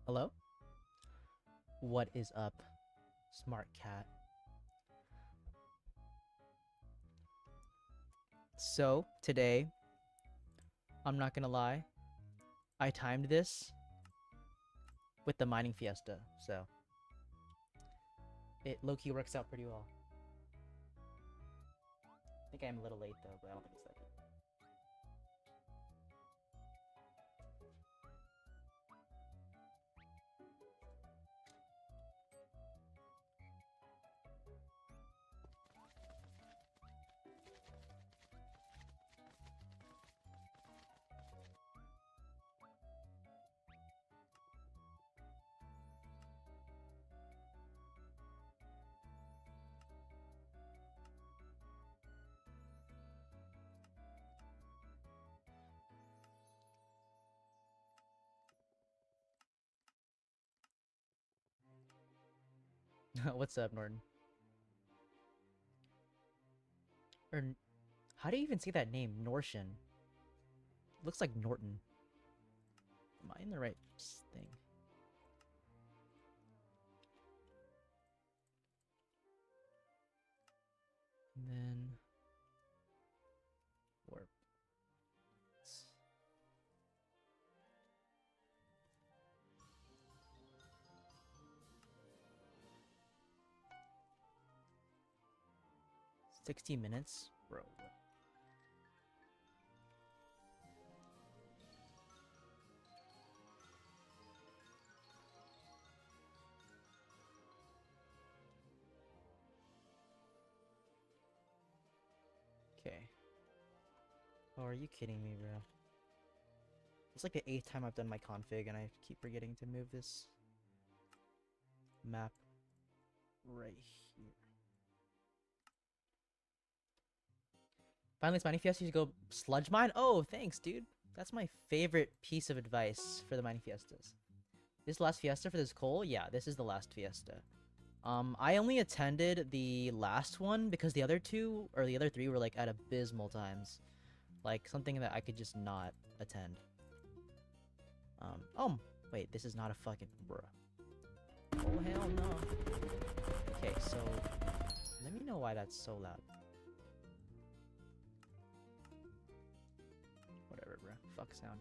Hello? What is up, smart cat? So, today, I'm not gonna lie, I timed this with the mining fiesta, so it low-key works out pretty well. I think I'm a little late though, but I don't think it's that deep. What's up, Norton? Or, how do you even say that name, Norshin? It looks like Norton. Am I in the right thing? And then... warp. 60 minutes? Bro. Okay. Oh, are you kidding me, bro? It's like the 8th time I've done my config and I keep forgetting to move this map right here. Finally, it's Fiesta. You should go sludge mine. Oh, thanks, dude. That's my favorite piece of advice for the mining fiestas. This last fiesta for this coal? Yeah, this is the last fiesta. I only attended the last one because the other two, or the other three, were like at abysmal times. Like something that I could just not attend. Oh, wait, this is not a fucking bruh. Oh, hell no. Okay, so let me know why that's so loud. Whatever, bro. Fuck sound.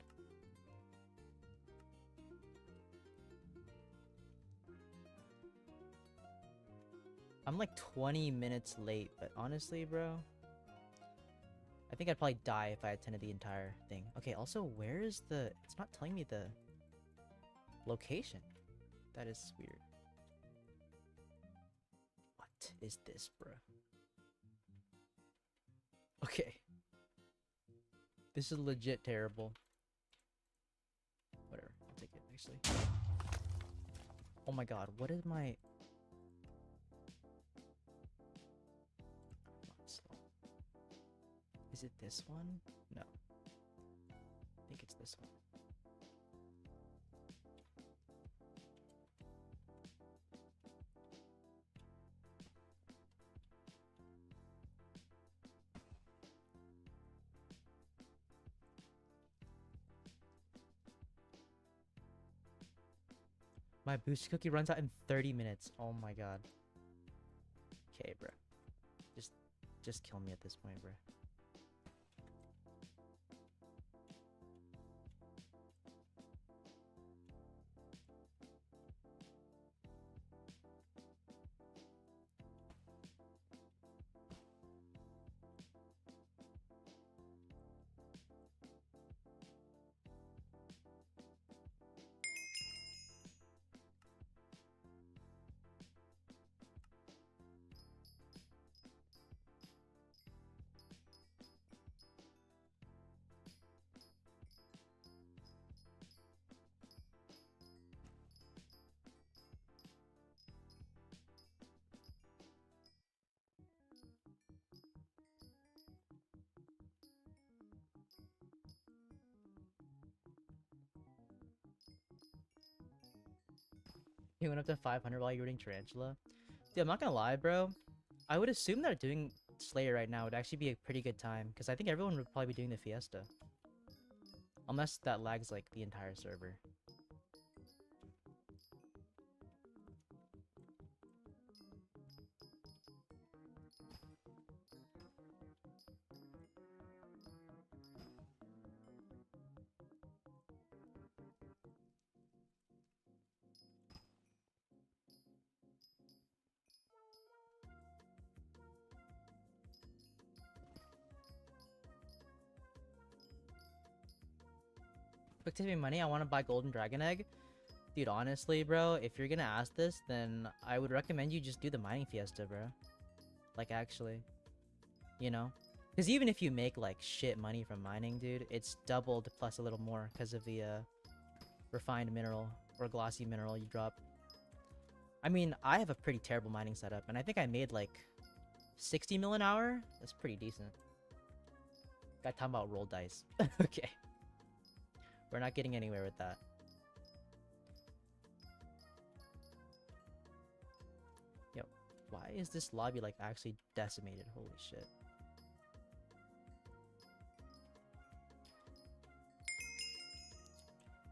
I'm like 20 minutes late, but honestly, bro, I think I'd probably die if I attended the entire thing. Okay, also, where is the... It's not telling me the location. That is weird. What is this, bro? Okay. This is legit terrible. Whatever, I'll take it, actually. Oh my god, what is my... Is it this one? No. I think it's this one. My booster cookie runs out in 30 minutes. Oh my god. Okay, bro. Just kill me at this point, bro. You went up to 500 while you were doing Tarantula? Dude, I'm not gonna lie, bro. I would assume that doing Slayer right now would actually be a pretty good time, because I think everyone would probably be doing the Fiesta. Unless that lags, like, the entire server. quick saving money, I want to buy golden dragon egg. Dude, honestly, bro, if you're gonna ask this, then I would recommend you just do the mining fiesta, bro. Like, actually. You know? Because even if you make, like, shit money from mining, dude, it's doubled plus a little more because of the, refined mineral or glossy mineral you drop. I mean, I have a pretty terrible mining setup, and I think I made, like, 60 mil an hour? That's pretty decent. Guy talking about roll dice. Okay. We're not getting anywhere with that. Yo, why is this lobby, like, actually decimated? Holy shit.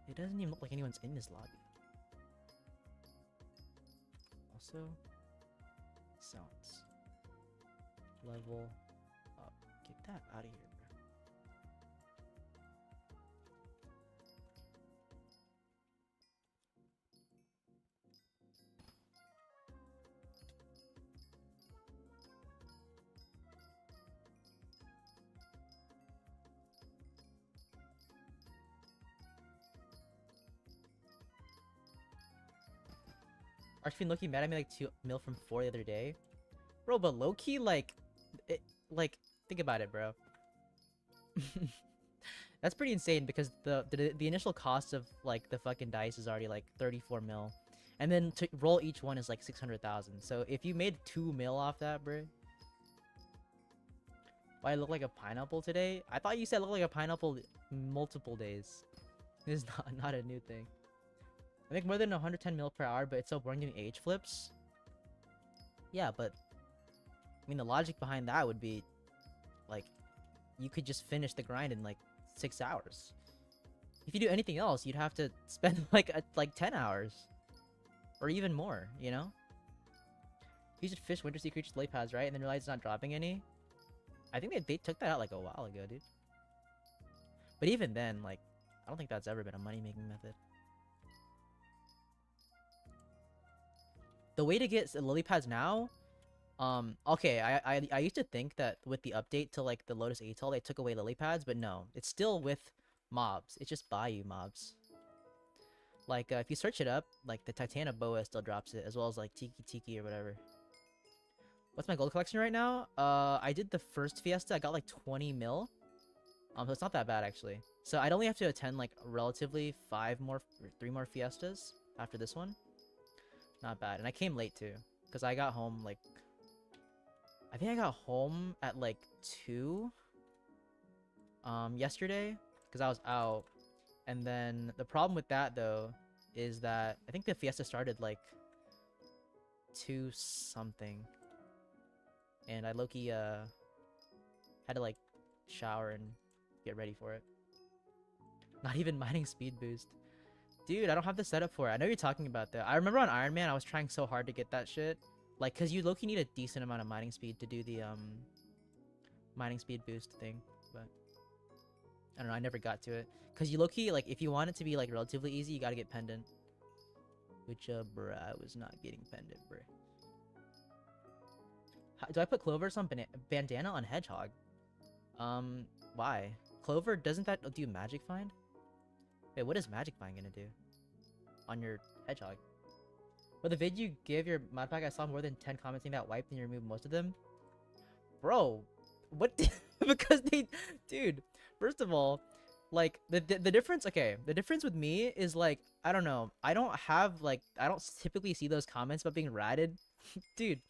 It doesn't even look like anyone's in this lobby. Also, sounds. Level up. Get that out of here, bro. Arch been low-key mad at me like 2 mil from 4 the other day. Bro, but low-key, like, think about it, bro. That's pretty insane because the initial cost of, like, the fucking dice is already, like, 34 mil. And then to roll each one is, like, 600,000. So if you made 2 mil off that, bro. Why I look like a pineapple today? I thought you said I look like a pineapple multiple days. This is not a new thing. I make more than 110 mil per hour, but it's so boring doing age flips. Yeah, but I mean, the logic behind that would be, like, you could just finish the grind in like 6 hours. If you do anything else, you'd have to spend like 10 hours, or even more. You know? You should fish winter sea creatures late paths, right? And then realize it's not dropping any. I think they took that out like a while ago, dude. But even then, like, I don't think that's ever been a money-making method. The way to get lily pads now, okay, I used to think that with the update to like the Lotus Atoll, they took away lily pads, but no, it's still with mobs. It's just Bayou mobs. Like, if you search it up, like the Titana Boa still drops it, as well as like Tiki or whatever. What's my gold collection right now? I did the first Fiesta, I got like 20 mil. So it's not that bad actually. So I'd only have to attend like relatively 3 more Fiestas after this one. Not bad. And I came late too, because I got home like, I think I got home at like 2 yesterday, because I was out. And then the problem with that though is that I think the Fiesta started like 2 something, and I low-key had to like shower and get ready for it. Not even mining speed boost. Dude, I don't have the setup for it. I know you're talking about that. I remember on Iron Man, I was trying so hard to get that shit. Like, cause you low-key need a decent amount of mining speed to do the mining speed boost thing. But I don't know, I never got to it. Cause you low-key, like, if you want it to be like relatively easy, you gotta get pendant. Which bruh, I was not getting pendant, bruh. Do I put Clover's on bandana on Hedgehog? Why? Clover, doesn't that do Magic Find? Wait, what is Magic Find gonna do on your Hedgehog? Well, the vid you gave your mod pack, I saw more than 10 comments saying that wiped and you removed most of them. Bro, what? Because they, dude. First of all, like the difference. Okay, the difference with me is like, I don't know. I don't typically see those comments about being ratted, dude.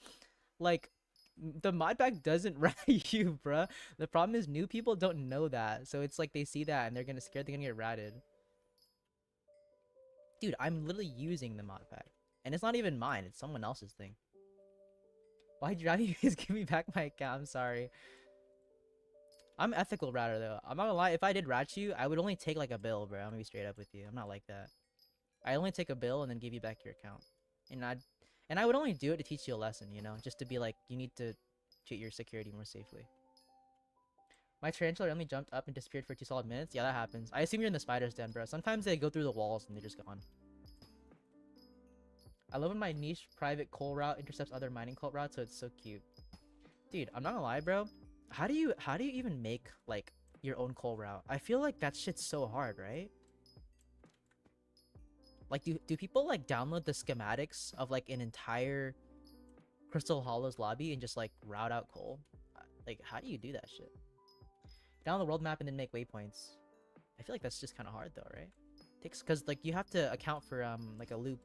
Like, the mod pack doesn't rat you, bruh. The problem is new people don't know that, so it's like they see that and they're scared they're gonna get ratted. Dude, I'm literally using the mod pack. And it's not even mine, it's someone else's thing. Why'd you rather you guys give me back my account? I'm sorry. I'm ethical ratter though. I'm not gonna lie, if I did rat you, I would only take like a bill, bro. I'm gonna be straight up with you. I'm not like that. I only take a bill and then give you back your account. And I would only do it to teach you a lesson, you know? Just to be like, you need to treat your security more safely. My tarantula only jumped up and disappeared for 2 solid minutes. Yeah, that happens. I assume you're in the spider's den, bro. Sometimes they go through the walls and they're just gone. I love when my niche private coal route intercepts other mining cult routes, so it's so cute. Dude, I'm not gonna lie, bro. How do you even make like your own coal route? I feel like that shit's so hard, right? Like, do people like download the schematics of like an entire Crystal Hollows lobby and just like route out coal? Like, how do you do that shit? Download the world map and then make waypoints. I feel like that's just kind of hard though, right? Takes because like you have to account for like a loop,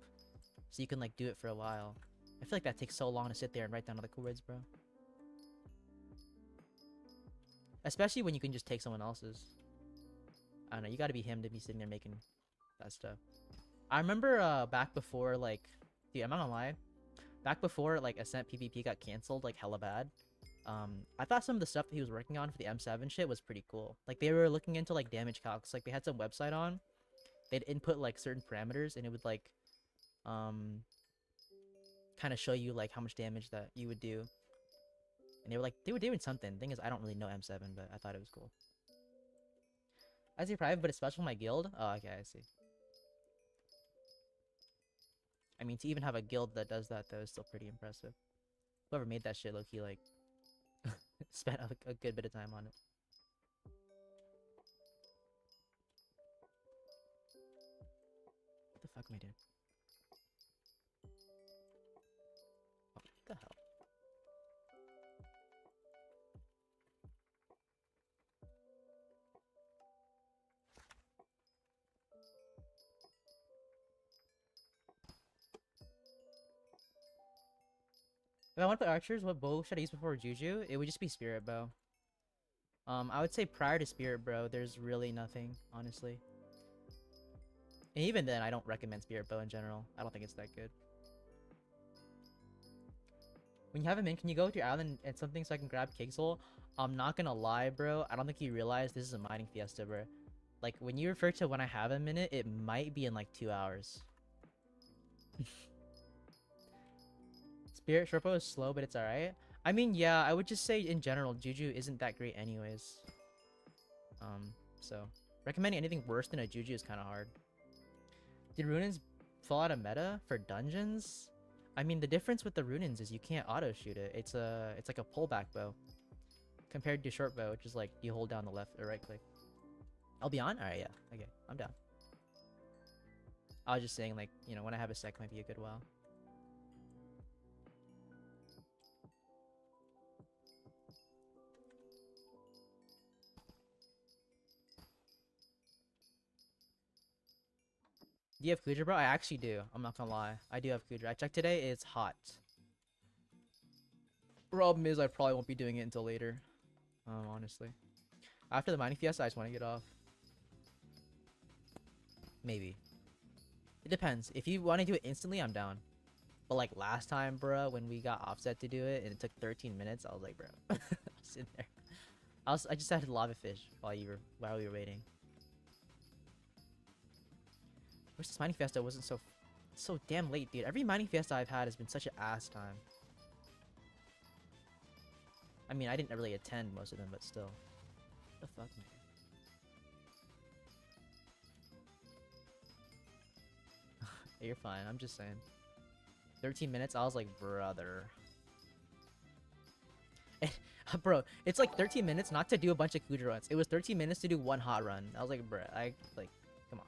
so you can like do it for a while. I feel like that takes so long to sit there and write down all the cool words, bro. Especially when you can just take someone else's. I don't know. You got to be him to be sitting there making that stuff. I remember back before like, dude, I'm not gonna lie. Back before like Ascent PvP got canceled like hella bad. I thought some of the stuff that he was working on for the M7 shit was pretty cool. Like they were looking into like damage calcs. Like they had some website on. They'd input like certain parameters and it would like kind of show you like how much damage that you would do. And they were doing something. The thing is I don't really know M7, but I thought it was cool. I say private, but it's special for my guild. Oh, okay, I see. I mean, to even have a guild that does that though is still pretty impressive. Whoever made that shit low-key like spent a good bit of time on it. What the fuck am I doing? Oh, what the hell? If I want to play archers, what bow should I use before Juju? It would just be Spirit Bow. I would say prior to Spirit Bow, there's really nothing, honestly. And even then, I don't recommend Spirit Bow in general. I don't think it's that good. When you have him in, can you go to your island and something so I can grab Kixel? I'm not gonna lie, bro. I don't think you realize this is a mining fiesta, bro. Like, when you refer to when I have him in it, it might be in like 2 hours. Spirit Sherpo is slow, but it's alright. I mean, yeah, I would just say in general, Juju isn't that great anyways. So recommending anything worse than a Juju is kind of hard. Did Runins fall out of meta for dungeons? I mean, the difference with the Runins is you can't auto shoot it. It's like a pullback bow compared to short bow, which is like you hold down the left or right click. I'll be on. All right, yeah, okay, I'm down. I was just saying, like, you know, when I have a sec, might be a good while. Do you have Kudra, bro? I actually do. I'm not gonna lie. I do have Kudra. I checked today. It's hot. Problem is, I probably won't be doing it until later. Honestly. After the mining fiesta, I just want to get off. Maybe. It depends. If you want to do it instantly, I'm down. But like last time, bro, when we got offset to do it and it took 13 minutes, I was like, bro. I was sitting there. I just had lava fish while we were waiting. Wish this mining fiesta wasn't so damn late, dude. Every mining fiesta I've had has been such an ass time. I mean, I didn't really attend most of them, but still. What the fuck, man? You're fine. I'm just saying. 13 minutes. I was like, brother. Bro, it's like 13 minutes not to do a bunch of Kudra runs. It was 13 minutes to do one hot run. I was like, bruh, come on.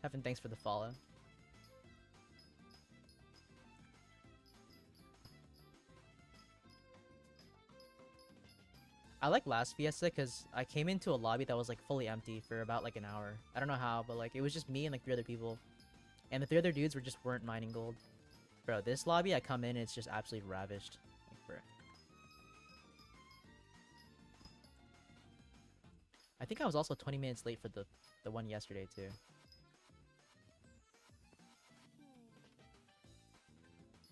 Heaven, thanks for the follow. I like last Fiesta because I came into a lobby that was like fully empty for about like an hour. I don't know how, but like it was just me and like 3 other people. And the 3 other dudes weren't mining gold. Bro, this lobby I come in and it's just absolutely ravished. Like, bro. I think I was also 20 minutes late for the one yesterday too.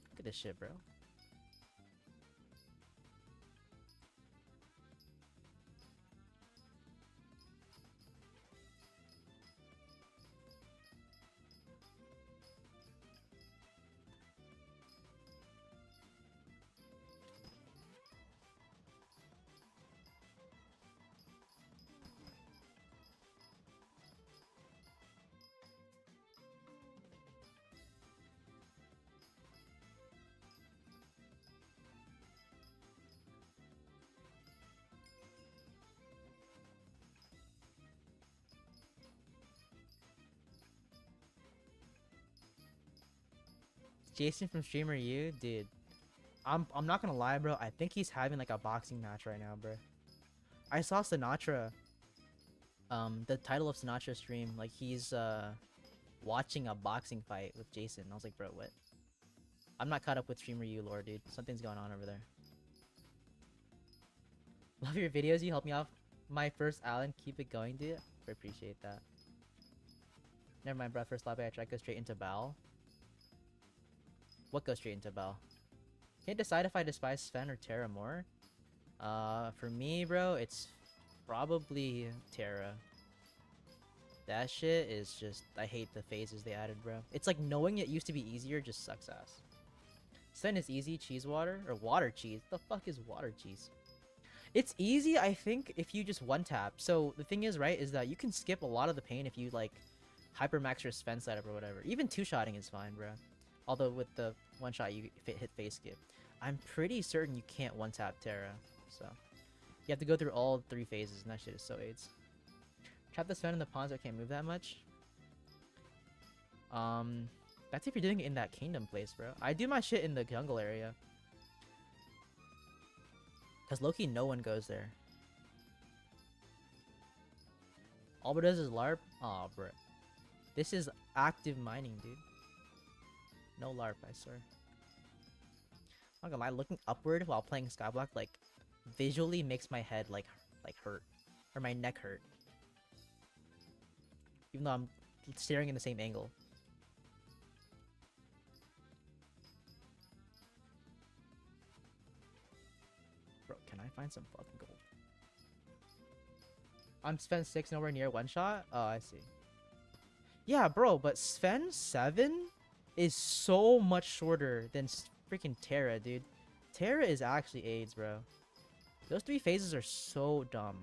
Look at this shit, bro. Jason from Streamer U, dude. I'm not gonna lie, bro. I think he's having like a boxing match right now, bro. I saw Sinatra. The title of Sinatra's stream, like he's watching a boxing fight with Jason. I was like, bro, what? I'm not caught up with Streamer U lore, dude. Something's going on over there. Love your videos. You helped me out my first Alan. Keep it going, dude. I appreciate that. Never mind, bro. First lobby, I tried to go straight into Bal. What goes straight into Bal? Can't decide if I despise Sven or Terra more. For me, bro, it's probably Terra. That shit is just... I hate the phases they added, bro. It's like knowing it used to be easier just sucks ass. Sven is easy. Cheese water? Or water cheese? What the fuck is water cheese? It's easy, I think, if you just one-tap. So, the thing is, right, is that you can skip a lot of the pain if you, like, hypermax your Sven setup or whatever. Even two-shotting is fine, bro. Although, with the one-shot, you hit face skip. I'm pretty certain you can't one-tap Terra, so... You have to go through all 3 phases, and that shit is so AIDS. Trap the Sven in the pawns that can't move that much. That's if you're doing it in that kingdom place, bro. I do my shit in the jungle area. Because low-key, no one goes there. All it does is LARP? Aw, bro. This is active mining, dude. No LARP, I swear. I'm not gonna lie, looking upward while playing Skyblock, like, visually makes my head, like hurt. Or my neck hurt. Even though I'm staring in the same angle. Bro, can I find some fucking gold? I'm Sven 6 nowhere near one shot? Oh, I see. Yeah, bro, but Sven 7 is so much shorter than freaking Terra, dude. Terra is actually AIDS, bro. Those 3 phases are so dumb.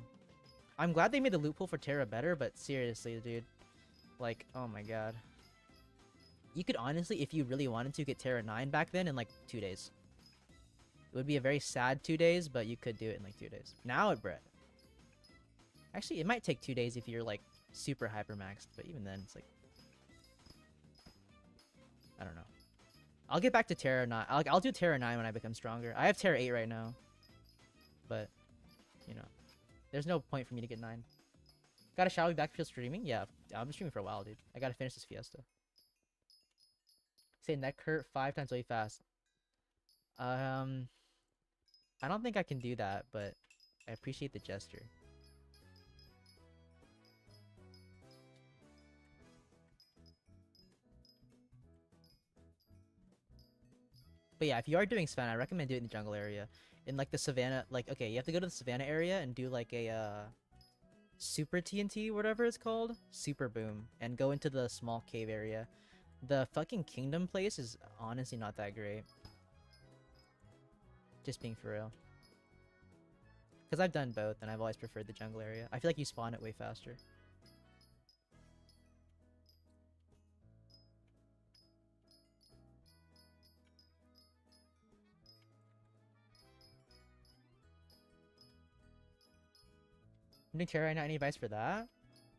I'm glad they made the loot pool for Terra better, but seriously, dude. Like, oh my god. You could honestly, if you really wanted to, get Terra 9 back then in like 2 days. It would be a very sad 2 days, but you could do it in like 2 days. Now it bred. Actually, it might take 2 days if you're like super hypermaxed, but even then, it's like... I don't know. I'll get back to Terra 9. I'll do Terra 9 when I become stronger. I have Terra 8 right now. But, you know, there's no point for me to get 9. Got a Shall We Backfield streaming? Yeah, I've been streaming for a while, dude. I gotta finish this Fiesta. Say neck hurt 5 times really fast. I don't think I can do that, but I appreciate the gesture. But yeah, if you are doing Sven, I recommend doing it in the jungle area. In like the savannah, like, okay, you have to go to the savannah area and do like a super TNT, whatever it's called, super boom, and go into the small cave area. The fucking kingdom place is honestly not that great. Just being for real. Because I've done both and I've always preferred the jungle area. I feel like you spawn it way faster. New Terra right now, any advice for that?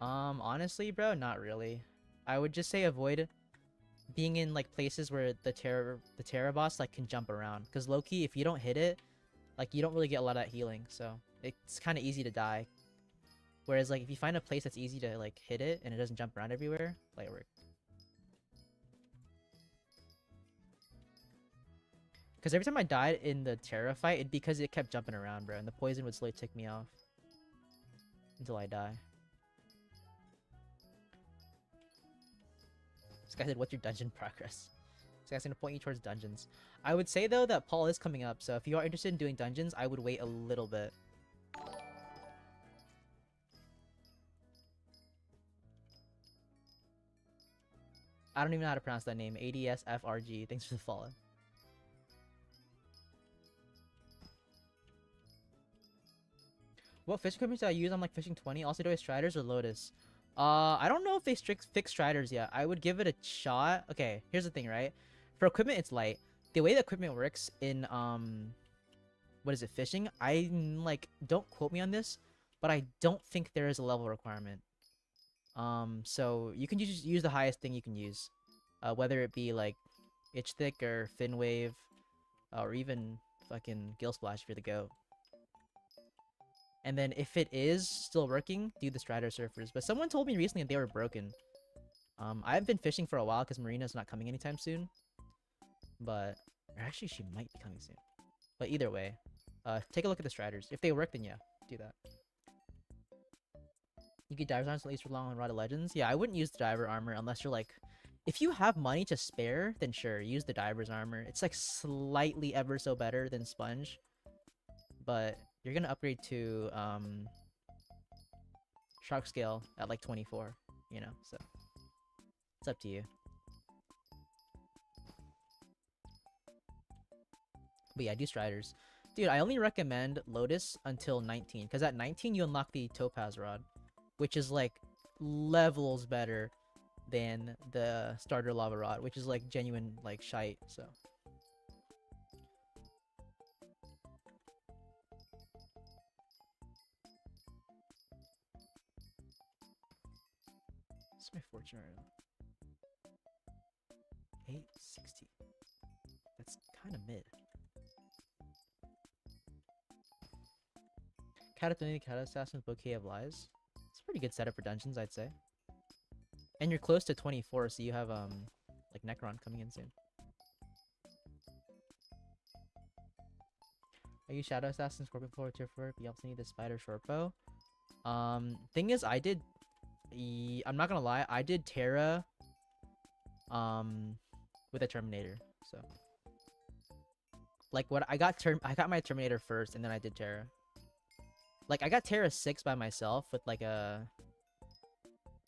Honestly, bro, not really. I would just say avoid being in like places where the Terra boss like can jump around. Because low-key, if you don't hit it, like you don't really get a lot of that healing, so it's kind of easy to die. Whereas like if you find a place that's easy to like hit it and it doesn't jump around everywhere, light work. Because every time I died in the Terra fight, it's because it kept jumping around, bro, and the poison would slowly tick me off. Until I die. This guy said, what's your dungeon progress? This guy's gonna point you towards dungeons. I would say though that Paul is coming up, so if you are interested in doing dungeons, I would wait a little bit. I don't even know how to pronounce that name. ADSFRG. Thanks for the follow. What fish equipment do I use on like fishing 20? Also, do I Striders or Lotus? I don't know if they fix Striders yet. I would give it a shot. Okay, here's the thing, right? For equipment, it's light. The way the equipment works in what is it, fishing? I like, don't quote me on this, but I don't think there is a level requirement. So you can just use the highest thing you can use, whether it be like Itch Thick or Fin Wave, or even fucking Gill Splash if you're the GOAT. And then if it is still working, do the Strider Surfers. But someone told me recently that they were broken. I've been fishing for a while because Marina's not coming anytime soon. But actually, she might be coming soon. But either way, take a look at the Striders. If they work, then yeah, do that. You get divers armor at least for long on Rod of Legends. Yeah, I wouldn't use the diver armor unless you're like, if you have money to spare, then sure, use the diver's armor. It's like slightly ever so better than Sponge, but you're gonna upgrade to Shark Scale at like 24, you know, so it's up to you. But yeah, do Striders. Dude, I only recommend Lotus until 19, because at 19 you unlock the Topaz Rod, which is like levels better than the starter Lava Rod, which is like genuine like shite, so. What's my fortune right now? 860. That's kind of mid. Catatonic Cat Assassin with Bouquet of Lies. It's a pretty good setup for dungeons, I'd say. And you're close to 24, so you have like Necron coming in soon. I use Shadow Assassin, Scorpion Floor, Tier 4, but you also need the Spider Shortbow. Thing is, I'm not gonna lie, I did Terra with a Terminator, so like what I got my Terminator first, and then I did Terra. Like I got Terra 6 by myself with like a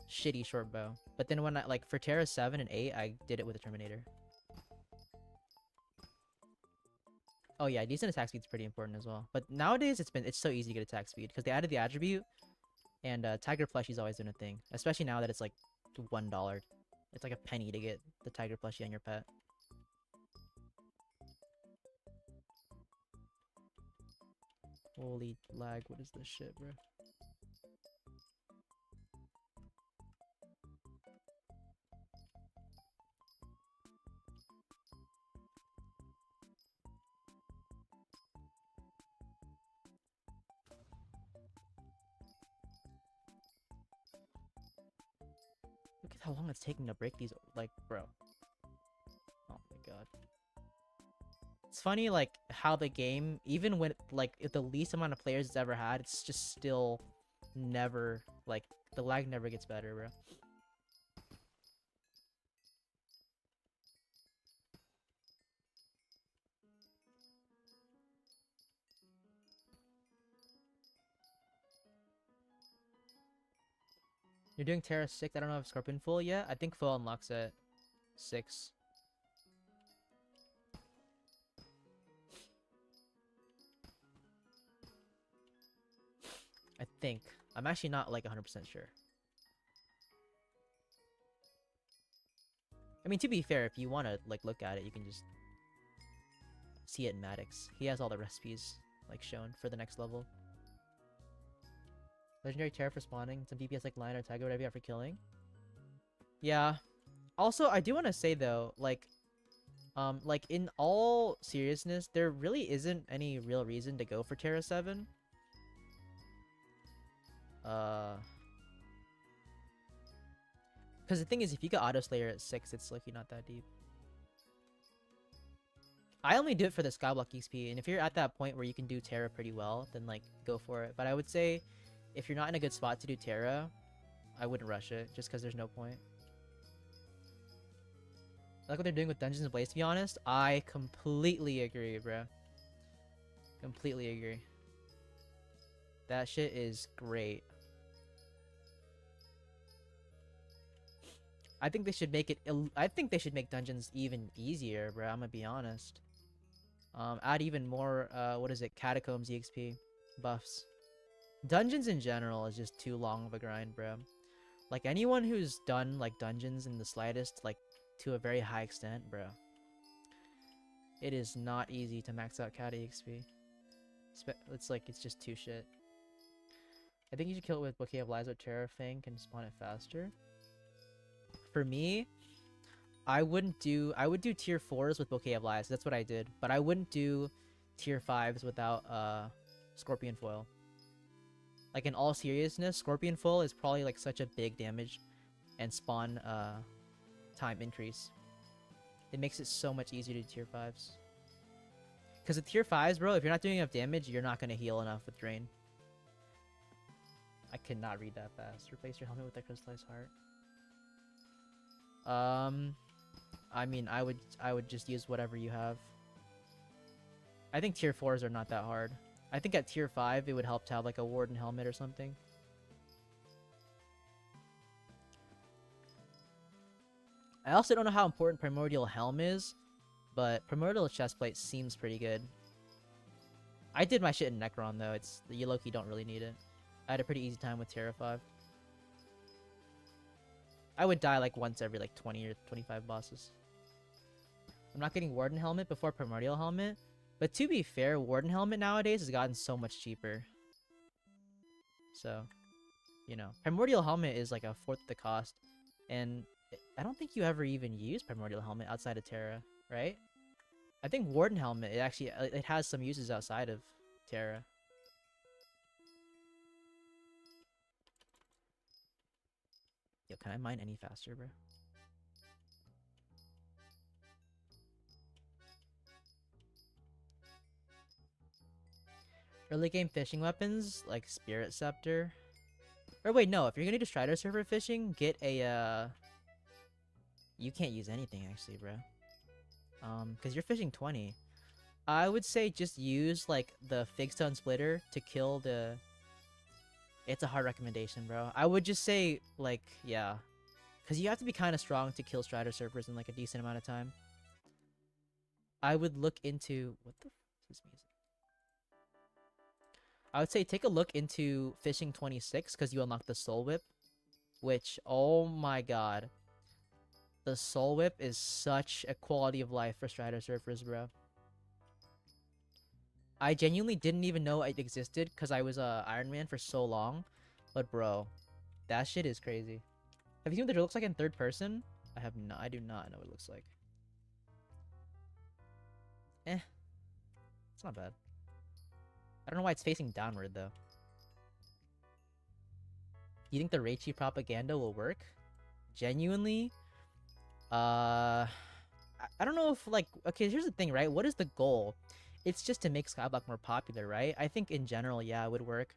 shitty short bow, but then when I like for Terra 7 and 8, I did it with a Terminator. Oh yeah, decent attack speed is pretty important as well. But nowadays it's so easy to get attack speed because they added the attribute, and Tiger Plushie's always been a thing, especially now that it's like $1. It's like a penny to get the Tiger Plushie on your pet. Holy lag, what is this shit, bro? Look at how long it's taking to break these, like, bro. Oh my god. It's funny, like, how the game, even when, like, if the least amount of players it's ever had, it's just still never, like, the lag never gets better, bro. You're doing Terra 6, I don't know if Scorpion full yet. I think full unlocks at 6. I think. I'm actually not like 100% sure. I mean, to be fair, if you want to like look at it, you can just see it in Maddox. He has all the recipes like shown for the next level. Legendary Terra for spawning, some DPS like Lion or Tiger, whatever you have for killing. Yeah. Also, I do want to say though, like in all seriousness, there really isn't any real reason to go for Terra 7. Because the thing is, if you get Auto Slayer at 6, it's like not that deep. I only do it for the Skyblock XP, and if you're at that point where you can do Terra pretty well, then like go for it. But I would say, if you're not in a good spot to do Terra, I wouldn't rush it, just because there's no point. I like what they're doing with Dungeons and Blaze, to be honest. I completely agree, bro. Completely agree. That shit is great. I think they should make it. I think they should make dungeons even easier, bro. I'm gonna be honest. Add even more. What is it? Catacombs EXP buffs. Dungeons in general is just too long of a grind, bro. Like anyone who's done like dungeons in the slightest, like to a very high extent, bro. It is not easy to max out Cat EXP. It's like it's just too shit. I think you should kill it with Bouquet of Lies or Terra Fang can spawn it faster. For me, I would do tier 4s with Bouquet of Lies. That's what I did. But I wouldn't do tier 5s without Scorpion Foil. Like, in all seriousness, Scorpion Foil is probably like such a big damage and spawn time increase. It makes it so much easier to do tier 5s. Because with tier 5s, bro, if you're not doing enough damage, you're not going to heal enough with Drain. I cannot read that fast. Replace your helmet with a crystallized heart. I mean, I would just use whatever you have. I think tier 4s are not that hard. I think at tier 5, it would help to have like a Warden helmet or something. I also don't know how important Primordial Helm is, but Primordial Chestplate seems pretty good. I did my shit in Necron though. You low-key don't really need it. I had a pretty easy time with Terra 5. I would die like once every like 20 or 25 bosses. I'm not getting Warden Helmet before Primordial Helmet. But to be fair, Warden Helmet nowadays has gotten so much cheaper. So, you know. Primordial Helmet is like a fourth the cost. And I don't think you ever even use Primordial Helmet outside of Terra, right? I think Warden Helmet, it has some uses outside of Terra. Yo, can I mine any faster, bro? Early game fishing weapons, like Spirit Scepter. Or wait, no, if you're gonna do Strider Surfer fishing, get a, You can't use anything, actually, bro. Because you're fishing 20. I would say just use, like, the Figstone Splitter to kill the... It's a hard recommendation, bro. I would just say, like, yeah. Because you have to be kind of strong to kill Strider Surfers in, like, a decent amount of time. I would look into... What the f is this music? I would say take a look into Fishing 26, because you unlock the Soul Whip. Which, oh my god. The Soul Whip is such a quality of life for Strider Surfers, bro. I genuinely didn't even know it existed because I was Iron Man for so long. But bro, that shit is crazy. Have you seen what it looks like in third person? I do not know what it looks like. It's not bad. I don't know why it's facing downward though. You think the Reichi propaganda will work? Genuinely? I don't know if, like, okay, here's the thing, right? What is the goal? It's just to make Skyblock more popular, right? I think in general, yeah, it would work.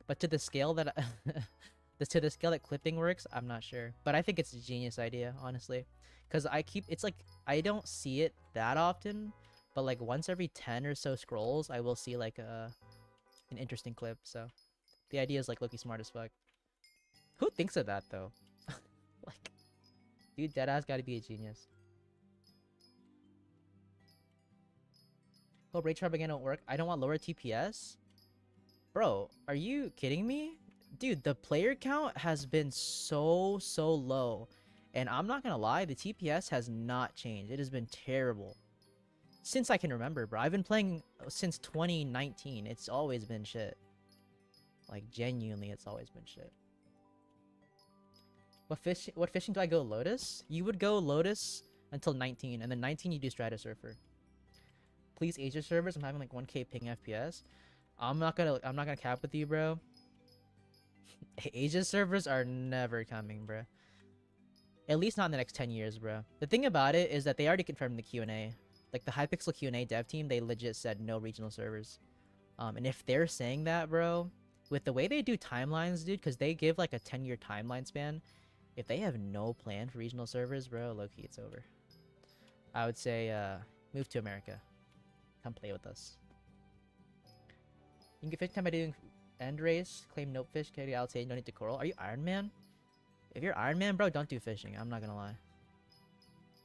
But to the scale that to the scale that clipping works, I'm not sure. But I think it's a genius idea, honestly. Because it's like, I don't see it that often, but like once every 10 or so scrolls, I will see like an interesting clip. So the idea is like Loki smart as fuck. Who thinks of that though? Like, dude, deadass gotta be a genius. Hope Rage Propaganda won't work. I don't want lower TPS? Bro, are you kidding me? Dude, the player count has been so low. And I'm not gonna lie, the TPS has not changed. It has been terrible. Since I can remember, bro. I've been playing since 2019. It's always been shit. Like, genuinely, it's always been shit. What fishing do I go Lotus? You would go Lotus until 19, and then 19 you do Strider Surfer. Please Asia servers, I'm having like 1k ping FPS. I'm not gonna cap with you, bro. Asia servers are never coming, bro. At least not in the next 10 years, bro. The thing about it is that they already confirmed the Q&A. Like the Hypixel Q&A dev team, they legit said no regional servers. And if they're saying that, bro, with the way they do timelines, dude, because they give like a 10-year timeline span, if they have no plan for regional servers, bro, low-key, it's over. I would say, move to America. Come play with us. You can get 50 time by doing end race, claim nope fish, KD, I'll say no need to coral. Are you Iron Man? If you're Iron Man, bro, don't do fishing. I'm not gonna lie.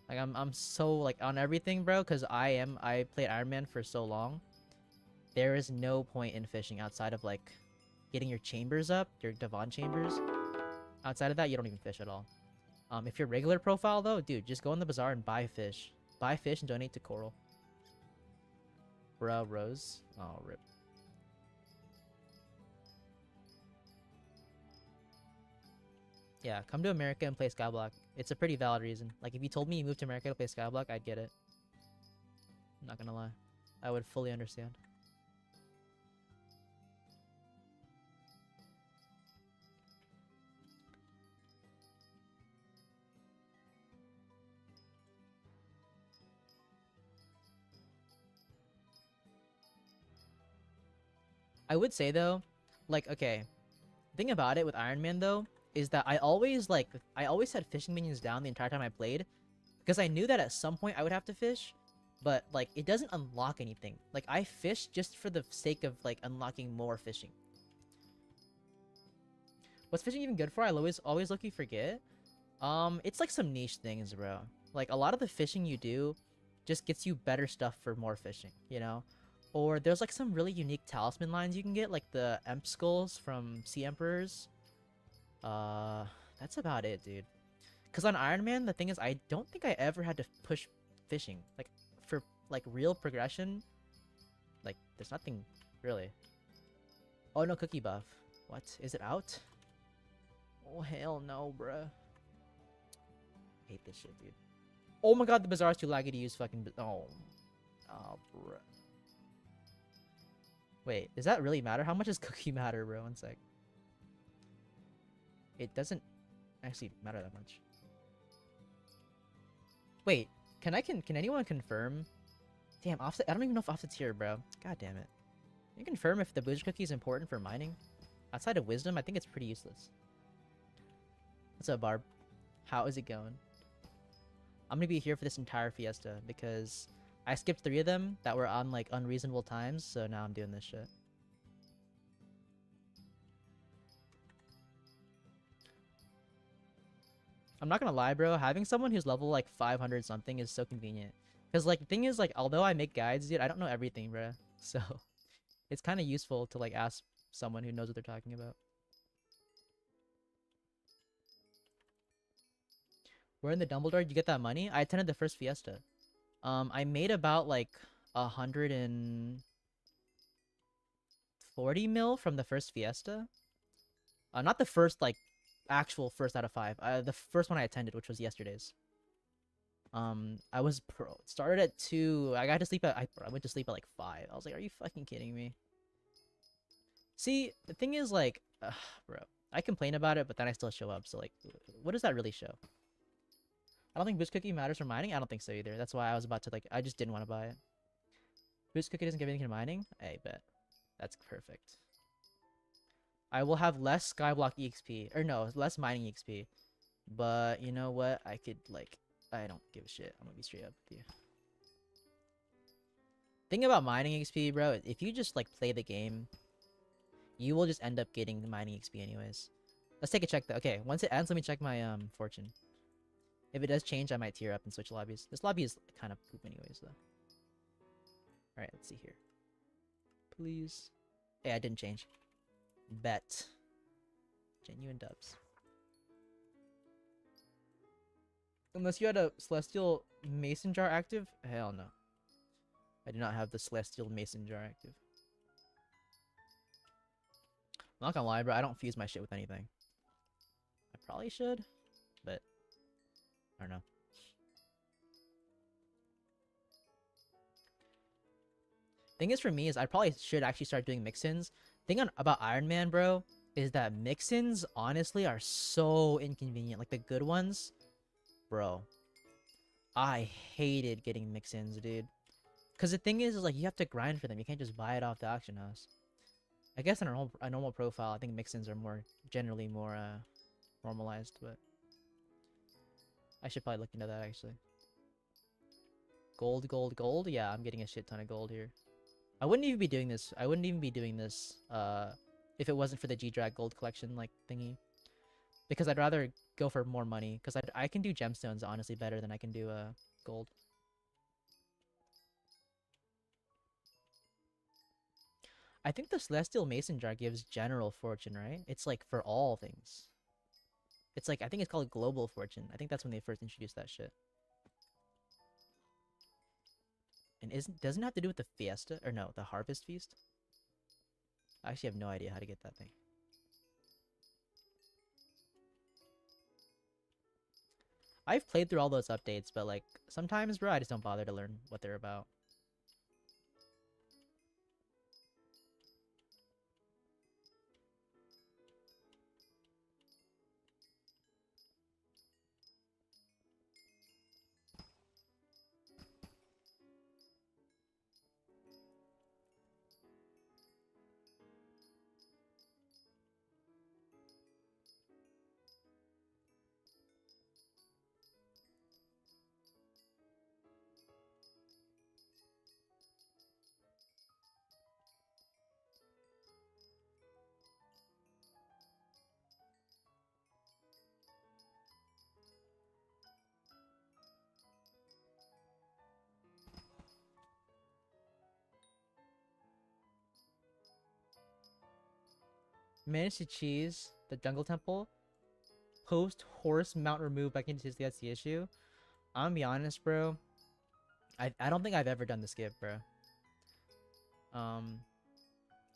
Like, I'm so, like, on everything, bro, because I played Iron Man for so long. There is no point in fishing outside of, like, getting your chambers up, your Devon chambers. Outside of that, you don't even fish at all. If you're regular profile, though, dude, just go in the bazaar and buy fish. Buy fish and donate to coral. Bruh, Rose. Oh, rip. Yeah, come to America and play Skyblock. It's a pretty valid reason. Like, if you told me you moved to America to play Skyblock, I'd get it. I'm not gonna lie. I would fully understand. I would say, though, like, okay, the thing about it with Iron Man, though, is that I always had fishing minions down the entire time I played, because I knew that at some point I would have to fish, but, like, it doesn't unlock anything. Like, I fish just for the sake of, like, unlocking more fishing. What's fishing even good for? I always look, you forget. It's like some niche things, bro. Like, a lot of the fishing you do just gets you better stuff for more fishing, you know? Or there's, like, some really unique talisman lines you can get, like the Emp Skulls from Sea Emperors. That's about it, dude. Because on Iron Man, the thing is, I don't think I ever had to push fishing. Like, for, like, real progression, like, there's nothing, really. Oh, no cookie buff. What? Is it out? Oh, hell no, bruh. Hate this shit, dude. Oh my god, the Bazaar's too laggy to use fucking... Oh, bruh. Wait, does that really matter? How much does cookie matter, bro? One sec. It doesn't actually matter that much. Wait, can anyone confirm? Damn, offset. I don't even know if offset's here, bro. God damn it. Can you confirm if the booster cookie is important for mining? Outside of wisdom, I think it's pretty useless. What's up, Barb? How is it going? I'm gonna be here for this entire fiesta because I skipped 3 of them that were on, like, unreasonable times, so now I'm doing this shit. I'm not gonna lie, bro. Having someone who's level, like, 500 something is so convenient. Because, like, the thing is, like, although I make guides, dude, I don't know everything, bro. So, it's kind of useful to, like, ask someone who knows what they're talking about. Where in the Dumbledore did you get that money? I attended the first fiesta. I made about, like, 140 mil from the first fiesta. Not the first, like, actual first out of 5. The first one I attended, which was yesterday's. I was started at 2. I got to sleep at... I went to sleep at, like, 5. I was like, are you fucking kidding me? See, the thing is, like... bro. I complain about it, but then I still show up. So, like, what does that really show? I don't think boost cookie matters for mining. I don't think so either. That's why I was about to, like, I just didn't want to buy it. Boost cookie doesn't give anything to mining? I bet. That's perfect. I will have less Skyblock EXP. Or no, less mining EXP. But you know what? I could, like, I don't give a shit. I'm gonna be straight up with you. Thing about mining XP, bro, if you just, like, play the game, you will just end up getting the mining XP anyways. Let's take a check though. Okay, once it ends, let me check my fortune. If it does change, I might tear up and switch lobbies. This lobby is kind of poop anyways, though. Alright, let's see here. Please. Hey, I didn't change. Bet. Genuine dubs. Unless you had a Celestial Mason Jar active? Hell no. I do not have the Celestial Mason Jar active. I'm not gonna lie, bro. I don't fuse my shit with anything. I probably should, but... I don't know. Thing is, for me, is I probably should actually start doing mix-ins. Thing about Iron Man, bro, is that mix-ins honestly are so inconvenient. Like the good ones, bro. I hated getting mix-ins, dude. Cause the thing is like you have to grind for them. You can't just buy it off the auction house. I guess in a normal profile, I think mix-ins are generally more normalized, but. I should probably look into that, actually. Gold, gold, gold? Yeah, I'm getting a shit ton of gold here. I wouldn't even be doing this. I wouldn't even be doing this if it wasn't for the G-Drag gold collection, like, thingy. Because I'd rather go for more money. Because I can do gemstones, honestly, better than I can do gold. I think the Celestial Mason Jar gives general fortune, right? It's, like, for all things. It's like, I think it's called Global Fortune. I think that's when they first introduced that shit. And doesn't it have to do with the Fiesta? Or no, the Harvest Feast? I actually have no idea how to get that thing. I've played through all those updates, but like sometimes, bro, I just don't bother to learn what they're about. Managed to cheese the jungle temple. Post horse mount remove back into that's the issue. I'm gonna be honest, bro. I don't think I've ever done the skip, bro. Um,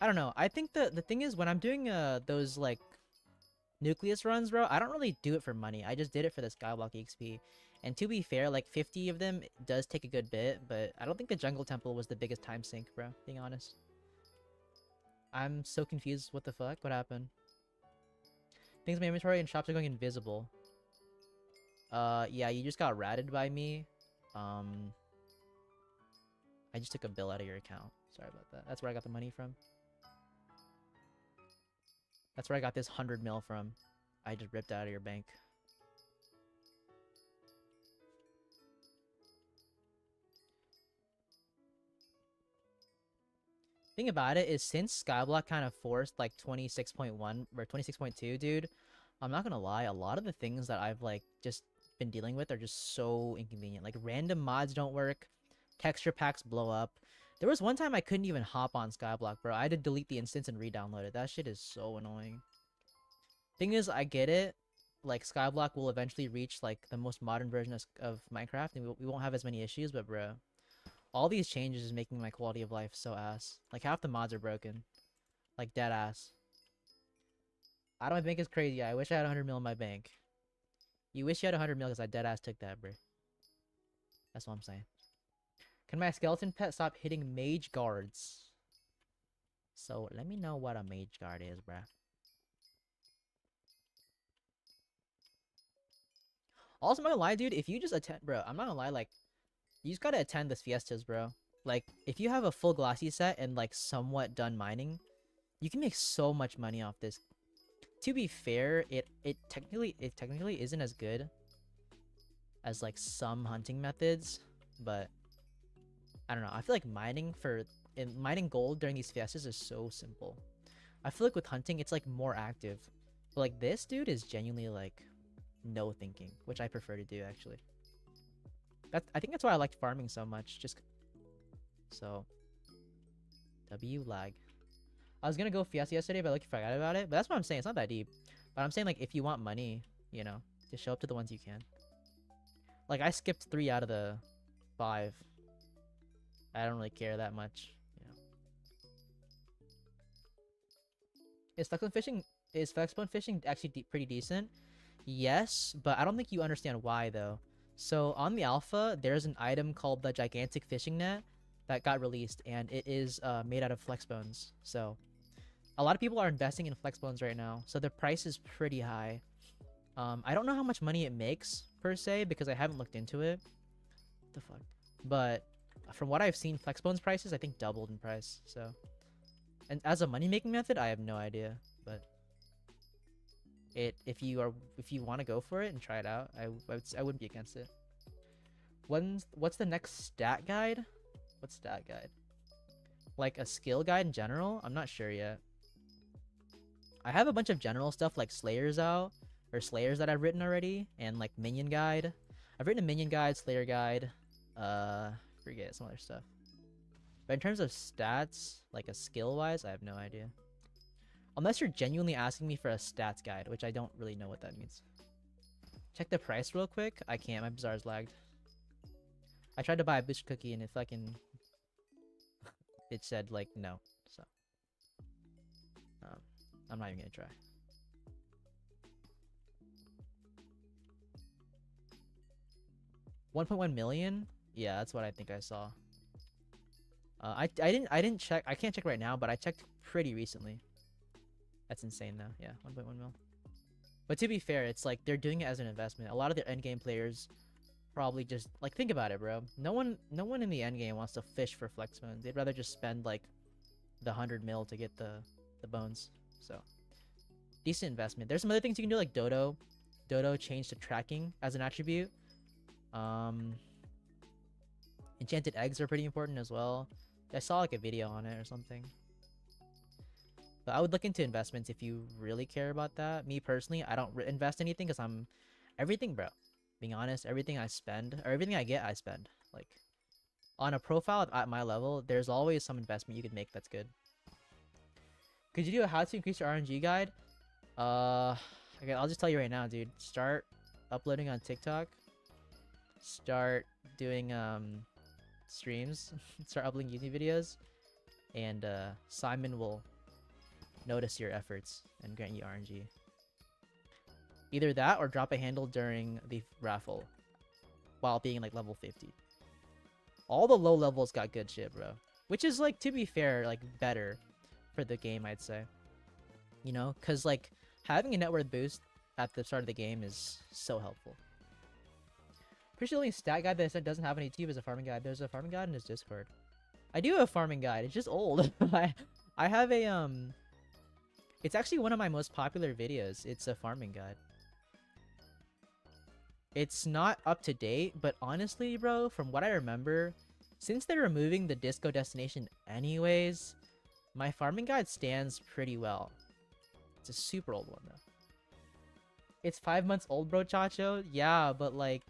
I don't know. I think the thing is when I'm doing those like nucleus runs, bro, I don't really do it for money. I just did it for the Skyblock XP. And to be fair, like 50 of them does take a good bit, but I don't think the jungle temple was the biggest time sink, bro. Being honest. I'm so confused. What the fuck? What happened? Things in my inventory and shops are going invisible. Yeah, you just got ratted by me. I just took a bill out of your account. Sorry about that. That's where I got the money from. That's where I got this 100 mil from. I just ripped out of your bank. Thing about it is since Skyblock kind of forced like 26.1 or 26.2, dude, I'm not gonna lie, a lot of the things that I've like just been dealing with are just so inconvenient. Like random mods don't work, texture packs blow up. There was one time I couldn't even hop on Skyblock, bro. I had to delete the instance and re-download it. That shit is so annoying. Thing is, I get it. Like Skyblock will eventually reach like the most modern version of Minecraft, and we won't have as many issues. But bro, all these changes is making my quality of life so ass. Like half the mods are broken, like dead ass. I don't think it's crazy. I wish I had 100 mil in my bank. You wish you had 100 mil because I dead ass took that, bro. That's what I'm saying. Can my skeleton pet stop hitting mage guards? So let me know what a mage guard is, bruh. Also, I'm not gonna lie, dude. If you just attend, bro, I'm not gonna lie. Like, you just gotta attend this fiestas, bro. Like, if you have a full glassy set and like somewhat done mining, you can make so much money off this. To be fair, it technically isn't as good as like some hunting methods, but I don't know. I feel like mining gold during these fiestas is so simple. I feel like with hunting, it's like more active. But like this dude is genuinely like no thinking, which I prefer to do actually. I think that's why I liked farming so much. Just so W lag. I was gonna go Fiesta yesterday, but I like forgot about it. But that's what I'm saying. It's not that deep. But I'm saying like if you want money, you know, just show up to the ones you can. Like I skipped 3 out of the 5. I don't really care that much. You know. Is flexbone fishing actually pretty decent? Yes, but I don't think you understand why though. So on the alpha, there's an item called the gigantic fishing net that got released, and it is made out of flexbones. So a lot of people are investing in flexbones right now, so the price is pretty high. I don't know how much money it makes per se because I haven't looked into it. What the fuck? But from what I've seen, flexbones prices I think doubled in price. So, and as a money making method, I have no idea. But if you want to go for it and try it out, I wouldn't be against it. What's the next stat guide? What stat guide? Like a skill guide in general? I'm not sure yet. I have a bunch of general stuff like Slayers out, or Slayers that I've written already, and like Minion guide. I've written a Minion guide, Slayer guide, forget some other stuff. But in terms of stats, like a skill wise, I have no idea. Unless you're genuinely asking me for a stats guide, which I don't really know what that means. Check the price real quick. I can't, my bazaar's lagged. I tried to buy a booster cookie and it said like no, so I'm not even gonna try. 1.1 million? Yeah, that's what I think I saw. I didn't check. I can't check right now, but I checked pretty recently. That's insane though. Yeah, 1.1 mil. But to be fair, it's like they're doing it as an investment. A lot of their endgame players probably just like think about it, bro. No one in the endgame wants to fish for flex bones. They'd rather just spend like the 100 mil to get the bones. So decent investment. There's some other things you can do like Dodo. Dodo changed to tracking as an attribute. Enchanted eggs are pretty important as well. I saw like a video on it or something. But I would look into investments if you really care about that. Me personally, I don't invest anything because I'm everything, bro. Being honest, everything I spend or everything I get, I spend. Like on a profile at my level, there's always some investment you could make that's good. Could you do a how to increase your RNG guide? Okay, I'll just tell you right now, dude. Start uploading on TikTok. Start doing streams. Start uploading YouTube videos, and Simon will notice your efforts and grant you RNG. Either that or drop a handle during the raffle while being like level 50. All the low levels got good shit, bro. Which is like, to be fair, like better for the game, I'd say. You know, because like having a net worth boost at the start of the game is so helpful. Pretty sure the only stat guide that doesn't have on YouTube is a farming guide. There's a farming guide in his Discord. I do have a farming guide. It's just old. I have a it's actually one of my most popular videos. It's a farming guide. It's not up to date, but honestly, bro, from what I remember, since they're removing the disco destination anyways, my farming guide stands pretty well. It's a super old one though. It's 5 months old, bro, Chacho. Yeah, but like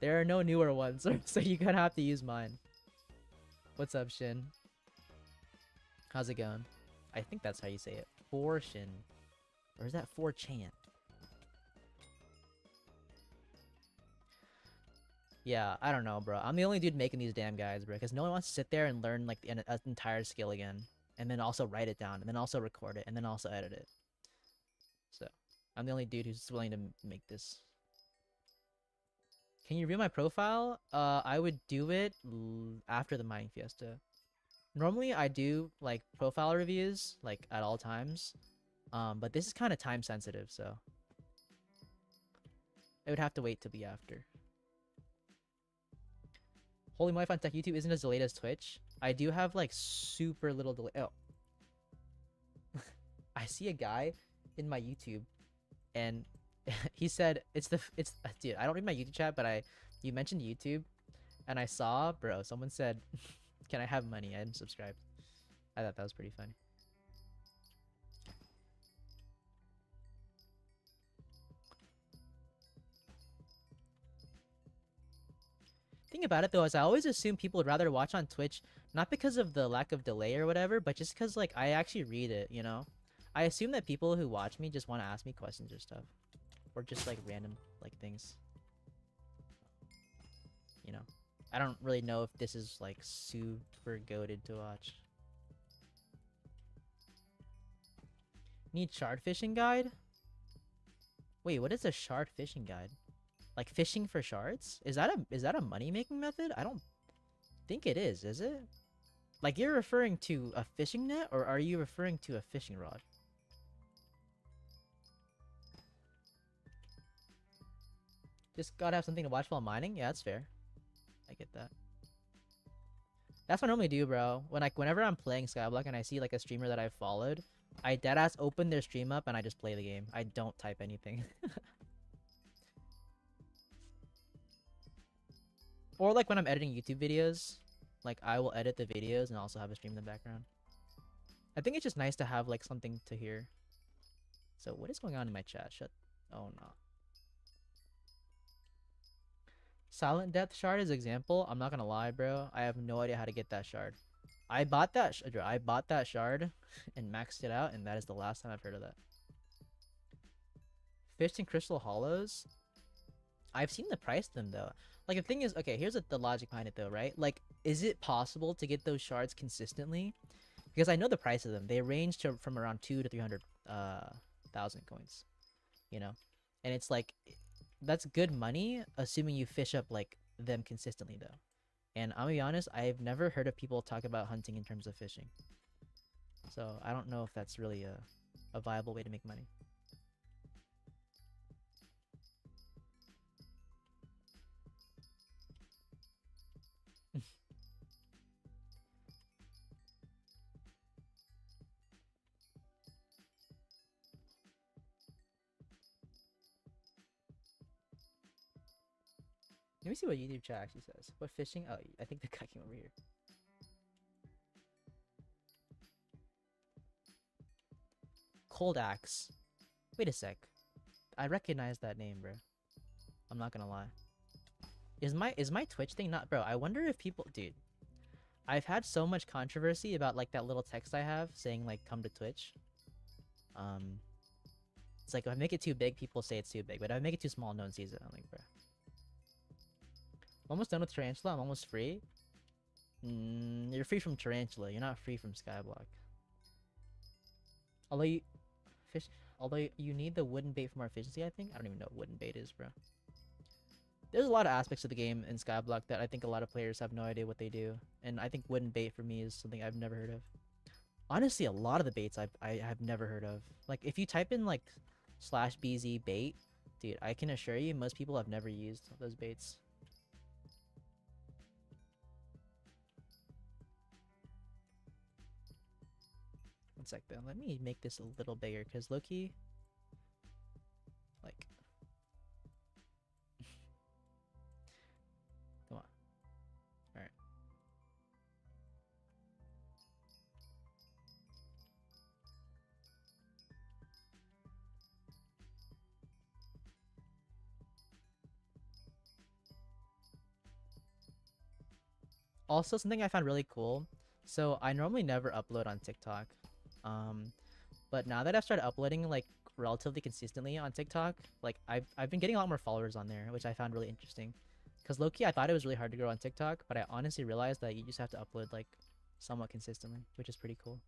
there are no newer ones, so you're gonna have to use mine. What's up, Shin? How's it going? I think that's how you say it. For Shin. Or is that for Chan? Yeah, I don't know, bro. I'm the only dude making these damn guides, bro. Because no one wants to sit there and learn like an entire skill again. And then also write it down. And then also record it. And then also edit it. So, I'm the only dude who's willing to make this. Can you review my profile? I would do it after the mining fiesta. Normally, I do like profile reviews like at all times, but this is kind of time sensitive, so it would have to wait to be after. Holy my fun tech YouTube isn't as delayed as Twitch. I do have like super little delay. Oh, I see a guy in my YouTube, and he said dude. I don't read my YouTube chat, but you mentioned YouTube, and I saw, bro. Someone said, "Can I have money?" I didn't subscribe. I thought that was pretty funny. Thing about it though is I always assume people would rather watch on Twitch, not because of the lack of delay or whatever, but just because like I actually read it, you know? I assume that people who watch me just want to ask me questions or stuff. Or just like random like things. You know? I don't really know if this is like super goated to watch. Need shard fishing guide? Wait, what is a shard fishing guide? Like fishing for shards? Is that a money making method? I don't think it is it? Like you're referring to a fishing net or are you referring to a fishing rod? Just gotta have something to watch while mining? Yeah, that's fair. I get that. That's what I normally do, bro. Whenever I'm playing Skyblock and I see like a streamer that I've followed, I deadass open their stream up and I just play the game. I don't type anything. Or like when I'm editing YouTube videos, like I will edit the videos and also have a stream in the background. I think it's just nice to have like something to hear. So what is going on in my chat? Oh no. Silent Death shard is example. I'm not gonna lie, bro. I have no idea how to get that shard. I bought that shard and maxed it out, and that is the last time I've heard of that. Fished in Crystal Hollows? I've seen the price of them though. Like the thing is, okay, here's the logic behind it though, right? Like, is it possible to get those shards consistently? Because I know the price of them. They range from around 200 to 300,000 coins, you know. And it's like, that's good money, assuming you fish up like them consistently though. And I'm gonna be honest, I've never heard of people talk about hunting in terms of fishing. So I don't know if that's really a viable way to make money. Let me see what YouTube chat actually says. What fishing? Oh, I think the guy came over here. Cold Axe. Wait a sec. I recognize that name, bro. I'm not gonna lie. Is my Twitch thing not, bro? I wonder if people, dude. I've had so much controversy about like that little text I have saying like come to Twitch. It's like if I make it too big, people say it's too big, but if I make it too small, no one sees it. I'm like, bro. I'm almost done with Tarantula. I'm almost free. You're free from Tarantula. You're not free from Skyblock. Although you need the wooden bait for more efficiency, I think. I don't even know what wooden bait is, bro. There's a lot of aspects of the game in Skyblock that I think a lot of players have no idea what they do. And I think wooden bait for me is something I've never heard of. Honestly, a lot of the baits I have never heard of. Like, if you type in, like, /BZ bait, dude, I can assure you most people have never used those baits. One sec, though. Let me make this a little bigger, because low-key, like... Come on. Alright. Also, something I found really cool. So, I normally never upload on TikTok. But now that I've started uploading, like, relatively consistently on TikTok, like, I've been getting a lot more followers on there, which I found really interesting. Because low-key, I thought it was really hard to grow on TikTok, but I honestly realized that you just have to upload, like, somewhat consistently, which is pretty cool.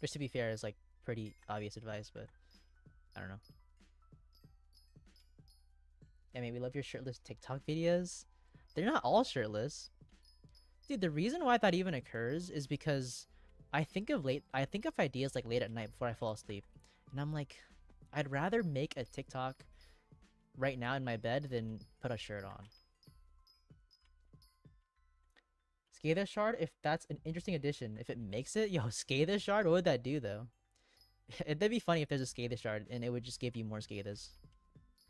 Which, to be fair, is, like, pretty obvious advice, but I don't know. Yeah, maybe love your shirtless TikTok videos. They're not all shirtless. Dude, the reason why that even occurs is because I think of ideas like late at night before I fall asleep. And I'm like, I'd rather make a TikTok right now in my bed than put a shirt on. Scather Shard, if that's an interesting addition. If it makes it, yo, Scather Shard, what would that do though? It'd be funny if there's a Scather Shard and it would just give you more Scathers.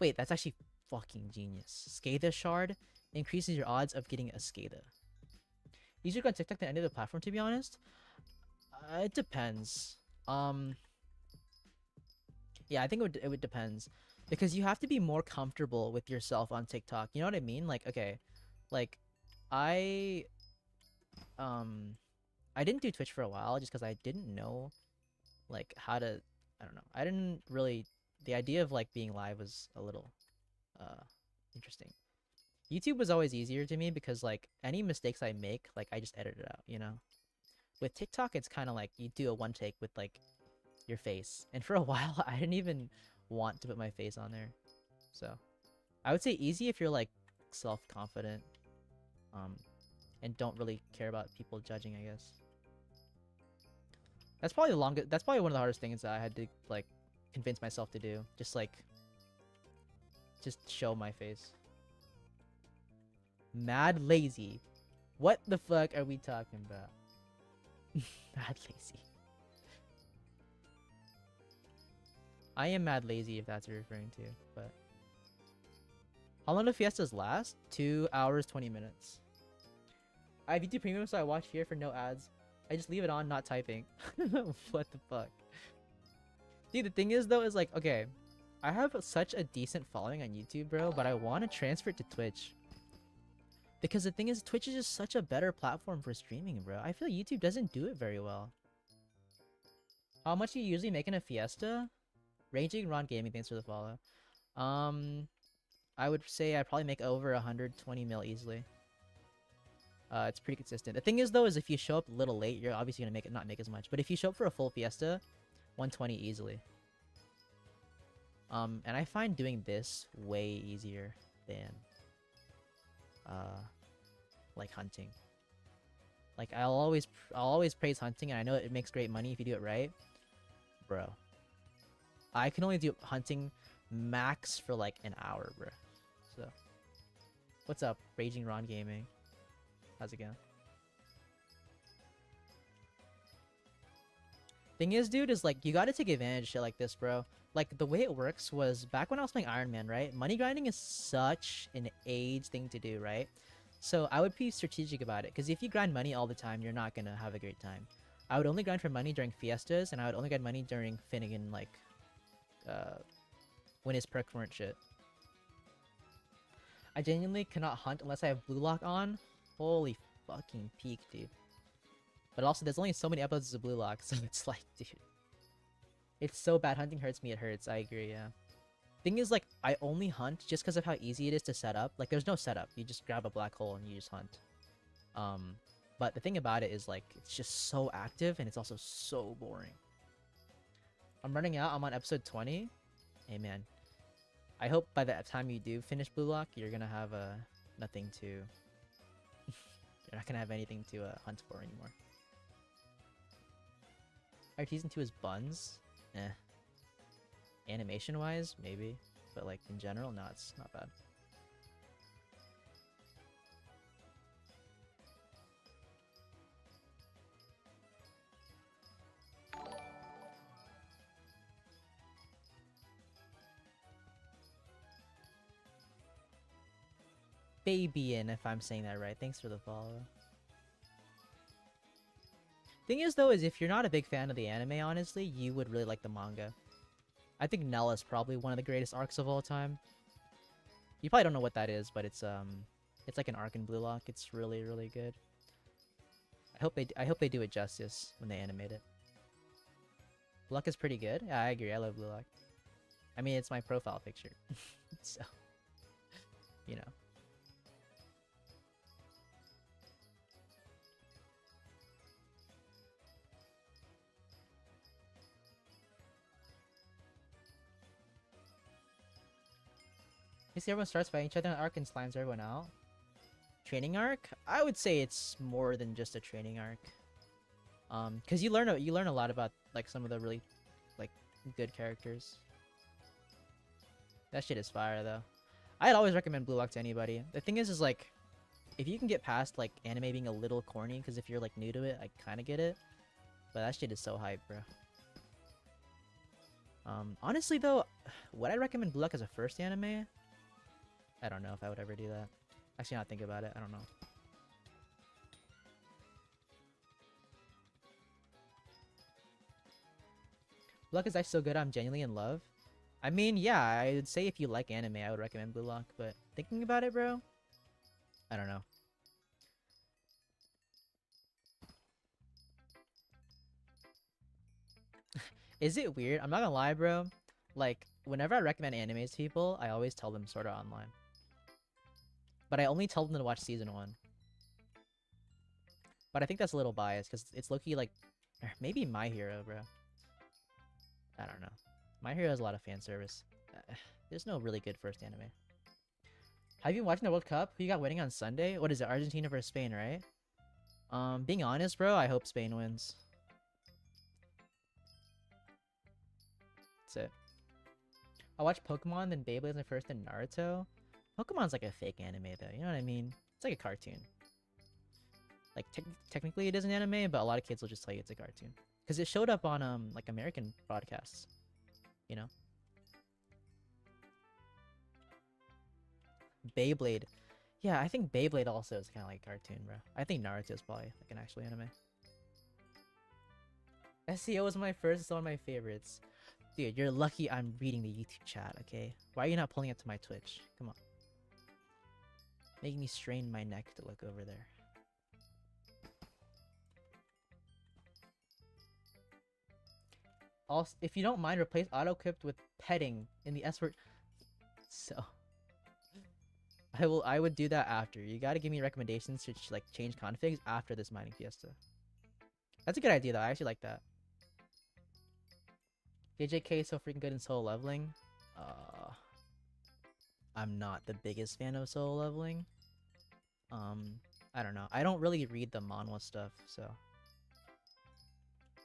Wait, that's actually fucking genius. Scather Shard increases your odds of getting a Scather. Easier to go on TikTok than any other platform, to be honest. It depends. Yeah, I think it would depends, because you have to be more comfortable with yourself on TikTok. You know what I mean? Like, okay, like I didn't do Twitch for a while just because I didn't know like how to. I don't know. I didn't really. The idea of like being live was a little interesting. YouTube was always easier to me because like any mistakes I make, like I just edit it out, you know? With TikTok, it's kind of like you do a one take with like your face. And for a while, I didn't even want to put my face on there. So I would say easy if you're like self-confident and don't really care about people judging, I guess. That's probably one of the hardest things that I had to like convince myself to do. Just show my face. Mad lazy. What the fuck are we talking about? Mad lazy. I am mad lazy if that's what you're referring to, but... How long do Fiestas last? 2 hours, 20 minutes. I have YouTube Premium, so I watch here for no ads. I just leave it on, not typing. What the fuck? Dude, the thing is, though, is like, okay, I have such a decent following on YouTube, bro, but I want to transfer it to Twitch. Because the thing is, Twitch is just such a better platform for streaming, bro. I feel YouTube doesn't do it very well. How much do you usually make in a Fiesta? Ranging Ron Gaming, thanks for the follow. I would say I probably make over 120 mil easily. It's pretty consistent. The thing is, though, is if you show up a little late, you're obviously gonna not make as much. But if you show up for a full Fiesta, 120 easily. And I find doing this way easier than like hunting. Like I'll always praise hunting, and I know it makes great money if you do it right, bro. I can only do hunting max for like an hour, bro. So, what's up, Raging Ron Gaming? How's it going? Thing is, dude, is like you gotta take advantage of shit like this, bro. Like the way it works was back when I was playing Iron Man, right? Money grinding is such an age thing to do, right? So I would be strategic about it, because if you grind money all the time, you're not gonna have a great time. I would only grind for money during fiestas, and I would only grind money during Finnegan, like, when his perks weren't shit. I genuinely cannot hunt unless I have blue lock on. Holy fucking peak, dude. But also, there's only so many episodes of blue lock, so it's like, dude. It's so bad. Hunting hurts me, it hurts. I agree, yeah. Thing is, like, I only hunt just because of how easy it is to set up. Like, there's no setup. You just grab a black hole and you just hunt. But the thing about it is, like, it's just so active and it's also so boring. I'm running out. I'm on episode 20. Hey, man. I hope by the time you do finish blue lock, you're gonna have nothing to... you're not gonna have anything to hunt for anymore. Are teasing to his buns? Eh. Animation-wise, maybe. But, like, in general, no, it's not bad. Babyin, if I'm saying that right. Thanks for the follow. Thing is, though, is if you're not a big fan of the anime, honestly, you would really like the manga. I think Nell is probably one of the greatest arcs of all time. You probably don't know what that is, but it's like an arc in Blue Lock. It's really, really good. I hope they do it justice when they animate it. Blue Lock is pretty good. Yeah, I agree. I love Blue Lock. I mean, it's my profile picture, so you know. You see everyone starts fighting each other in arc and slimes everyone out. Training arc? I would say it's more than just a training arc. Cause you learn a lot about like some of the really like good characters. That shit is fire though. I'd always recommend Blue Lock to anybody. The thing is like, if you can get past like anime being a little corny, because if you're like new to it, I kind of get it. But that shit is so hype, bro. Honestly though, would I recommend Blue Lock as a first anime? I don't know if I would ever do that. Actually, not think about it. I don't know. Blue Lock is actually so good, I'm genuinely in love. I mean, yeah, I would say if you like anime, I would recommend Blue Lock, but thinking about it, bro, I don't know. Is it weird? I'm not gonna lie, bro. Like, whenever I recommend animes to people, I always tell them Sword Art Online. But I only tell them to watch season 1. But I think that's a little biased, because it's low-key like... maybe My Hero, bro. I don't know. My Hero has a lot of fan service. There's no really good first anime. Have you been watching the World Cup? Who you got winning on Sunday? What is it? Argentina versus Spain, right? Being honest, bro, I hope Spain wins. That's it. I watched Pokemon, then Beyblade the first, then Naruto. Pokemon's like a fake anime though, you know what I mean? It's like a cartoon. Like technically it is an anime, but a lot of kids will just tell you it's a cartoon. Because it showed up on like American broadcasts. You know? Beyblade. Yeah, I think Beyblade also is kinda like a cartoon, bro. I think Naruto is probably like an actual anime. SEO was my first, it's one of my favorites. Dude, you're lucky I'm reading the YouTube chat, okay? Why are you not pulling up to my Twitch? Come on. Making me strain my neck to look over there. Also, if you don't mind, replace auto-equipped with petting in the S word. So, I would do that after. You gotta give me recommendations to like change configs after this mining fiesta. That's a good idea though. I actually like that. JJK is so freaking good in solo leveling. I'm not the biggest fan of solo leveling. I don't know. I don't really read the manhwa stuff, so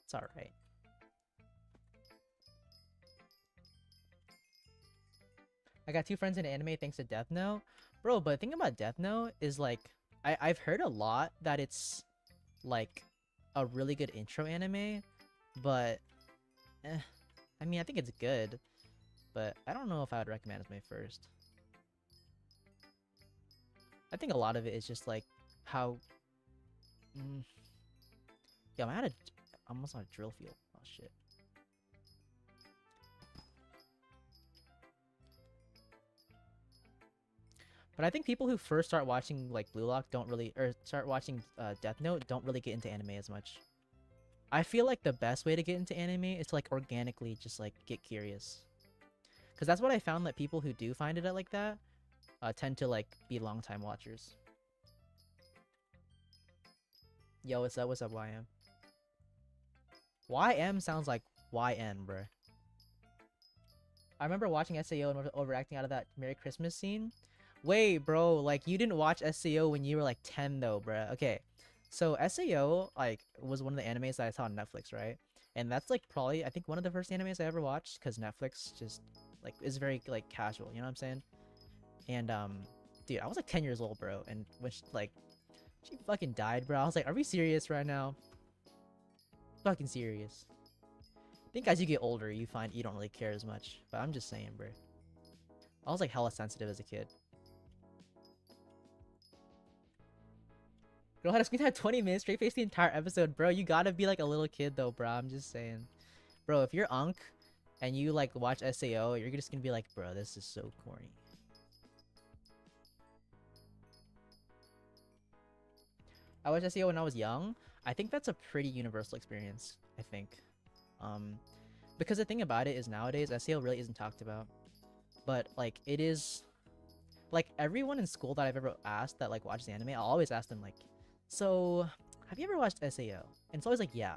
it's alright. I got 2 friends in anime thanks to Death Note. Bro, but the thing about Death Note is like I've heard a lot that it's like a really good intro anime, but I mean I think it's good, but I don't know if I would recommend it as my first. I think a lot of it is just like how yeah, I almost on a drill field. Oh shit. But I think people who first start watching like Blue Lock don't really, or start watching Death Note don't really get into anime as much. I feel like the best way to get into anime is to like organically just like get curious. Because that's what I found, that people who do find it at like that tend to like be long time watchers. Yo, what's up? What's up, YM? YM sounds like YN, bruh. I remember watching SAO and overacting out of that Merry Christmas scene. Wait, bro, like you didn't watch SAO when you were like 10 though, bruh. Okay, so SAO like was one of the animes that I saw on Netflix, right? And that's like probably I think one of the first animes I ever watched, because Netflix just like is very like casual, you know what I'm saying? And dude, I was like 10 years old, bro, and when she fucking died, bro, I was like, are we serious right now? Fucking serious. I think as you get older, you find you don't really care as much, but I'm just saying, bro. I was like hella sensitive as a kid. Girl had a screen time 20 minutes, straight face the entire episode. Bro, you gotta be like a little kid though, bro. I'm just saying. Bro, if you're Unk and you like watch SAO, you're just gonna be like, bro, this is so corny. I watched SAO when I was young. I think that's a pretty universal experience, I think. Because the thing about it is nowadays, SAO really isn't talked about. But like, it is... Like, everyone in school that I've ever asked that like watches anime, I'll always ask them like, so, have you ever watched SAO? And it's always like, yeah.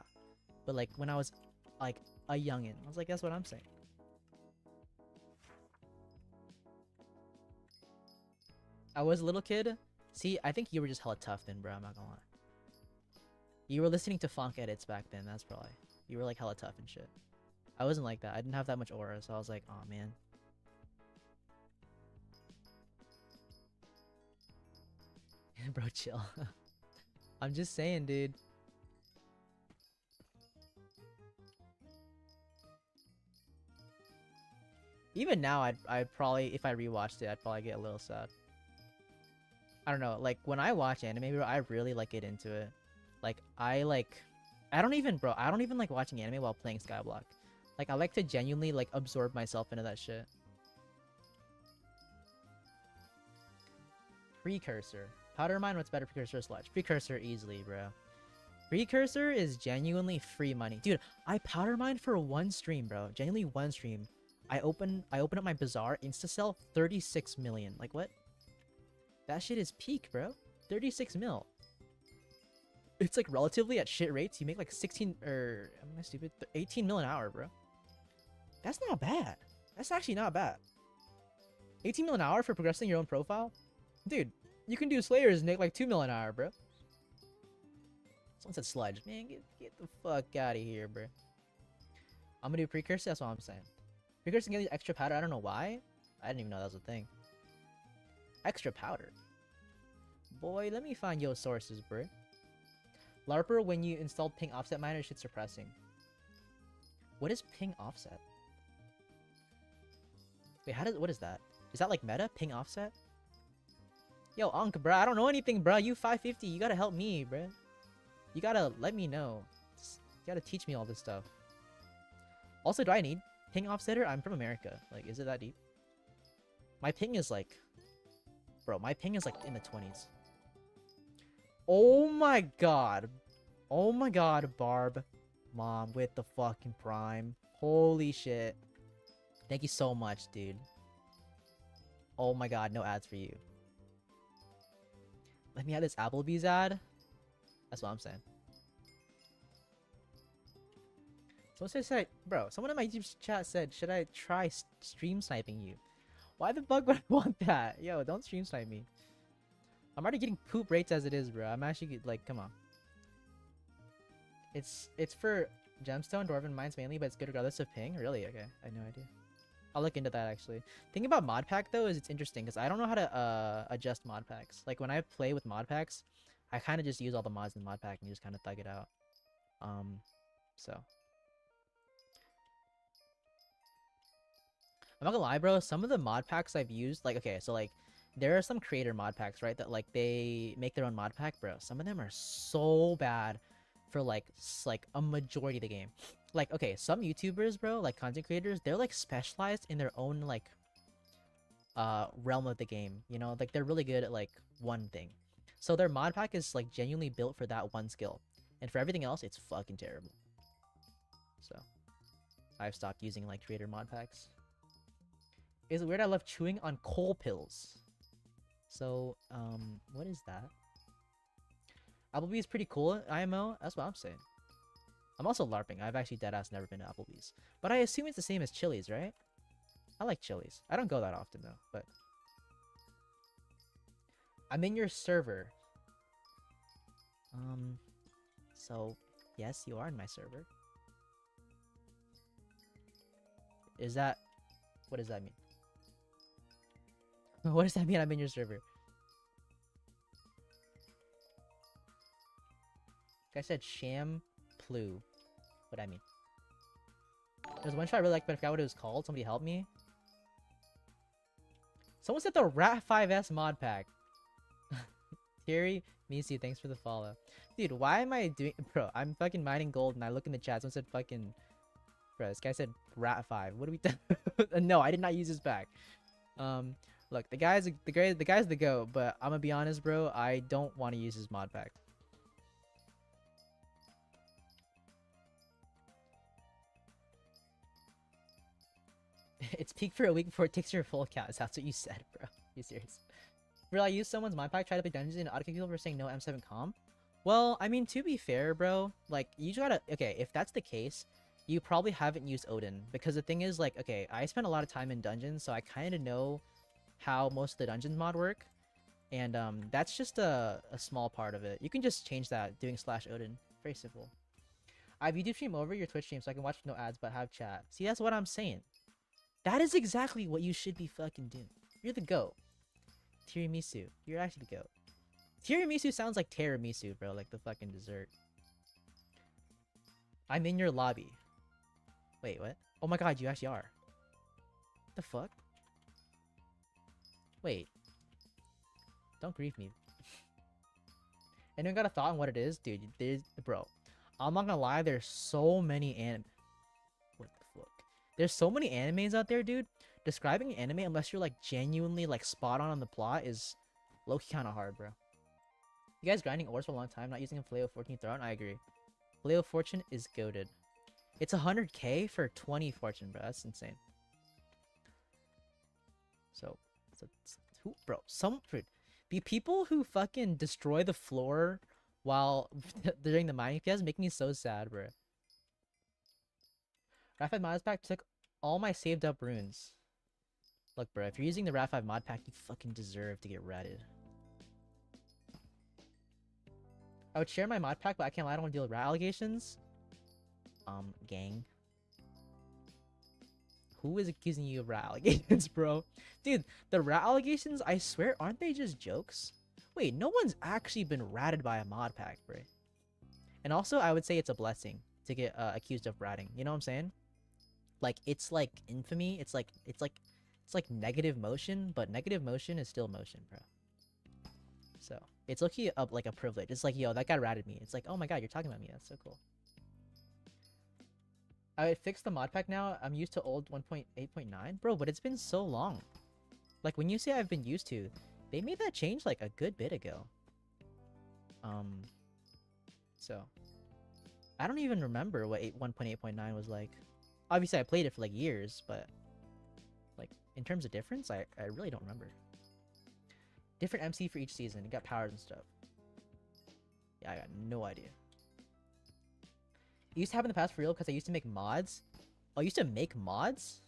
But like, when I was like a youngin', I was like, that's what I'm saying. I was a little kid. See, I think you were just hella tough then, bro. I'm not gonna lie. You were listening to funk edits back then. That's probably. You were like hella tough and shit. I wasn't like that. I didn't have that much aura, so I was like, oh man. Bro, chill. I'm just saying, dude. Even now, I'd probably, if I rewatched it, I'd probably get a little sad. I don't know, like, when I watch anime, bro, I really, like, get into it. Like, I don't even like watching anime while playing Skyblock. Like, I like to genuinely, like, absorb myself into that shit. Precursor. Powder Mine, what's better, Precursor or Sludge? Precursor easily, bro. Precursor is genuinely free money. Dude, I powder mined for one stream, bro. Genuinely one stream. I open up my Bazaar, insta-sell 36 million. Like, what? That shit is peak, bro. 36 mil. It's like relatively at shit rates. You make like 16, or am I stupid? 18 mil an hour, bro. That's not bad. That's actually not bad. 18 mil an hour for progressing your own profile? Dude, you can do Slayers and make like 2 mil an hour, bro. Someone said Sludge. Man, get the fuck out of here, bro. I'm gonna do Precursor, that's what I'm saying. Precursor can get extra powder, I don't know why. I didn't even know that was a thing. Extra powder. Boy, let me find your sources, bro. LARPer, when you installed ping offset miner, shit's suppressing. What is ping offset? Wait, what is that? Is that like meta? Ping offset? Yo, Unk, bruh, I don't know anything, bruh. You 550, you gotta help me, bruh. You gotta let me know. You gotta teach me all this stuff. Also, do I need ping offsetter? I'm from America. Like, is it that deep? My ping is like... Bro, my ping is like in the 20s. Oh my god. Oh my god, Barb. Mom, with the fucking prime. Holy shit. Thank you so much, dude. Oh my god, no ads for you. Let me have this Applebee's ad. That's what I'm saying. Bro, someone in my YouTube chat said, should I try stream sniping you? Why the fuck would I want that? Yo, don't stream snipe me. I'm already getting poop rates as it is, bro. I'm actually like, come on. It's for gemstone, dwarven mines mainly, but it's good regardless of ping. Really? Okay, I had no idea. I'll look into that actually. Thing about mod pack though is it's interesting because I don't know how to adjust mod packs. Like when I play with mod packs, I kind of just use all the mods in the mod pack and just kind of thug it out. So I'm not gonna lie, bro. Some of the mod packs I've used, like okay, so like there are some creator mod packs, right? That like they make their own mod pack, bro. Some of them are so bad for like a majority of the game. Like okay, some YouTubers, bro, like content creators, they're like specialized in their own like realm of the game. You know, like they're really good at like one thing. So their mod pack is like genuinely built for that one skill, and for everything else, it's fucking terrible. So I've stopped using like creator mod packs. Is it weird I love chewing on coal pills? So, what is that? Applebee's pretty cool, IMO. That's what I'm saying. I'm also LARPing. I've actually deadass never been to Applebee's. But I assume it's the same as Chili's, right? I like Chili's. I don't go that often, though, but... I'm in your server. So, yes, you are in my server. Is that... What does that mean? What does that mean I'm in your server? I said shampoo. What I mean? There's one shot I really liked, but I forgot what it was called. Somebody help me. Someone said the Rat 5S mod pack. Thierry, Misu, thanks for the follow. Dude, why am I doing... Bro, I'm fucking mining gold and I look in the chat. Someone said fucking... Bro, this guy said Rat 5. What are we doing? No, I did not use his pack. Look, the guy's the GOAT, but I'm gonna be honest, bro. I don't want to use his mod pack. It's peak for a week before it takes your full account. That's what you said, bro. You serious? Will I use someone's mod pack, try to play dungeons and autokick people for saying no M7 com? Well, I mean, to be fair, bro, like, you gotta... Okay, if that's the case, you probably haven't used Odin. Because the thing is, like, okay, I spent a lot of time in dungeons, so I kind of know how most of the dungeons mod work. And, that's just a small part of it. You can just change that doing /Odin. Very simple. I have YouTube stream over your Twitch stream so I can watch no ads but have chat. See, that's what I'm saying. That is exactly what you should be fucking doing. You're the GOAT. Tiramisu. You're actually the GOAT. Tiramisu sounds like tiramisu, bro. Like the fucking dessert. I'm in your lobby. Wait, what? Oh my god, you actually are. What the fuck? Wait. Don't grieve me. Anyone got a thought on what it is? Dude, bro. I'm not gonna lie, there's so many What the fuck? There's so many animes out there, dude. Describing an anime, unless you're like genuinely like spot on the plot, is low-key kind of hard, bro. You guys grinding ores for a long time, not using a Filet 14 throne? I agree. Filet Fortune is goated. It's 100k for 20 fortune, bro. That's insane. So who, bro? The people who fucking destroy the floor while during the mining phase make me so sad, bro. Rat 5 mod pack took all my saved up runes. Look, bro, if you're using the Rat 5 mod pack, you fucking deserve to get ratted. I would share my mod pack, but I can't lie, I don't want to deal with rat allegations. Gang. Who is accusing you of rat allegations, bro? Dude, the rat allegations, I swear, aren't they just jokes? Wait, no one's actually been ratted by a mod pack, bro. And also, I would say it's a blessing to get accused of ratting. You know what I'm saying? Like, it's like infamy. It's like negative motion, but negative motion is still motion, bro. So it's lucky like a privilege. It's like, yo, that guy ratted me. It's like, oh my god, you're talking about me. That's so cool. I fixed the mod pack now. I'm used to old 1.8.9, bro, but it's been so long. Like when you say I've been used to, they made that change like a good bit ago. So I don't even remember what 1.8.9 was like. Obviously, I played it for like years, but like in terms of difference, I really don't remember. Different MC for each season. It got powers and stuff. Yeah, I got no idea. It used to happen in the past for real because I used to make mods. Oh, I used to make mods?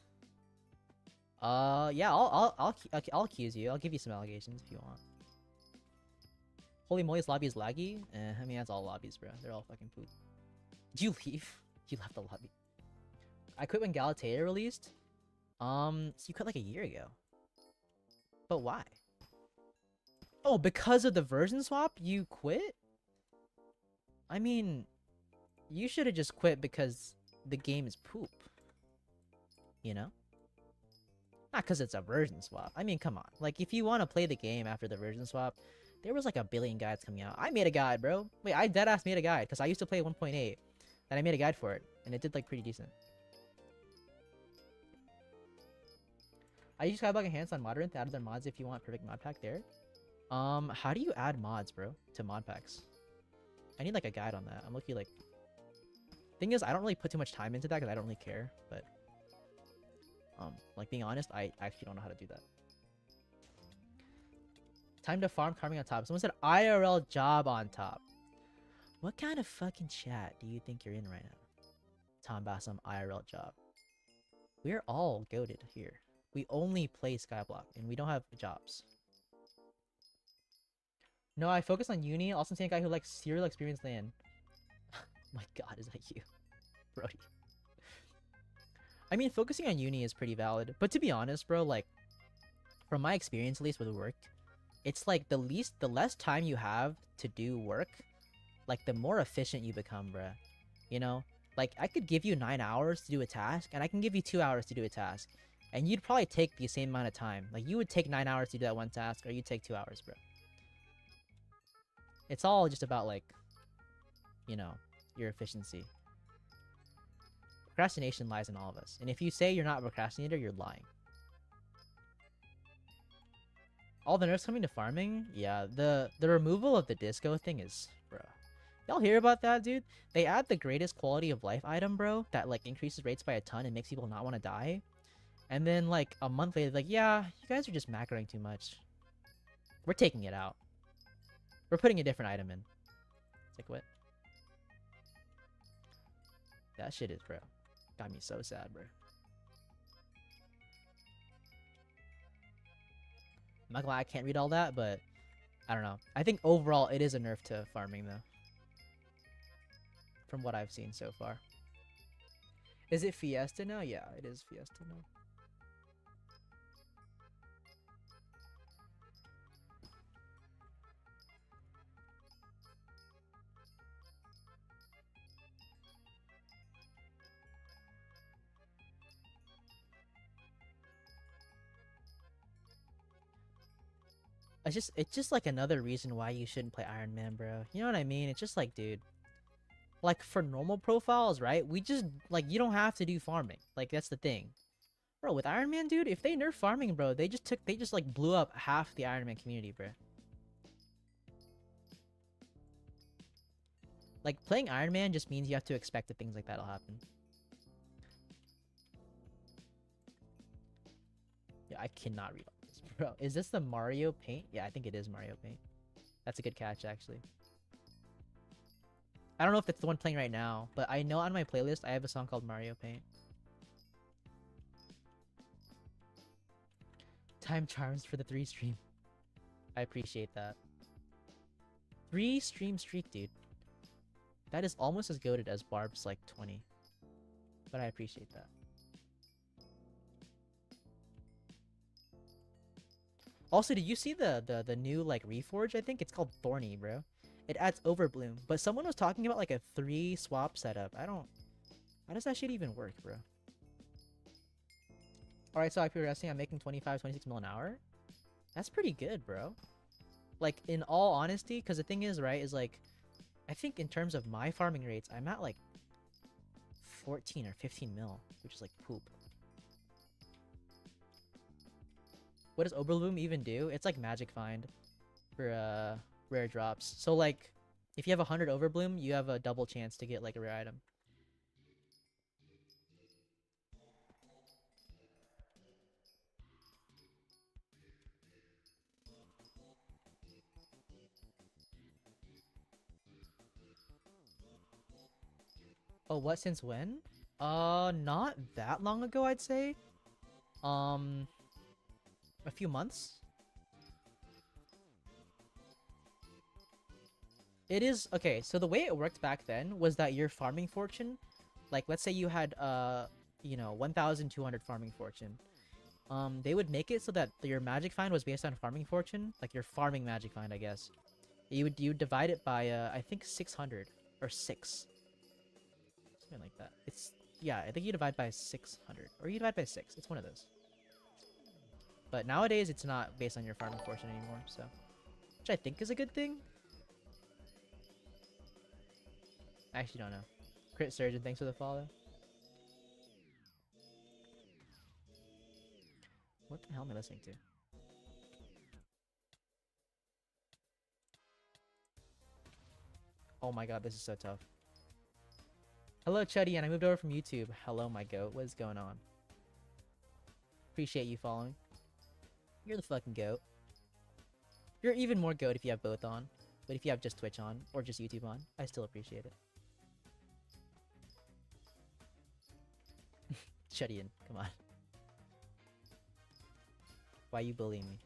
Yeah, I'll accuse you. I'll give you some allegations if you want. Holy moly, this lobby is laggy? I mean, that's all lobbies, bro. They're all fucking poop. Did you leave? You left the lobby. I quit when Galatea released. So you quit like a year ago. But why? Oh, because of the version swap, you quit? I mean, you should have just quit because the game is poop. You know? Not because it's a version swap. I mean, come on. Like, if you want to play the game after the version swap, there was like a billion guides coming out. I made a guide, bro. Wait, I deadass made a guide because I used to play 1.8. And I made a guide for it. And it did like pretty decent. I use Skyblock Enhanced on Modern to add their mods if you want perfect mod pack there. How do you add mods, bro, to mod packs? I need like a guide on that. I'm looking like... Thing is, I don't really put too much time into that because I don't really care, but... like being honest, I actually don't know how to do that. Time to farm carving on top. Someone said IRL job on top. What kind of fucking chat do you think you're in right now? Talking about some IRL job. We're all goated here. We only play Skyblock, and we don't have jobs. No, I focus on uni. Also, seeing a guy who likes serial experience land. My god, is that you? Brody. I mean, focusing on uni is pretty valid. But to be honest, bro, like, from my experience, at least with work, it's like the less time you have to do work, like, the more efficient you become, bruh. You know? Like, I could give you 9 hours to do a task, and I can give you 2 hours to do a task. And you'd probably take the same amount of time. Like, you would take 9 hours to do that one task, or you'd take 2 hours, bro. It's all just about, like, you know, your efficiency. Procrastination lies in all of us. And if you say you're not a procrastinator, you're lying. All the nerfs coming to farming? Yeah, the removal of the disco thing is... Bro. Y'all hear about that, dude? They add the greatest quality of life item, bro, that, like, increases rates by a ton and makes people not want to die. And then, like, a month later, like, yeah, you guys are just macroing too much. We're taking it out. We're putting a different item in. It's like, what? That shit is, bro. Got me so sad, bro. I'm not glad I can't read all that, but I don't know. I think overall it is a nerf to farming, though. From what I've seen so far. Is it Fiesta now? Yeah, it is Fiesta now. It's just like another reason why you shouldn't play Iron Man, bro. You know what I mean? It's just like, dude, like for normal profiles, right? We just like you don't have to do farming. Like that's the thing, bro. With Iron Man, dude, if they nerf farming, bro, they just like blew up half the Iron Man community, bro. Like playing Iron Man just means you have to expect that things like that'll happen. Yeah, I cannot read all this, bro. Is this the Mario Paint? Yeah, I think it is Mario Paint. That's a good catch, actually. I don't know if it's the one playing right now, but I know on my playlist I have a song called Mario Paint. Time charms for the 3 stream. I appreciate that. 3 stream streak, dude. That is almost as goated as Barb's like 20. But I appreciate that. Also, did you see the new like reforge? I think it's called Thorny, bro. It adds Overbloom, but someone was talking about like a 3 swap setup. I don't... How does that shit even work, bro? Alright, so IP Wrestling, I'm making 25, 26 mil an hour. That's pretty good, bro. Like, in all honesty, because the thing is, right, is like... I think in terms of my farming rates, I'm at like 14 or 15 mil, which is like poop. What does Overbloom even do? It's like Magic Find for rare drops. So like, if you have 100 Overbloom, you have a double chance to get like a rare item. Oh, what, since when? Not that long ago, I'd say. A few months. It is okay, so the way it worked back then was that your farming fortune, like let's say you had 1,200 farming fortune. They would make it so that your magic find was based on farming fortune, like your farming magic find, I guess. You divide it by I think 600 or 6. Something like that. Yeah, I think you divide by 600 or you divide by 6. It's one of those. But nowadays it's not based on your farming fortune anymore, so which I think is a good thing. I actually don't know. Crit Surgeon, thanks for the follow. What the hell am I listening to? Oh my god, this is so tough. Hello, Chuddy, and I moved over from YouTube. Hello, my goat. What is going on? Appreciate you following. You're the fucking goat. You're even more goat if you have both on. But if you have just Twitch on, or just YouTube on, I still appreciate it. Chuddy, come on. Why are you bullying me?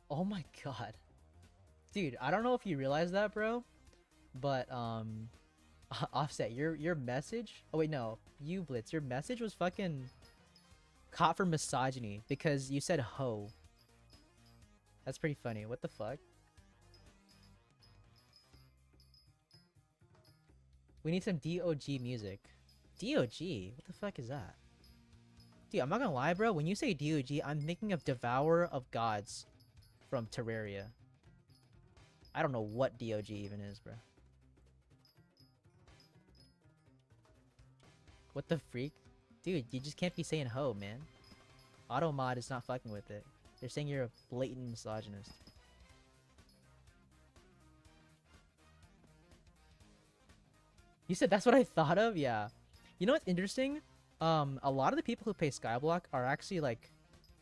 Oh my god. Dude, I don't know if you realize that, bro. But, Offset, your message... Oh wait, no. You, Blitz, your message was fucking... caught for misogyny because you said ho. That's pretty funny. What the fuck? We need some DOG music. DOG? What the fuck is that? Dude, I'm not gonna lie, bro. When you say DOG, I'm thinking of Devourer of Gods from Terraria. I don't know what DOG even is, bro. What the freak? Dude, you just can't be saying ho, man. Automod is not fucking with it. They're saying you're a blatant misogynist. You said that's what I thought of? Yeah. You know what's interesting? A lot of the people who play Skyblock are actually like...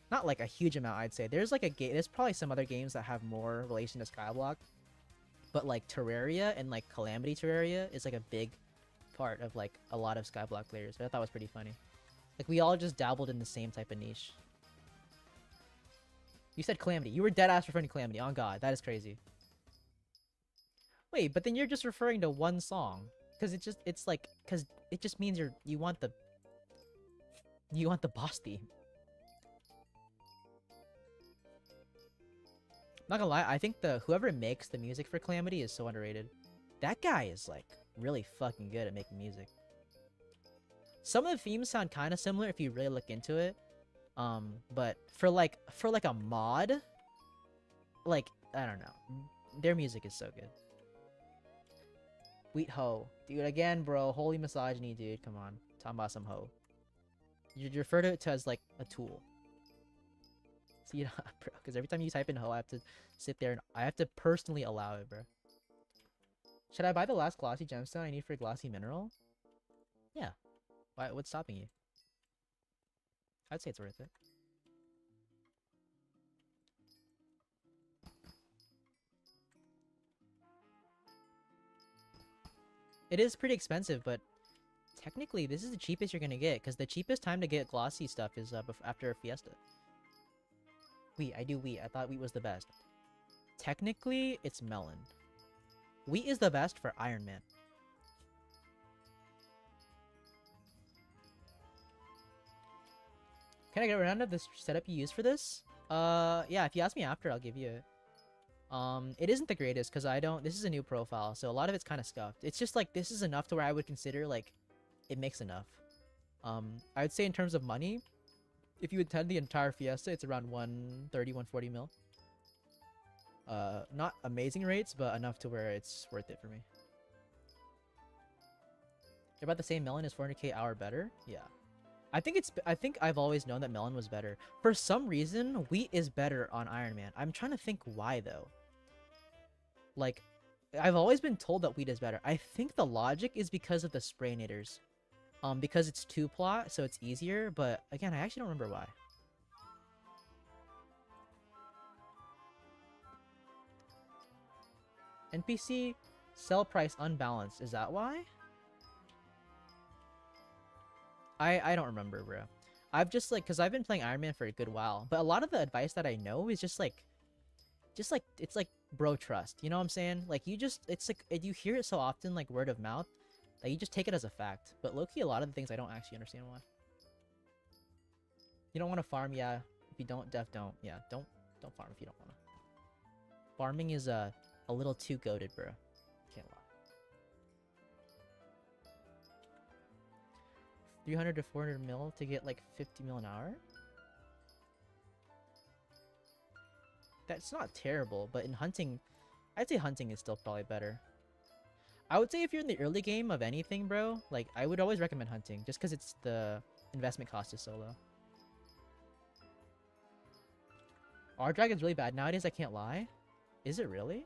not like a huge amount, I'd say. There's like a game... there's probably some other games that have more relation to Skyblock. But like Terraria and like Calamity Terraria is like a big part of like a lot of Skyblock players. But I thought it was pretty funny. Like we all just dabbled in the same type of niche. You said Calamity. You were dead ass referring to Calamity. On God, that is crazy. Wait, but then you're just referring to one song. Cause it's like, cause it just means you want the boss theme. Not gonna lie, I think whoever makes the music for Calamity is so underrated. That guy is like really fucking good at making music. Some of the themes sound kind of similar if you really look into it. But for like a mod, like I don't know, their music is so good. Wheat ho, dude. Again, bro. Holy misogyny, dude. Come on, talking about some ho. You refer to it as like a tool. See, bro, because every time you type in ho, I have to sit there and I have to personally allow it, bro. Should I buy the last glossy gemstone I need for glossy mineral? Yeah. Why? What's stopping you? I'd say it's worth it. It is pretty expensive, but technically this is the cheapest you're gonna get, because the cheapest time to get glossy stuff is after Fiesta. Wheat, I do wheat. I thought wheat was the best. Technically, it's melon. Wheat is the best for Iron Man. Can I get around to the setup you use for this? Yeah, if you ask me after, I'll give you it. It isn't the greatest, because this is a new profile, so a lot of it's kind of scuffed. It's just like, this is enough to where I would consider, like, it makes enough. I would say in terms of money, if you attend the entire Fiesta, it's around 130, 140 mil. Not amazing rates, but enough to where it's worth it for me. They're about the same melon as 400k hour better? Yeah. I think I've always known that melon was better. For some reason, wheat is better on Iron Man. I'm trying to think why though. Like, I've always been told that wheat is better. I think the logic is because of the spraynators. Because it's 2-plot, so it's easier, but again, I actually don't remember why. NPC sell price unbalanced, is that why? I don't remember, bro. I've just like, cause I've been playing Iron Man for a good while, but a lot of the advice that I know is just like it's like bro trust. You know what I'm saying? Like it's like you hear it so often, like word of mouth, that you just take it as a fact. But low key, a lot of the things I don't actually understand why. You don't want to farm, yeah. If you don't, don't. Yeah, don't farm if you don't want to. Farming is a little too goated, bro. Can't lie. 300 to 400 mil to get like 50 mil an hour? That's not terrible, but in hunting, I'd say hunting is still probably better. I would say if you're in the early game of anything, bro, like, I would always recommend hunting, just because it's the investment cost is so low. Our dragon's really bad nowadays, I can't lie. Is it really?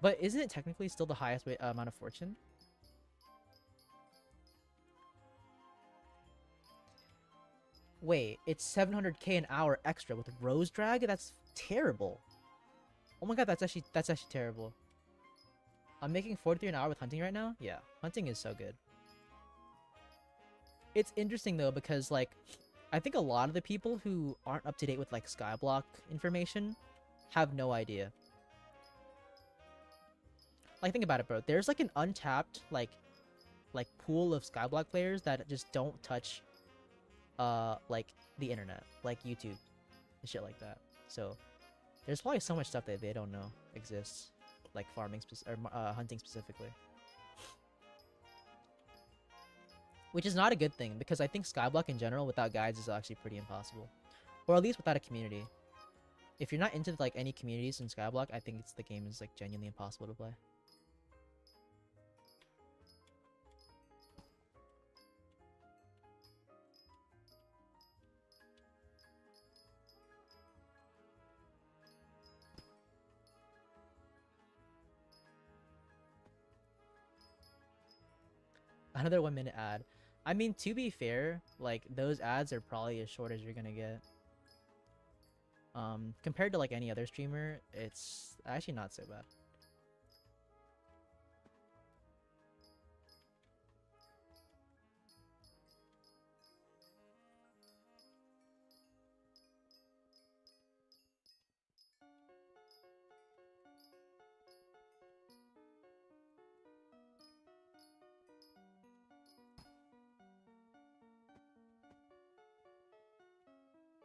But isn't it technically still the highest amount of fortune? Wait, it's 700k an hour extra with Rose Drag? That's terrible. Oh my god, that's actually terrible. I'm making 43 an hour with hunting right now? Yeah, hunting is so good. It's interesting though, because like, I think a lot of the people who aren't up to date with like Skyblock information have no idea. Like, think about it, bro. There's like an untapped like pool of Skyblock players that just don't touch like the internet, like YouTube and shit like that. So there's probably so much stuff that they don't know exists, like farming or hunting specifically. Which is not a good thing, because I think Skyblock in general without guides is actually pretty impossible. Or at least without a community. If you're not into like any communities in Skyblock, I think the game is like genuinely impossible to play. Another 1-minute ad. I mean, to be fair, like, those ads are probably as short as you're gonna get. Compared to like any other streamer, it's actually not so bad.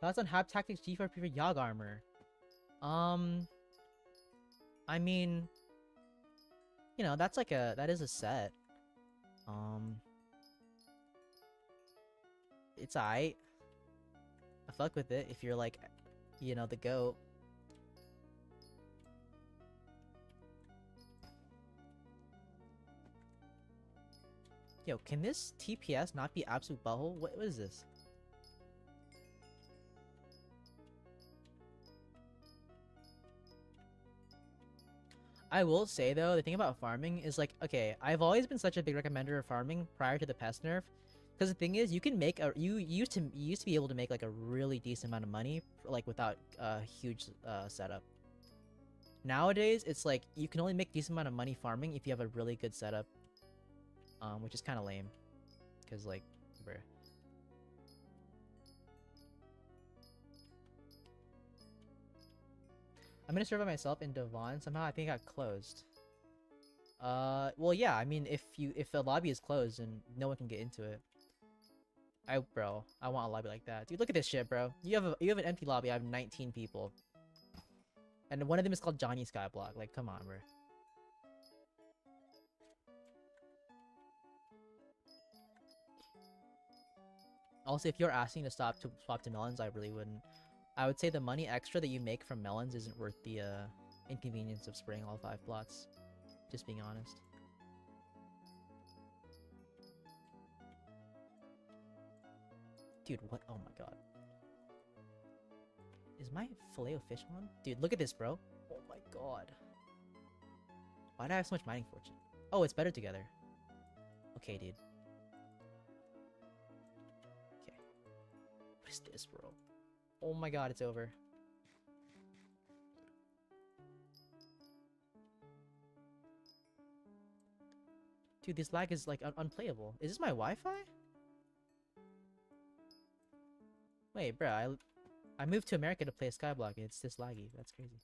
Thoughts on Hab Tactics G4 for Yogg armor? I mean, you know, that is a set. It's aight. I fuck with it if you're like, you know, the GOAT. Yo, can this TPS not be absolute butthole? What is this? I will say though, the thing about farming is like, okay, I've always been such a big recommender of farming prior to the pest nerf, because the thing is, you can make you used to be able to make like a really decent amount of money like without a huge setup. Nowadays, it's like you can only make decent amount of money farming if you have a really good setup, which is kind of lame, because like, bruh. I'm gonna serve by myself in Devon. Somehow I think it got closed. Well, yeah. I mean, if the lobby is closed and no one can get into it, bro, I want a lobby like that, dude. Look at this shit, bro. You have an empty lobby. I have 19 people, and one of them is called Johnny Skyblock. Like, come on, bro. Also, if you're asking to swap to melons, I really wouldn't. I would say the money extra that you make from melons isn't worth the inconvenience of spraying all 5 plots. Just being honest. Dude, what? Oh my god. Is my filet of fish on? Dude, look at this, bro. Oh my god. Why do I have so much mining fortune? Oh, it's better together. Okay, dude. Okay. What is this, bro? Oh my god, it's over. Dude, this lag is like unplayable. Is this my Wi-Fi? Wait, bro, I moved to America to play Skyblock and it's this laggy. That's crazy.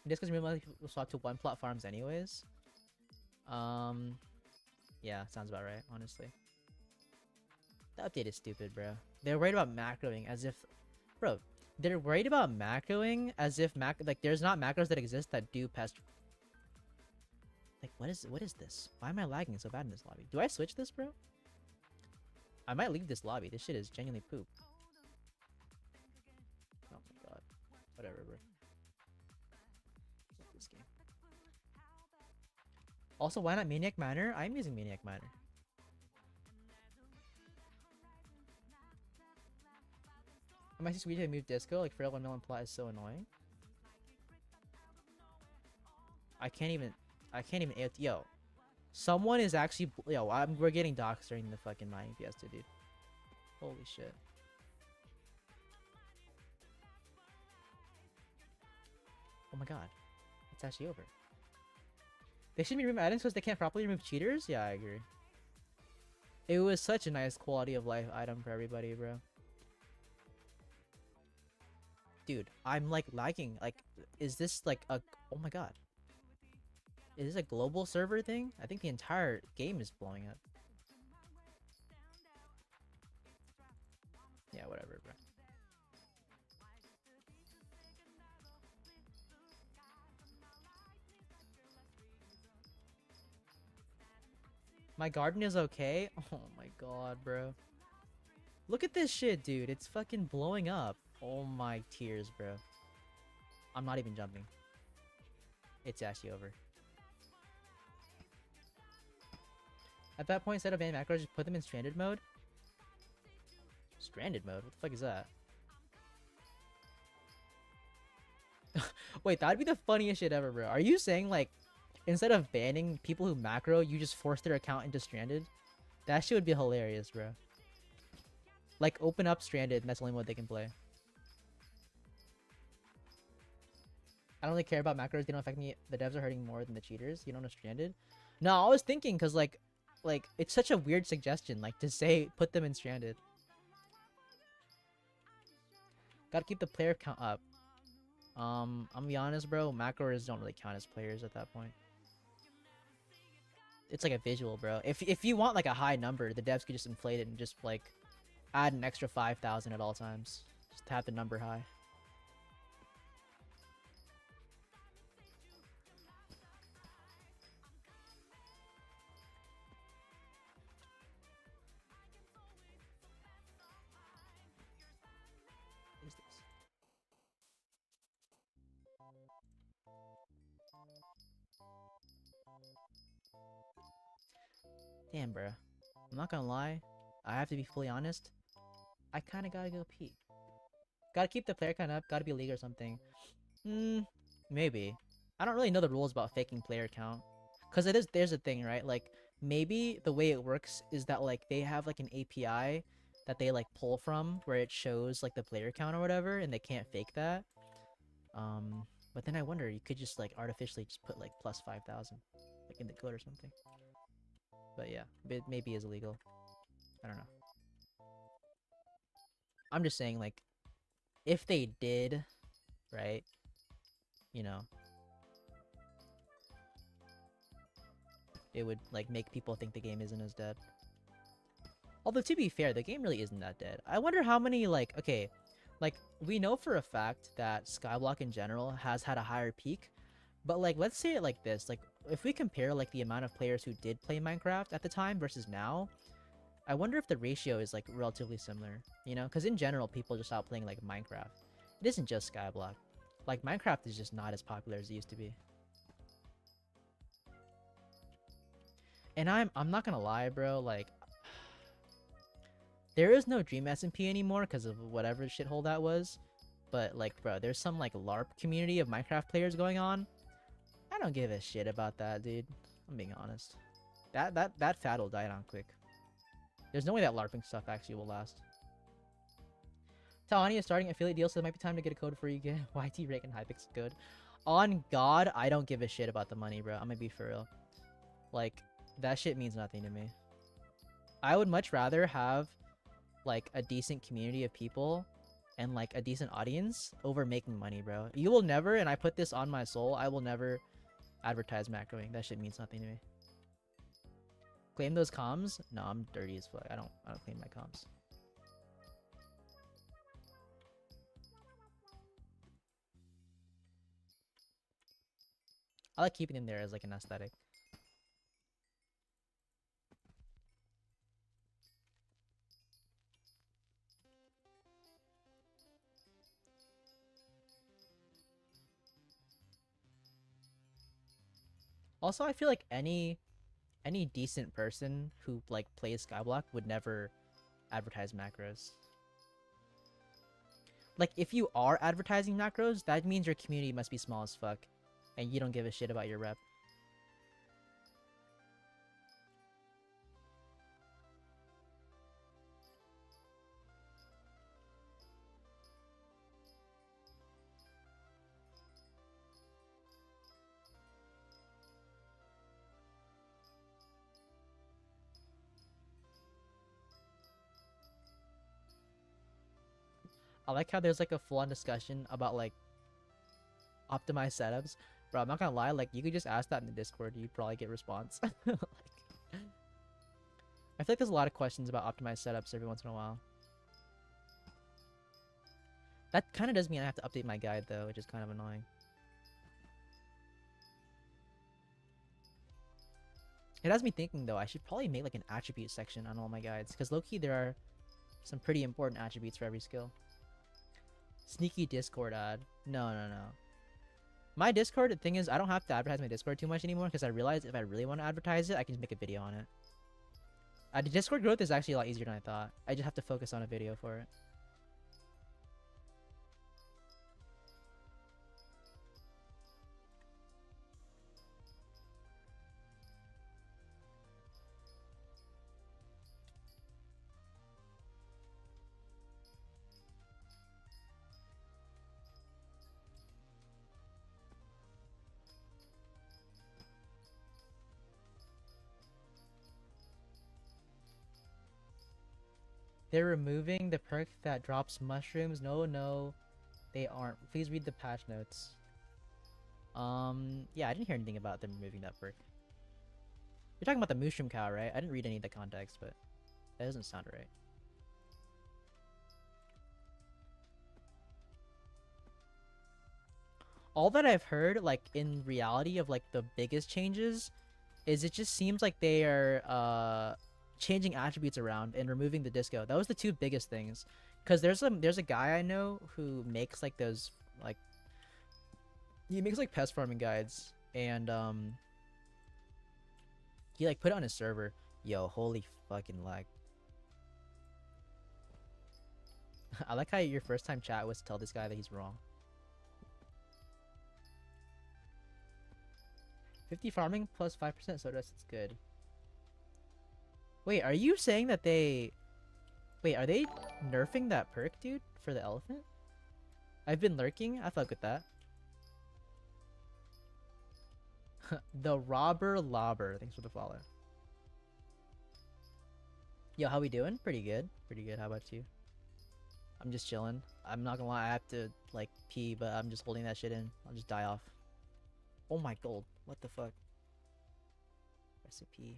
Just because we will swap to one plot farms anyways. Yeah, sounds about right, honestly. The update is stupid, bro. They're worried about macroing as if, bro. They're worried about macroing as if like there's not macros that exist that do pest. Like what is this? Why am I lagging so bad in this lobby? Do I switch this, bro? I might leave this lobby. This shit is genuinely poop. Oh my god. Whatever, bro. Fuck this game. Also, why not Maniac Manor? I'm using Maniac Manor. Am I just weird to move disco? Like Frail 1 million plot is so annoying. I can't even yo. Someone is actually we're getting doxxed during the fucking mining fiesta, dude. Holy shit. Oh my god. It's actually over. They shouldn't be removing items because they can't properly remove cheaters? Yeah, I agree. It was such a nice quality of life item for everybody, bro. Dude, I'm like lagging. Like, is this like a... Oh my god. Is this a global server thing? I think the entire game is blowing up. Yeah, whatever, bro. My garden is okay? Oh my god, bro. Look at this shit, dude. It's fucking blowing up. Oh my tears, bro. I'm not even jumping. It's actually over. At that point, instead of banning macros, just put them in stranded mode. Stranded mode? What the fuck is that? Wait, that'd be the funniest shit ever, bro. Are you saying, like, instead of banning people who macro, you just force their account into stranded? That shit would be hilarious, bro. Like, open up stranded, and that's the only mode they can play. I don't really care about macros. They don't affect me. The devs are hurting more than the cheaters. You don't know stranded? No, I was thinking, because, like, it's such a weird suggestion, like, to say, put them in stranded. Gotta keep the player count up. I'm gonna be honest, bro. Macros don't really count as players at that point. It's like a visual, bro. If you want, like, a high number, the devs could just inflate it and just, like, add an extra 5,000 at all times. Just to have the number high. What is this? Damn, bro. I'm not gonna lie. I have to be fully honest. I kind of gotta go pee. Gotta keep the player count up. Gotta be a league or something. Maybe. I don't really know the rules about faking player count. Cause there's a thing, right? Like, maybe the way it works is that, like, they have, like, an API that they, like, pull from where it shows, like, the player count or whatever, and they can't fake that. But then I wonder, you could just, like, artificially just put, like, plus 5,000, like, in the code or something. But yeah, it maybe is illegal. I don't know. I'm just saying, like, if they did, right, you know, it would, like, make people think the game isn't as dead. Although, to be fair, the game really isn't that dead. I wonder how many, like, okay, like, we know for a fact that Skyblock in general has had a higher peak, but, like, let's say it like this, like, if we compare, like, the amount of players who did play Minecraft at the time versus now, I wonder if the ratio is, like, relatively similar, you know? Because in general, people just stopped playing, like, Minecraft. It isn't just Skyblock. Like, Minecraft is just not as popular as it used to be. And I'm not gonna lie, bro. Like, there is no Dream SMP anymore because of whatever shithole that was. But like, bro, there's some like LARP community of Minecraft players going on. I don't give a shit about that, dude. I'm being honest. That fad will die down quick. There's no way that LARPing stuff actually will last. Talani is starting affiliate deal, so it might be time to get a code for you. Get YT Rake and Hypixel code. On God, I don't give a shit about the money, bro. I'm gonna be for real. Like, that shit means nothing to me. I would much rather have like a decent community of people and like a decent audience over making money, bro. You will never, and I put this on my soul, I will never advertise macroing. That shit means nothing to me. Claim those comms? No, I'm dirty as fuck. I don't claim my comms. I like keeping them there as like an aesthetic. Also, I feel like any decent person who like plays Skyblock would never advertise macros. Like, if you are advertising macros, that means your community must be small as fuck, and you don't give a shit about your rep. I like how there's like a full-on discussion about like optimized setups. Bro, I'm not gonna lie, like you could just ask that in the Discord, you'd probably get response. Like, I feel like there's a lot of questions about optimized setups every once in a while. That kind of does mean I have to update my guide though, which is kind of annoying. It has me thinking though, I should probably make like an attribute section on all my guides, because low-key there are some pretty important attributes for every skill. Sneaky Discord ad. No. My Discord, the thing is, I don't have to advertise my Discord too much anymore, because I realize if I really want to advertise it, I can just make a video on it. The Discord growth is actually a lot easier than I thought. I just have to focus on a video for it. They're removing the perk that drops mushrooms. No, they aren't. Please read the patch notes. Yeah, I didn't hear anything about them removing that perk. You're talking about the mushroom cow, right? I didn't read any of the context, but that doesn't sound right. All that I've heard, like, in reality of, like, the biggest changes is it just seems like they are, changing attributes around and removing the disco. That was the two biggest things. Because there's a guy I know who makes, like, those, like, he makes, like, pest farming guides, and, he, like, put it on his server. Yo, holy fucking lag. I like how your first time chat was to tell this guy that he's wrong. 50 farming plus 5% soda, it's good. Wait, are you saying that they... Wait, are they nerfing that perk, dude? For the elephant? I've been lurking? I fuck with that. The Robber Lobber. Thanks for the follow. Yo, how we doing? Pretty good. Pretty good. How about you? I'm just chilling. I'm not gonna lie, I have to, like, pee, but I'm just holding that shit in. I'll just die off. Oh my gold. What the fuck? Recipe.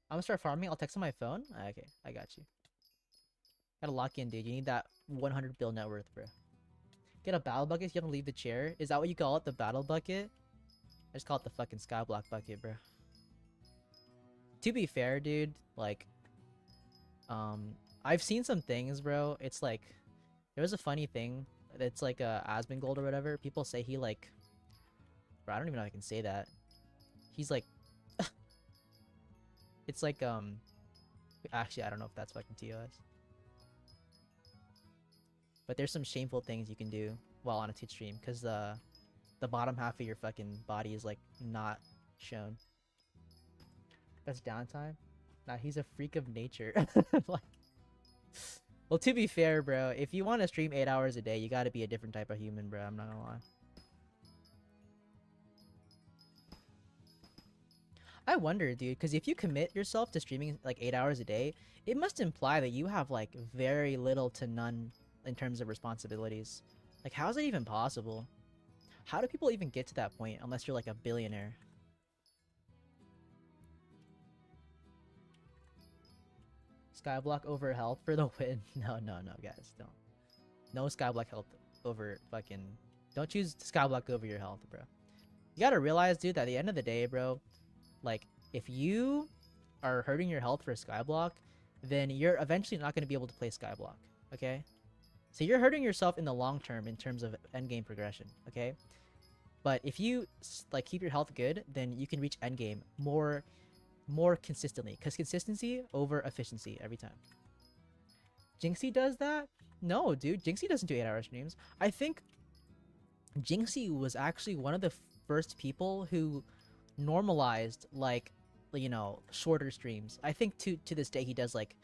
I'm gonna start farming. I'll text on my phone. Okay, I got you. Gotta lock in, dude. You need that 100 bill net worth, bro. Get a battle bucket. You have to leave the chair. Is that what you call it? The battle bucket? I just call it the fucking Skyblock bucket, bro. To be fair, dude, like, I've seen some things, bro. It's like, there was a funny thing. It's like Asmongold or whatever. People say he, like, Bro, I don't even know if I can say that. He's like, it's like actually I don't know if that's fucking TOS. But there's some shameful things you can do while on a Twitch stream, because the bottom half of your fucking body is like not shown. That's downtime. Nah, he's a freak of nature. Like, well, to be fair, bro, if you want to stream 8 hours a day, you gotta be a different type of human, bro. I'm not gonna lie. I wonder, dude, because if you commit yourself to streaming like 8 hours a day, it must imply that you have like very little to none in terms of responsibilities. Like, how is it even possible? How do people even get to that point unless you're like a billionaire? Skyblock over health for the win. No, no, no, guys, don't. No Skyblock health over fucking. Don't choose Skyblock over your health, bro. You gotta realize, dude, that at the end of the day, bro, like, if you are hurting your health for Skyblock, then you're eventually not gonna be able to play Skyblock, okay? So you're hurting yourself in the long term in terms of endgame progression, okay? But if you like keep your health good, then you can reach endgame more consistently, because consistency over efficiency every time. Jinxie does that? No, dude, Jinxie doesn't do 8-hour streams. I think Jinxie was actually one of the first people who normalized, like, you know, shorter streams. I think to this day he does like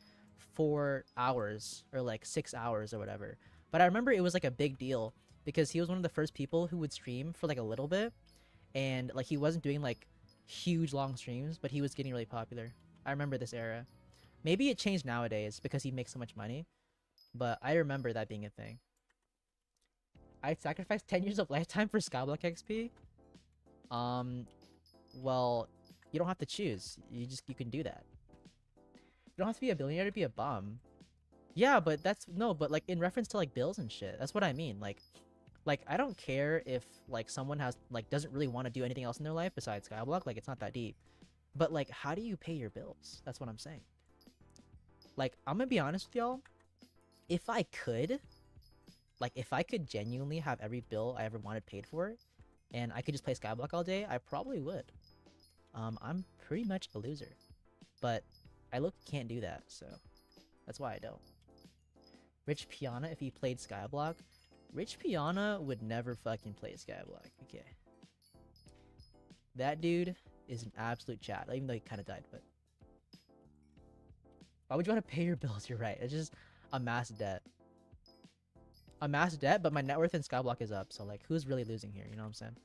4 hours or like 6 hours or whatever. But I remember it was like a big deal because he was one of the first people who would stream for like a little bit, and like he wasn't doing like huge long streams, but he was getting really popular. I remember this era. Maybe it changed nowadays because he makes so much money, but I remember that being a thing. I'd sacrifice 10 years of lifetime for Skyblock XP? Well, you don't have to choose. You can do that. You don't have to be a billionaire to be a bum. Yeah, but that's no, but like in reference to like bills and shit. That's what I mean. Like I don't care if like someone has like doesn't really want to do anything else in their life besides Skyblock. Like, it's not that deep. But like, how do you pay your bills? That's what I'm saying. Like, I'm gonna be honest with y'all. If I could, like, if I could genuinely have every bill I ever wanted paid for, and I could just play Skyblock all day, I probably would. I'm pretty much a loser, but I can't do that, so that's why I don't. Rich Piana, if he played Skyblock, Rich Piana would never fucking play Skyblock. Okay, that dude is an absolute chat, even though he kind of died. But why would you want to pay your bills? You're right. It's just a mass debt. A mass debt, but my net worth in Skyblock is up. So like, who's really losing here? You know what I'm saying?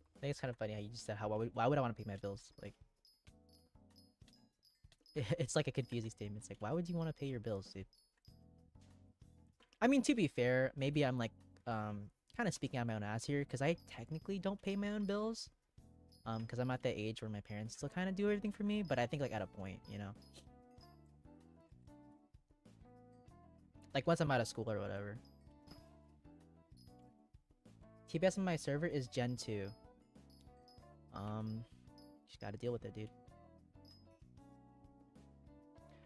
I think it's kind of funny how you just said why would I want to pay my bills? Like, it's like a confusing statement. It's like, why would you want to pay your bills, dude? I mean, to be fair, maybe I'm like kind of speaking out my own ass here, because I technically don't pay my own bills, because I'm at that age where my parents still kind of do everything for me. But I think like at a point, you know, like once I'm out of school or whatever. TPS on my server is Gen 2. Just gotta deal with it, dude.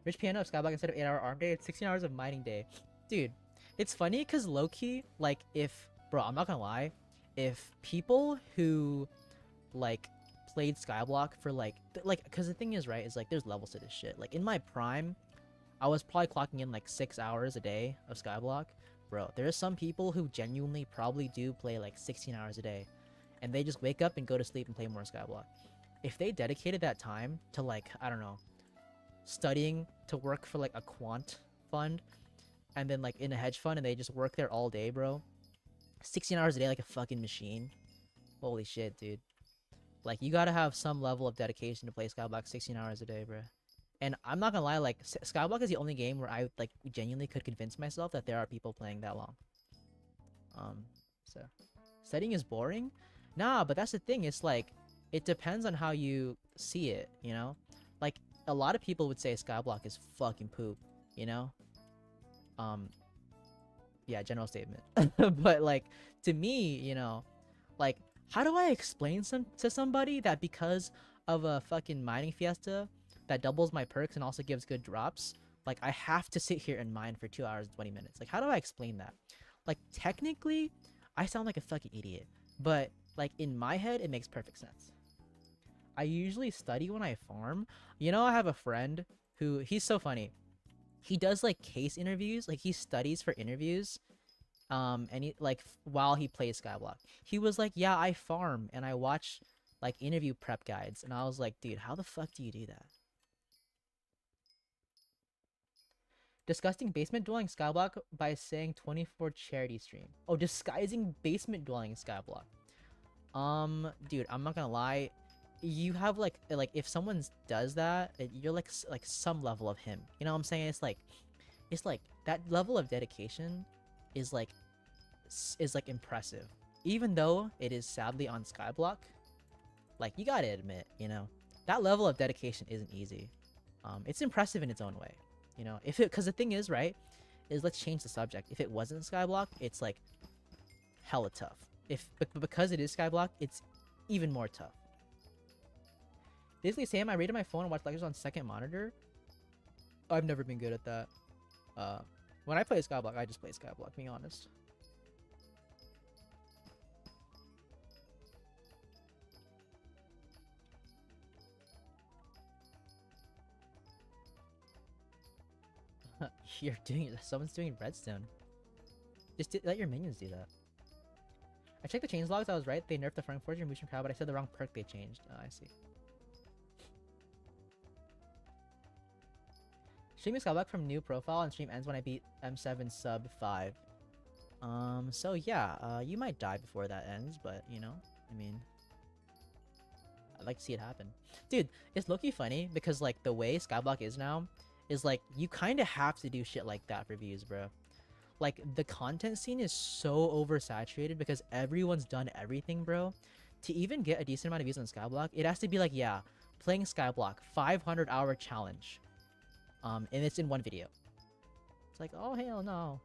Rich Piano of Skyblock instead of 8-hour arm day, it's 16 hours of mining day. Dude, it's funny because low-key, like, bro, I'm not gonna lie, if people who, like, played Skyblock for, like, because the thing is, right, is, like, there's levels to this shit. Like, in my prime, I was probably clocking in, like, 6 hours a day of Skyblock. Bro, there are some people who genuinely probably do play, like, 16 hours a day. And they just wake up and go to sleep and play more Skyblock. If they dedicated that time to, like, I don't know, studying to work for, like, a quant fund, and then, like, in a hedge fund, and they just work there all day, bro. 16 hours a day like a fucking machine. Holy shit, dude. Like, you gotta have some level of dedication to play Skyblock 16 hours a day, bro. And I'm not gonna lie, like, Skyblock is the only game where I, like, genuinely could convince myself that there are people playing that long. So. Studying is boring? Nah, but that's the thing. It's like, it depends on how you see it, you know? Like, a lot of people would say Skyblock is fucking poop, you know? yeah, general statement. But like to me, you know, like how do I explain to somebody that because of a fucking mining fiesta that doubles my perks and also gives good drops, like I have to sit here and mine for 2 hours and 20 minutes. Like how do I explain that? Like technically, I sound like a fucking idiot, but like in my head, it makes perfect sense. I usually study when I farm. You know, I have a friend who he's so funny. He does like case interviews, like he studies for interviews. And he like while he plays Skyblock, he was like, "Yeah, I farm and I watch like interview prep guides." And I was like, "Dude, how the fuck do you do that?" Disgusting basement dwelling Skyblock by saying 24 charity stream. Oh, disguising basement dwelling Skyblock. Dude, I'm not gonna lie. You have like if someone does that, you're like some level of him. You know what I'm saying? It's like that level of dedication is like impressive. Even though it is sadly on Skyblock, like you gotta admit, you know, that level of dedication isn't easy. It's impressive in its own way. You know, if it because the thing is, right, is let's change the subject. If it wasn't Skyblock, it's like hella tough. But because it is Skyblock, it's even more tough. Basically, Sam, I rated my phone and watched lectures on second monitor. I've never been good at that. When I play Skyblock, I just play Skyblock, being honest. You're doing it. Someone's doing redstone. Just let your minions do that. I checked the change logs. I was right. They nerfed the Frank Forger and Mushroom Crowd, but I said the wrong perk they changed. Oh, I see. Streaming Skyblock from new profile and stream ends when I beat M7 sub 5. So yeah, you might die before that ends, but you know, I mean, I'd like to see it happen. Dude, it's low-key funny because like the way Skyblock is now is like you kind of have to do shit like that for views, bro. Like the content scene is so oversaturated because everyone's done everything, bro. To even get a decent amount of views on Skyblock, it has to be like, yeah, playing Skyblock 500-hour challenge. And it's in one video. It's like, oh hell no.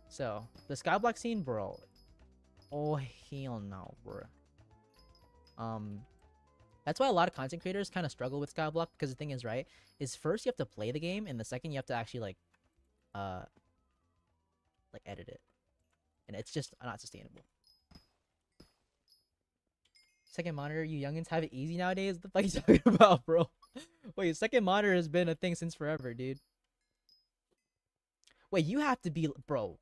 So the Skyblock scene, bro. Oh hell no, bro. That's why a lot of content creators kind of struggle with Skyblock because the thing is, right, is first you have to play the game, and the second you have to actually like edit it, and it's just not sustainable. Second monitor, you youngins have it easy nowadays. What the fuck are you talking about, bro? Wait, second monitor has been a thing since forever, dude. Wait, you have to be, bro.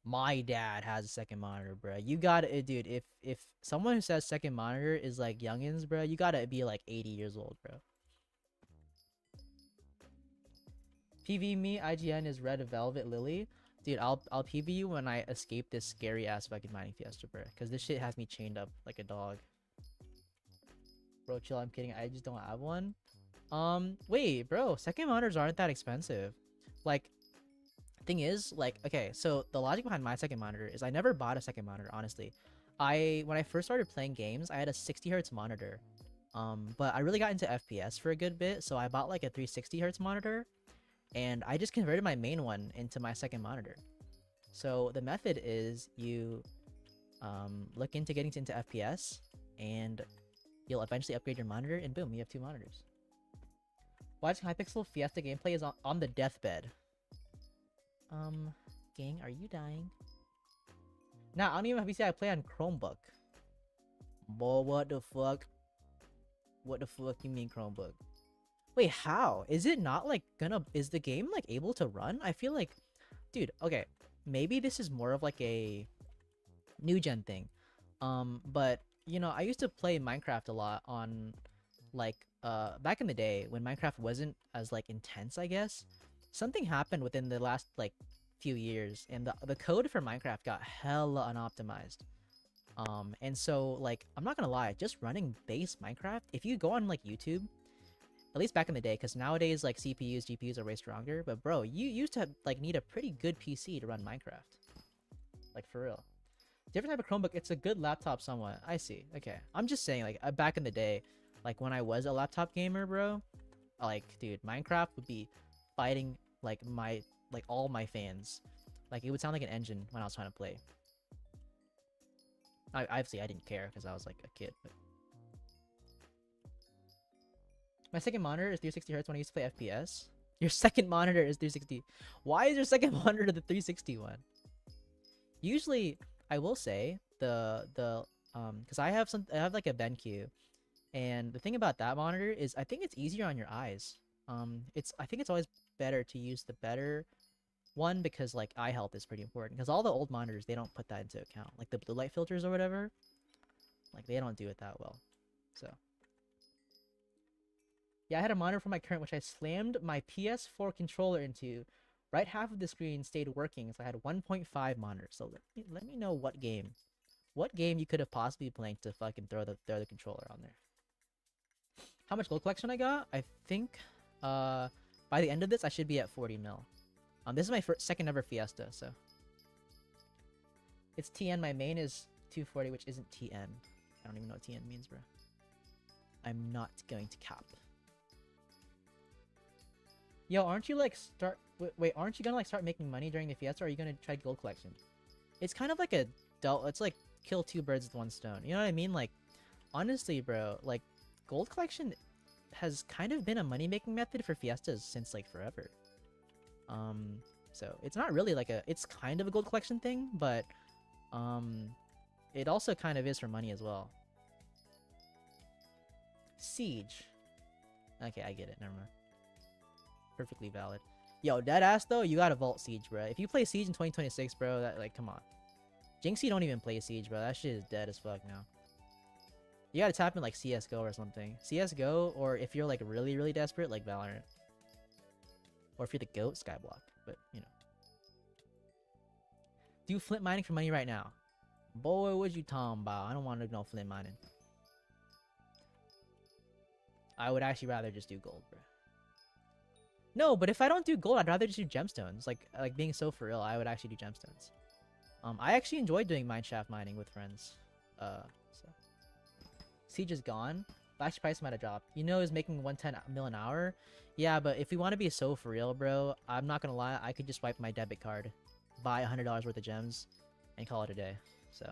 My dad has a second monitor, bro. You gotta, dude. If someone who says second monitor is like youngins, bro, you gotta be like 80 years old, bro. PV me, IGN is Red Velvet Lily. Dude, I'll PV you when I escape this scary ass fucking mining fiesta, bro. Cause this shit has me chained up like a dog. Bro, chill. I'm kidding. I just don't have one. Wait, bro. Second monitors aren't that expensive. Like, thing is, like, okay. So the logic behind my second monitor is I never bought a second monitor. Honestly, when I first started playing games, I had a 60 hertz monitor. But I really got into FPS for a good bit, so I bought like a 360 hertz monitor. And I just converted my main one into my second monitor. So the method is you look into getting into FPS, and you'll eventually upgrade your monitor, and boom, you have two monitors. Watching Hypixel Fiesta gameplay is on the deathbed. Gang, are you dying? Nah, I don't even have PC. I play on Chromebook. Boy, what the fuck? What the fuck you mean Chromebook? Wait, how? Is it not like is the game like able to run? I feel like, dude, okay, maybe this is more of like a new gen thing. But you know, I used to play Minecraft a lot on like back in the day when Minecraft wasn't as like intense, I guess. Something happened within the last like few years, and the code for Minecraft got hella unoptimized. And so like I'm not gonna lie, just running base Minecraft, if you go on like YouTube, at least back in the day, because nowadays like CPUs, GPUs are way stronger, but bro, you used to like need a pretty good PC to run Minecraft. Like for real. Different type of Chromebook, it's a good laptop somewhat. I see. Okay. I'm just saying, like back in the day, like when I was a laptop gamer, bro, like dude, Minecraft would be fighting like all my fans. Like it would sound like an engine when I was trying to play. Obviously I didn't care because I was like a kid. But my second monitor is 360 hertz when I used to play FPS. Your second monitor is 360. Why is your second monitor the 360 one? Usually, I will say because I have like a BenQ, and the thing about that monitor is I think it's easier on your eyes. I think it's always better to use the better one because like eye health is pretty important. Because all the old monitors they don't put that into account, like the blue light filters or whatever. Like they don't do it that well. So yeah, I had a monitor for my current which I slammed my PS4 controller into. Right half of the screen stayed working, so I had 1.5 monitors. So let me know what game you could have possibly playing to fucking throw the controller on there. How much gold collection I got? I think by the end of this I should be at 40 mil. This is my second ever Fiesta, so it's TN. My main is 240, which isn't TN. I don't even know what TN means, bro. I'm not going to cap. Yo, aren't you like wait, aren't you gonna like start making money during the Fiesta, or are you gonna try gold collection? It's kind of like it's like kill two birds with one stone. You know what I mean? Like, honestly, bro, like gold collection has kind of been a money-making method for Fiestas since like forever. So it's not really like it's kind of a gold collection thing, but it also kind of is for money as well. Siege. Okay, I get it. Never mind. Perfectly valid. Yo, deadass though, you gotta vault Siege, bro. If you play Siege in 2026, bro, that like, come on. Jinxie don't even play Siege, bro. That shit is dead as fuck now. You gotta tap in like CS:GO or something. CS:GO, or if you're like really, really desperate, like Valorant. Or if you're the GOAT, Skyblock. But, you know. Do flint mining for money right now. Boy, what you talking about? I don't want to know flint mining. I would actually rather just do gold, bro. No, but if I don't do gold, I'd rather just do gemstones. Like being so for real, I would actually do gemstones. I actually enjoyed doing mineshaft mining with friends. So Siege is gone. Last price might have dropped. You know, is making 110 mil an hour. Yeah, but if we want to be so for real, bro, I'm not gonna lie. I could just wipe my debit card, buy $100 worth of gems, and call it a day. So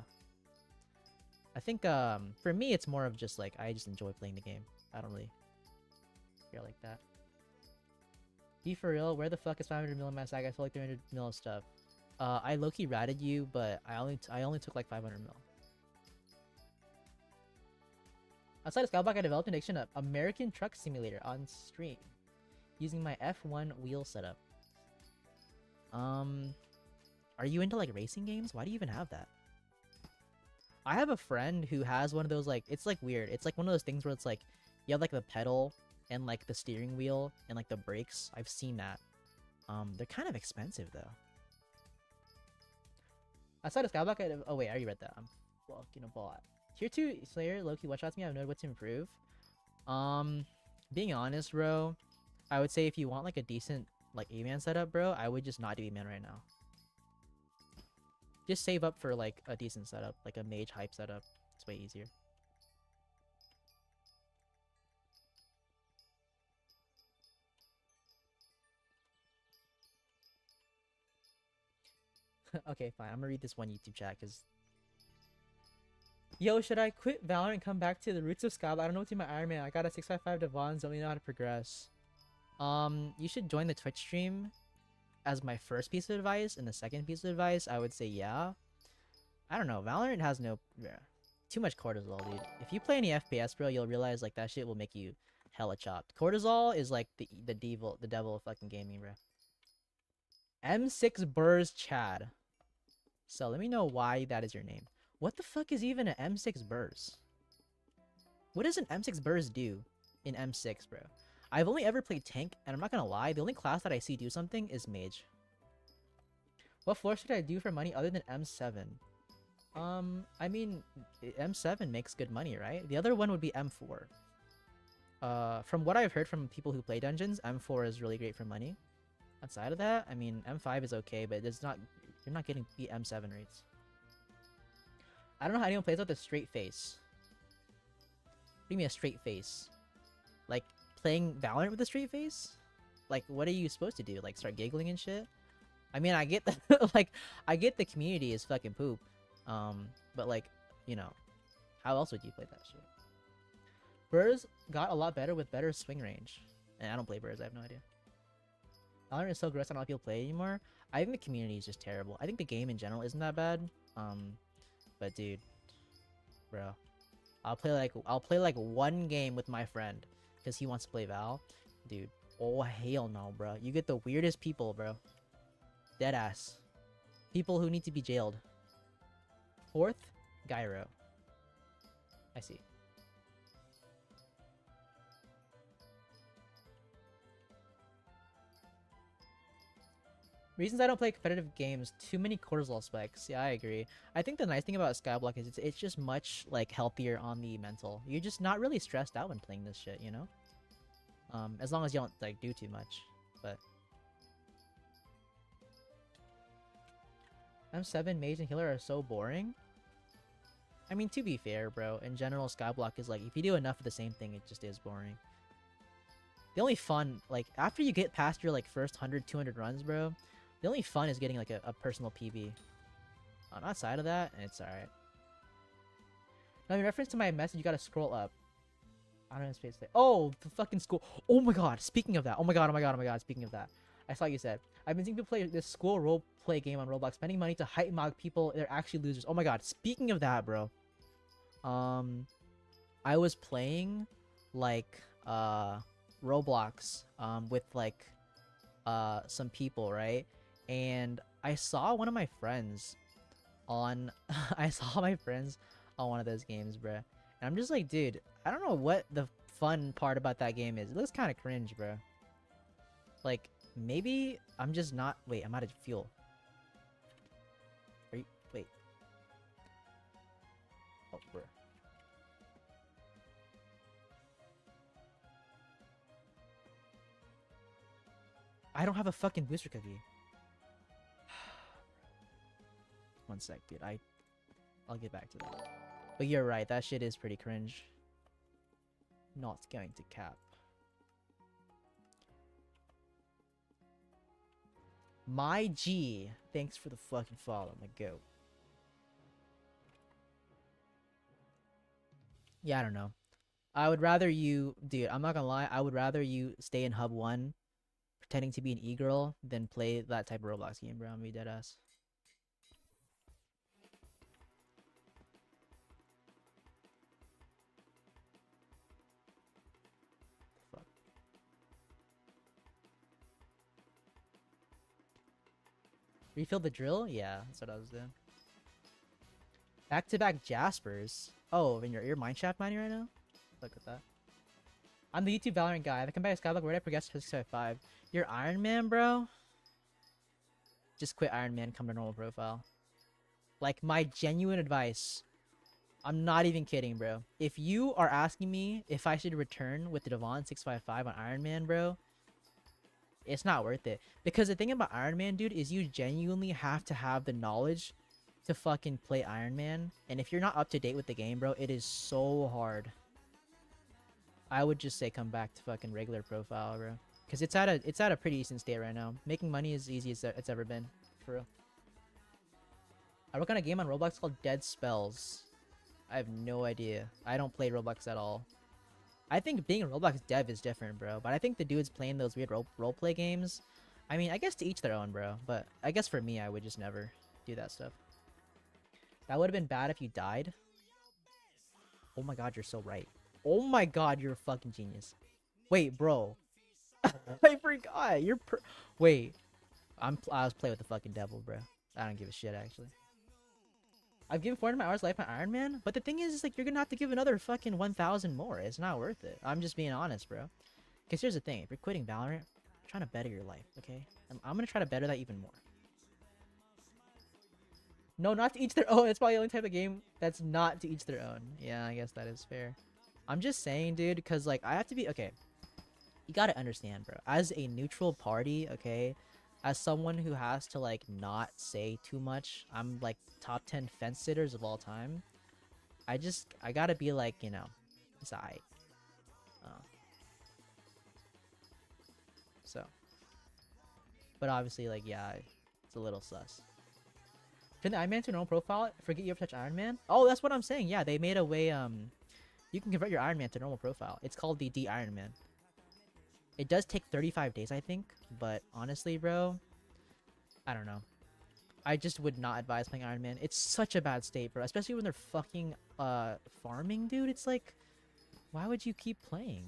I think for me, it's more of just like I just enjoy playing the game. I don't really care like that. Be for real, where the fuck is 500 mil in my sack? I feel like 300 mil of stuff. I low-key ratted you, but I only took like 500 mil. Outside of Skyblock, I developed an addiction of American Truck Simulator on stream, using my F1 wheel setup. Are you into like racing games? Why do you even have that? I have a friend who has one of those, like, it's like weird. It's like one of those things where it's like, you have like the pedal and like the steering wheel and like the brakes. I've seen that. They're kind of expensive though. Outside of Skyblock, oh wait, I already read that. I'm fucking a bot. Tier 2 Slayer low-key one-shots me. I've known what to improve. Being honest, bro, I would say if you want like a decent like A-man setup, bro, I would just not do A-man right now. Just save up for like a decent setup, like a mage hype setup. It's way easier. Okay, fine. I'm gonna read this one YouTube chat because. Yo, should I quit Valorant and come back to the roots of Skyblock? I don't know what's in my Iron Man. I got a 655 Devons. Don't even know how to progress. You should join the Twitch stream as my first piece of advice. And the second piece of advice, I would say yeah. I don't know. Valorant has too much cortisol, dude. If you play any FPS, bro, you'll realize like that shit will make you hella chopped. Cortisol is like the devil of fucking gaming, bro. M6 Burrs Chad. So let me know why that is your name. What the fuck is even an M6 Burrs? What does an M6 Burrs do in M6, bro? I've only ever played tank, and I'm not gonna lie, the only class that I see do something is mage. What floor should I do for money other than M7? I mean, M7 makes good money, right? The other one would be M4. From what I've heard from people who play dungeons, M4 is really great for money. Outside of that, I mean, M5 is okay, but you're not getting beat M7 rates. I don't know how anyone plays with a straight face. What do you mean a straight face? Like, playing Valorant with a straight face? Like, what are you supposed to do? Like, start giggling and shit? I mean, I get the like, I get the community is fucking poop. But like, you know, how else would you play that shit? Burrs got a lot better with better swing range. And I don't play Burrs, I have no idea. Valorant is so gross, I don't know if people play anymore. I think the community is just terrible. I think the game in general isn't that bad. But dude, bro, I'll play like one game with my friend because he wants to play Val. Dude, oh hell no, bro. You get the weirdest people, bro. Deadass. People who need to be jailed. Fourth, Gyro. I see. Reasons I don't play competitive games, too many cortisol spikes. Yeah, I agree. I think the nice thing about Skyblock is it's just much like healthier on the mental. You're just not really stressed out when playing this shit, you know? As long as you don't like do too much. But M7 Mage and Healer are so boring. I mean, to be fair, bro, in general, Skyblock is like, if you do enough of the same thing, it just is boring. The only fun, like, after you get past your, like, first 100, 200 runs, bro, the only fun is getting, like, a personal PB. Outside of that, it's alright. Now, in reference to my message, you gotta scroll up. I don't know space there. Oh, the fucking school. Oh my god, speaking of that. Oh my god, oh my god, oh my god, speaking of that. I saw you said. I've been seeing people play this school role play game on Roblox, spending money to hype mock people. They're actually losers. Oh my god, speaking of that, bro. I was playing, like, Roblox, with, like, some people, right? And I saw one of my friends on... I saw my friends on one of those games, bruh. And I'm just like, dude, I don't know what the fun part about that game is. It looks kind of cringe, bro. Like, maybe I'm just not... Wait, I'm out of fuel. Are you... Wait. Oh, bruh. I don't have a fucking booster cookie. One sec, dude. I'll get back to that. But you're right, that shit is pretty cringe. Not going to cap. My G, thanks for the fucking follow, my goat. Yeah, I don't know. I would rather you, dude, I'm not gonna lie, I would rather you stay in Hub 1 pretending to be an e-girl than play that type of Roblox game, bro. I'm gonna be deadass. Fuck. Refill the drill? Yeah, that's what I was doing. Back-to-back Jaspers. Oh, and you're mineshaft mining right now? Look at that. I'm the YouTube Valorant guy. If I come back to Skyblock, where did I progress to 655? You're Iron Man, bro? Just quit Iron Man, come to normal profile. Like, my genuine advice. I'm not even kidding, bro. If you are asking me if I should return with the Devon 655 on Iron Man, bro, it's not worth it. Because the thing about Iron Man, dude, is you genuinely have to have the knowledge to fucking play Iron Man. And if you're not up to date with the game, bro, it is so hard. I would just say come back to fucking regular profile, bro. Because it's at a pretty decent state right now. Making money is easy as it's ever been. For real. I work on a game on Roblox called Dead Spells. I have no idea. I don't play Roblox at all. I think being a Roblox dev is different, bro. But I think the dudes playing those weird roleplay games, I mean, I guess to each their own, bro. But I guess for me, I would just never do that stuff. That would have been bad if you died. Oh my god, you're so right. Oh my god, you're a fucking genius. Wait, bro. I forgot. Wait. I was playing with the fucking devil, bro. I don't give a shit, actually. I've given 400 my hours life on Iron Man, but the thing is like, you're gonna have to give another fucking 1,000 more. It's not worth it. I'm just being honest, bro. Because here's the thing. If you're quitting Valorant, you're trying to better your life, okay? I'm gonna try to better that even more. No, not to each their own. It's probably the only type of game that's not to each their own. Yeah, I guess that is fair. I'm just saying, dude, because, like, I have to be... Okay. You gotta understand, bro. As a neutral party, okay? As someone who has to, like, not say too much, I'm, like, top 10 fence sitters of all time. I gotta be, like, you know, it's aight. So. But obviously, like, yeah, It's a little sus. Turn the Iron Man to normal profile. Forget you ever touch Iron Man. Oh, that's what I'm saying. Yeah, they made a way. You can convert your Iron Man to normal profile. It's called the Iron Man. It does take 35 days, I think. But honestly, bro, I don't know. I just would not advise playing Iron Man. It's such a bad state, bro. Especially when they're fucking farming, dude. It's like, why would you keep playing?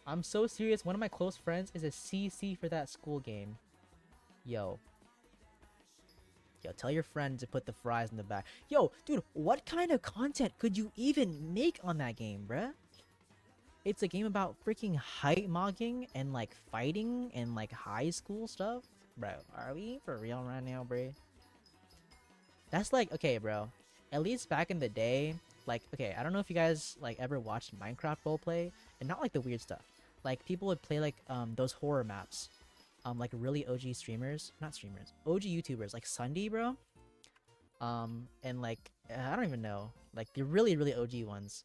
I'm so serious. One of my close friends is a CC for that school game. Yo, tell your friend to put the fries in the back. Yo, dude, what kind of content could you even make on that game, bruh? It's a game about freaking height mogging and like fighting and like high school stuff. Bro, are we for real right now, bro? That's like, okay, bro. At least back in the day, like, okay, I don't know if you guys like ever watched Minecraft roleplay, and not like the weird stuff. Like people would play like those horror maps. Like really OG streamers, not streamers, OG YouTubers like Sunday, bro. And like I don't even know, like the really OG ones.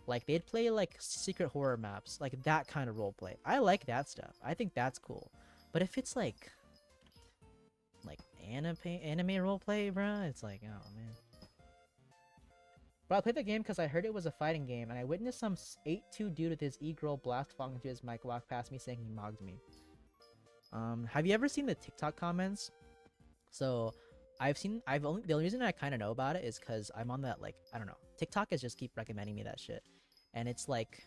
Like they'd play like secret horror maps, like that kind of roleplay. I like that stuff. I think that's cool. But if it's like anime roleplay, bro, it's like, oh man. But I played the game because I heard it was a fighting game, and I witnessed some 8'2" dude with his e-girl blast falling into his mic walk past me saying he mogged me. Have you ever seen the TikTok comments? So the only reason I kind of know about it is because I'm on that, like, I don't know, TikTok is just keep recommending me that shit, and it's like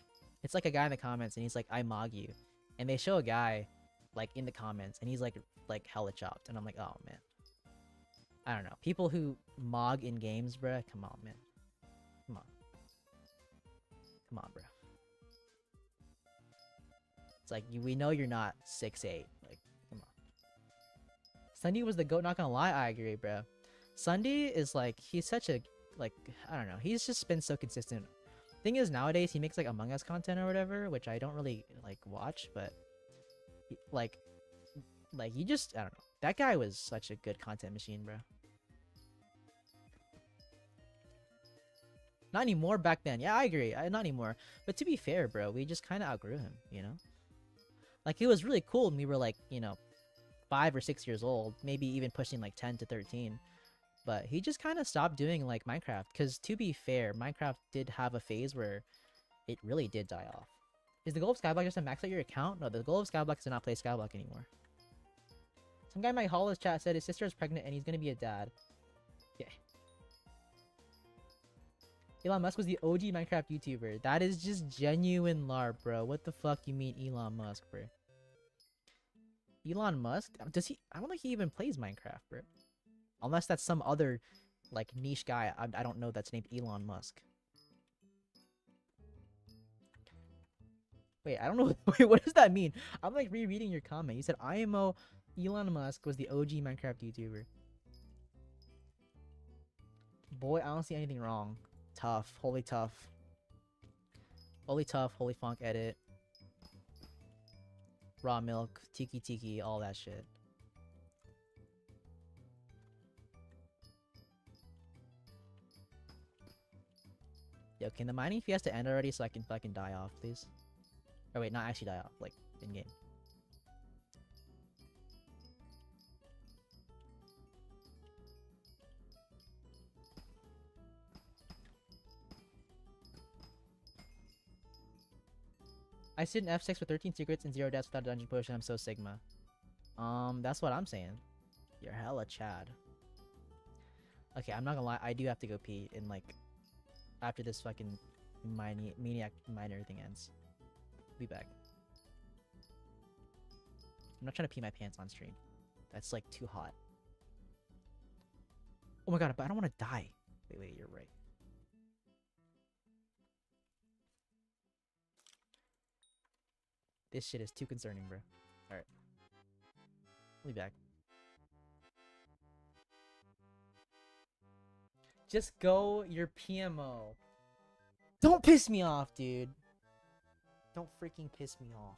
a guy in the comments and he's like, I mog you, and they show a guy like in the comments and he's like hella chopped, and I'm like, oh man, I don't know, people who mog in games, bruh, come on, man, come on, bruh. It's like, we know you're not 6'8", like, come on. Sunday was the GOAT, not gonna lie, I agree, bro. Sunday is like, he's such a, like, I don't know, he's just been so consistent. Thing is, nowadays, he makes like Among Us content or whatever, which I don't really like watch, but like he just, I don't know. That guy was such a good content machine, bro. Not anymore back then. Yeah, I agree. Not anymore. But to be fair, bro, we just kind of outgrew him, you know? Like, it was really cool when we were, like, you know, 5 or 6 years old. Maybe even pushing, like, 10 to 13. But he just kind of stopped doing, like, Minecraft. Because, to be fair, Minecraft did have a phase where it really did die off. Is the goal of Skyblock just to max out your account? No, the goal of Skyblock is to not play Skyblock anymore. Some guy in my Hollis chat said his sister is pregnant and he's going to be a dad. Yeah. Elon Musk was the OG Minecraft YouTuber. That is just genuine LARP, bro. What the fuck you mean Elon Musk, bro? Elon Musk? Does he? I don't think he even plays Minecraft, bro. Unless that's some other, like, niche guy I don't know that's named Elon Musk. Wait, I don't know. Wait, what does that mean? I'm, like, rereading your comment. You said IMO Elon Musk was the OG Minecraft YouTuber. Boy, I don't see anything wrong. Tough. Holy tough. Holy tough. Holy funk edit. Raw milk. Tiki, all that shit. Yo, can the mining fiesta end already so I can fucking die off, please? Or wait, not actually die off, like, in-game. I sit in F6 with 13 secrets and 0 deaths without a dungeon push, and I'm so Sigma. That's what I'm saying. You're hella Chad. Okay, I'm not gonna lie, I do have to go pee in, like, after this fucking maniac mine everything ends. Be back. I'm not trying to pee my pants on stream. That's, like, too hot. Oh my god, but I don't want to die. Wait, you're right. This shit is too concerning, bro. Alright. I'll be back. Just go your PMO. Don't piss me off, dude. Don't freaking piss me off.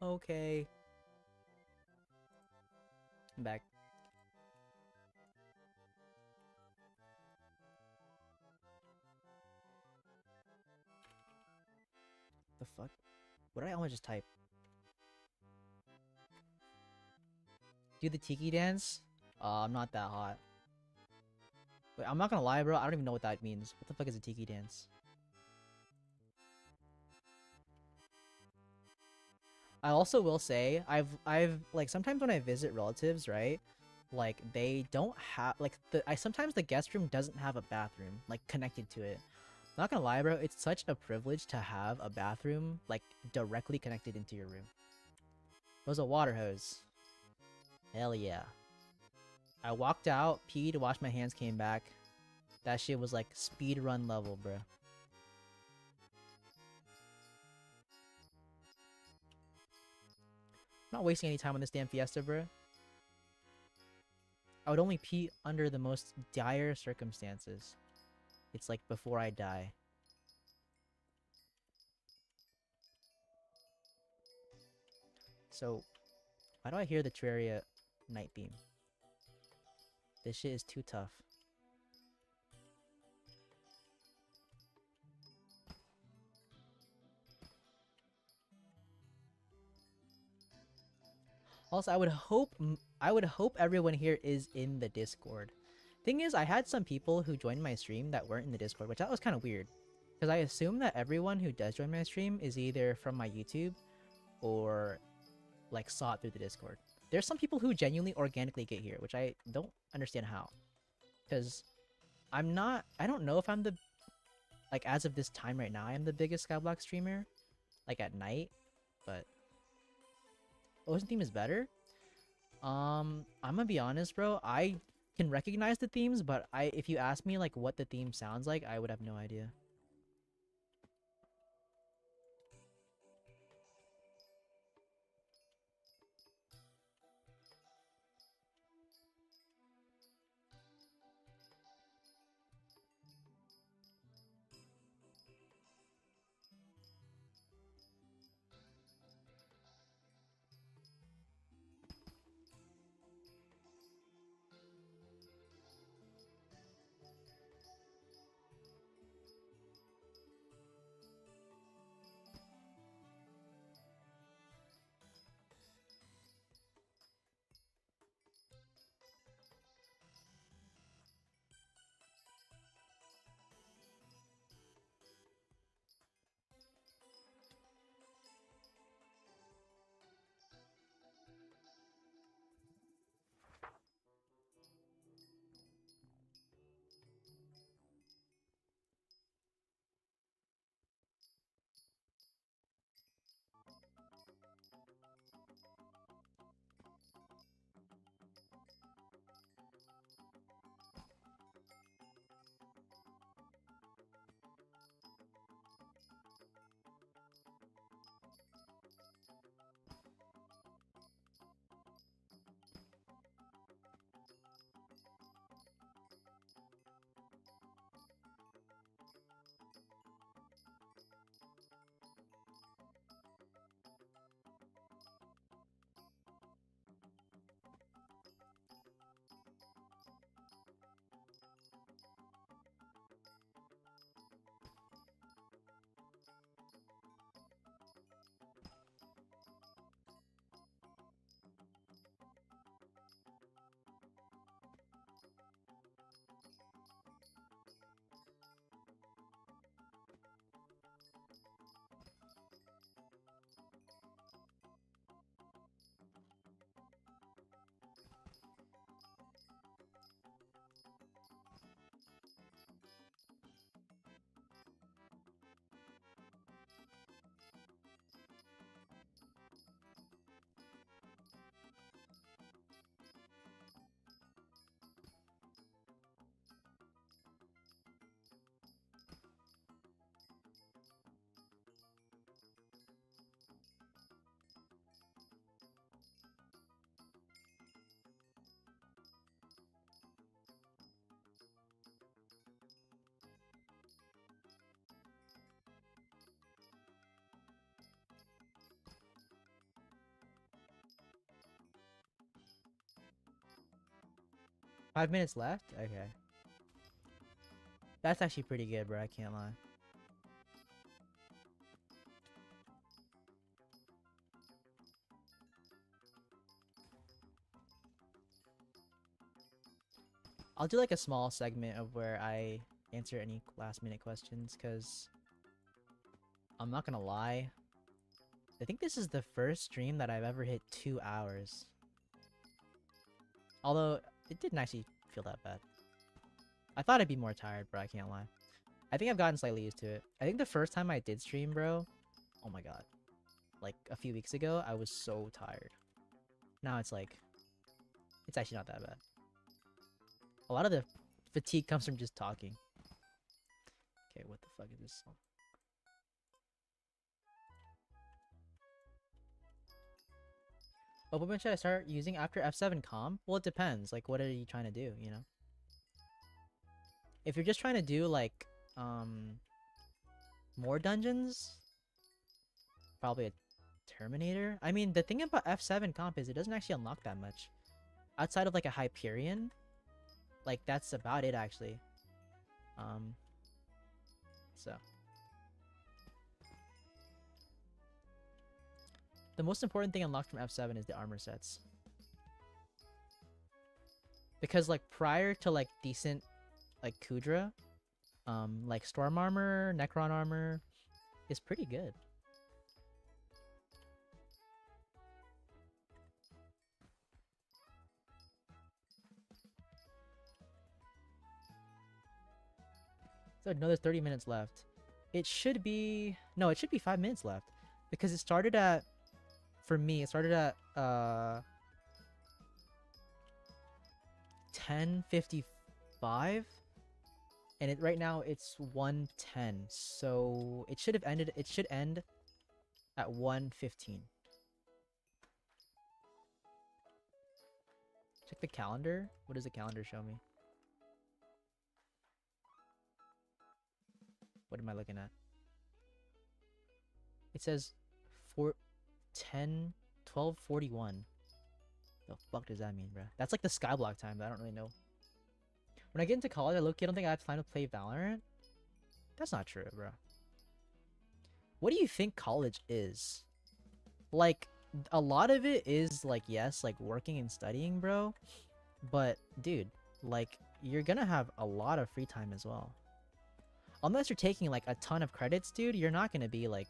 Okay. I'm back. The fuck? What did I almost just type? Do the tiki dance? I'm not that hot. Wait, I'm not gonna lie, bro. I don't even know what that means. What the fuck is a tiki dance? I also will say, I've like sometimes when I visit relatives, right? Like they don't have like I sometimes the guest room doesn't have a bathroom like connected to it. Not gonna lie, bro. It's such a privilege to have a bathroom like directly connected into your room. It was a water hose. Hell yeah. I walked out, peed, washed my hands, came back. That shit was like speed run level, bro. I'm not wasting any time on this damn Fiesta, bro. I would only pee under the most dire circumstances. It's like before I die. So, why do I hear the Terraria night beam? This shit is too tough. Also, I would hope everyone here is in the Discord. Thing is, I had some people who joined my stream that weren't in the Discord, which that was kind of weird. Because I assume that everyone who does join my stream is either from my YouTube or like saw it through the Discord. There's some people who genuinely organically get here, which I don't understand how. Because I don't know if I'm the, like as of this time right now, I'm the biggest Skyblock streamer, like at night, but Ocean theme is better. I'm gonna be honest, bro. I can recognize the themes, but if you ask me like what the theme sounds like, I would have no idea. 5 minutes left? Okay. That's actually pretty good, bro. I can't lie. I'll do like a small segment of where I answer any last minute questions, because I'm not gonna lie. I think this is the first stream that I've ever hit 2 hours. Although, it didn't actually feel that bad. I thought I'd be more tired, bro. I can't lie. I think I've gotten slightly used to it. I think the first time I did stream, bro, oh my god. Like, a few weeks ago, I was so tired. Now it's like, it's actually not that bad. A lot of the fatigue comes from just talking. Okay, what the fuck is this song? What should I start using after F7 comp? Well, it depends. Like, what are you trying to do, you know? If you're just trying to do, like, more dungeons, probably a Terminator. I mean, the thing about F7 comp is it doesn't actually unlock that much. Outside of, like, a Hyperion, like, that's about it, actually. So. The most important thing unlocked from F7 is the armor sets. Because, like, prior to, like, decent, like, Kudra, like, Storm Armor, Necron Armor is pretty good. So, no, there's 30 minutes left. It should be... No, it should be 5 minutes left. Because it started at... For me, it started at 10:55, and right now it's 1:10. So it should have ended. It should end at 1:15. Check the calendar. What does the calendar show me? What am I looking at? It says 12:41. The fuck does that mean, bro? That's like the Skyblock time, but I don't really know. When I get into college, I don't think I have time to play Valorant. That's not true, bro. What do you think college is? Like, a lot of it is, like, yes, like, working and studying, bro. But, dude, like, you're gonna have a lot of free time as well. Unless you're taking, like, a ton of credits, dude, you're not gonna be, like,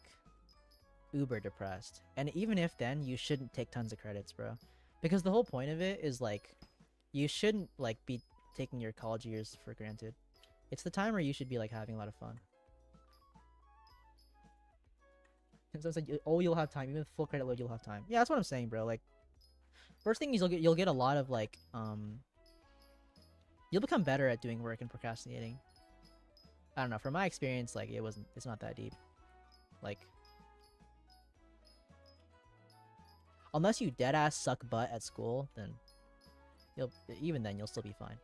uber depressed. And even if then, you shouldn't take tons of credits, bro. Because the whole point of it is, like, you shouldn't, like, be taking your college years for granted. It's the time where you should be, like, having a lot of fun. And so it's like, oh, you'll have time. Even with full credit load, you'll have time. Yeah, that's what I'm saying, bro. Like, first thing is you'll get a lot of, like, you'll become better at doing work and procrastinating. I don't know. From my experience, like, it's not that deep. Like, unless you deadass suck butt at school, then even then you'll still be fine.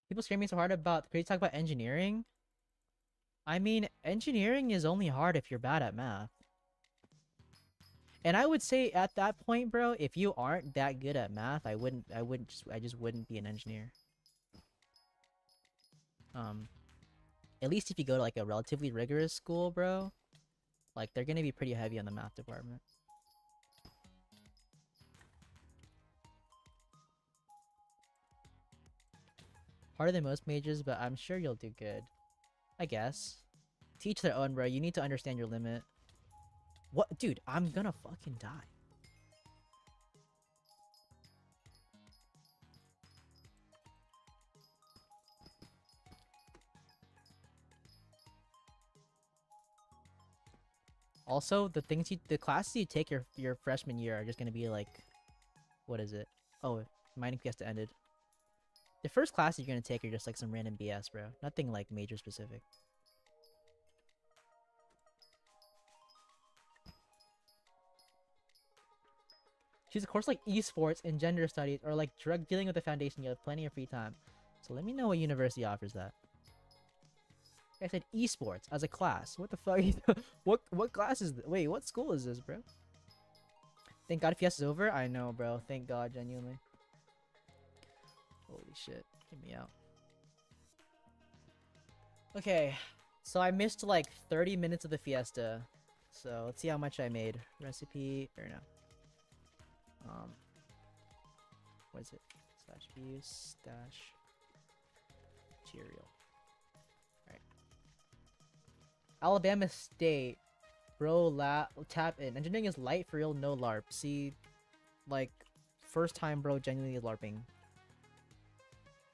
People screaming so hard about, could you talk about engineering? I mean, engineering is only hard if you're bad at math. And I would say at that point, bro, if you aren't that good at math, I just wouldn't be an engineer. At least if you go to, like, a relatively rigorous school, bro, like, they're gonna be pretty heavy on the math department. Harder than most majors, but I'm sure you'll do good. I guess. To each their own, bro. You need to understand your limit. What? Dude, I'm gonna fucking die. Also, the classes you take your freshman year are just gonna be like, what is it? Oh, Mining Fiesta ended. The first class you're gonna take are just like some random BS, bro. Nothing like major specific. Choose a course like esports and gender studies or like drug dealing with the foundation. You have plenty of free time. So let me know what university offers that. I said esports as a class. What the fuck? What class is this? Wait, what school is this, bro? Thank God Fiesta's over. I know, bro. Thank God, genuinely. Holy shit. Get me out. Okay. So I missed like 30 minutes of the Fiesta. So let's see how much I made. Recipe or no. What is it? Slash views dash material. Alright. Alabama State. Bro, tap in. Engineering is light for real, no LARP. See, like, first time, bro, genuinely LARPing.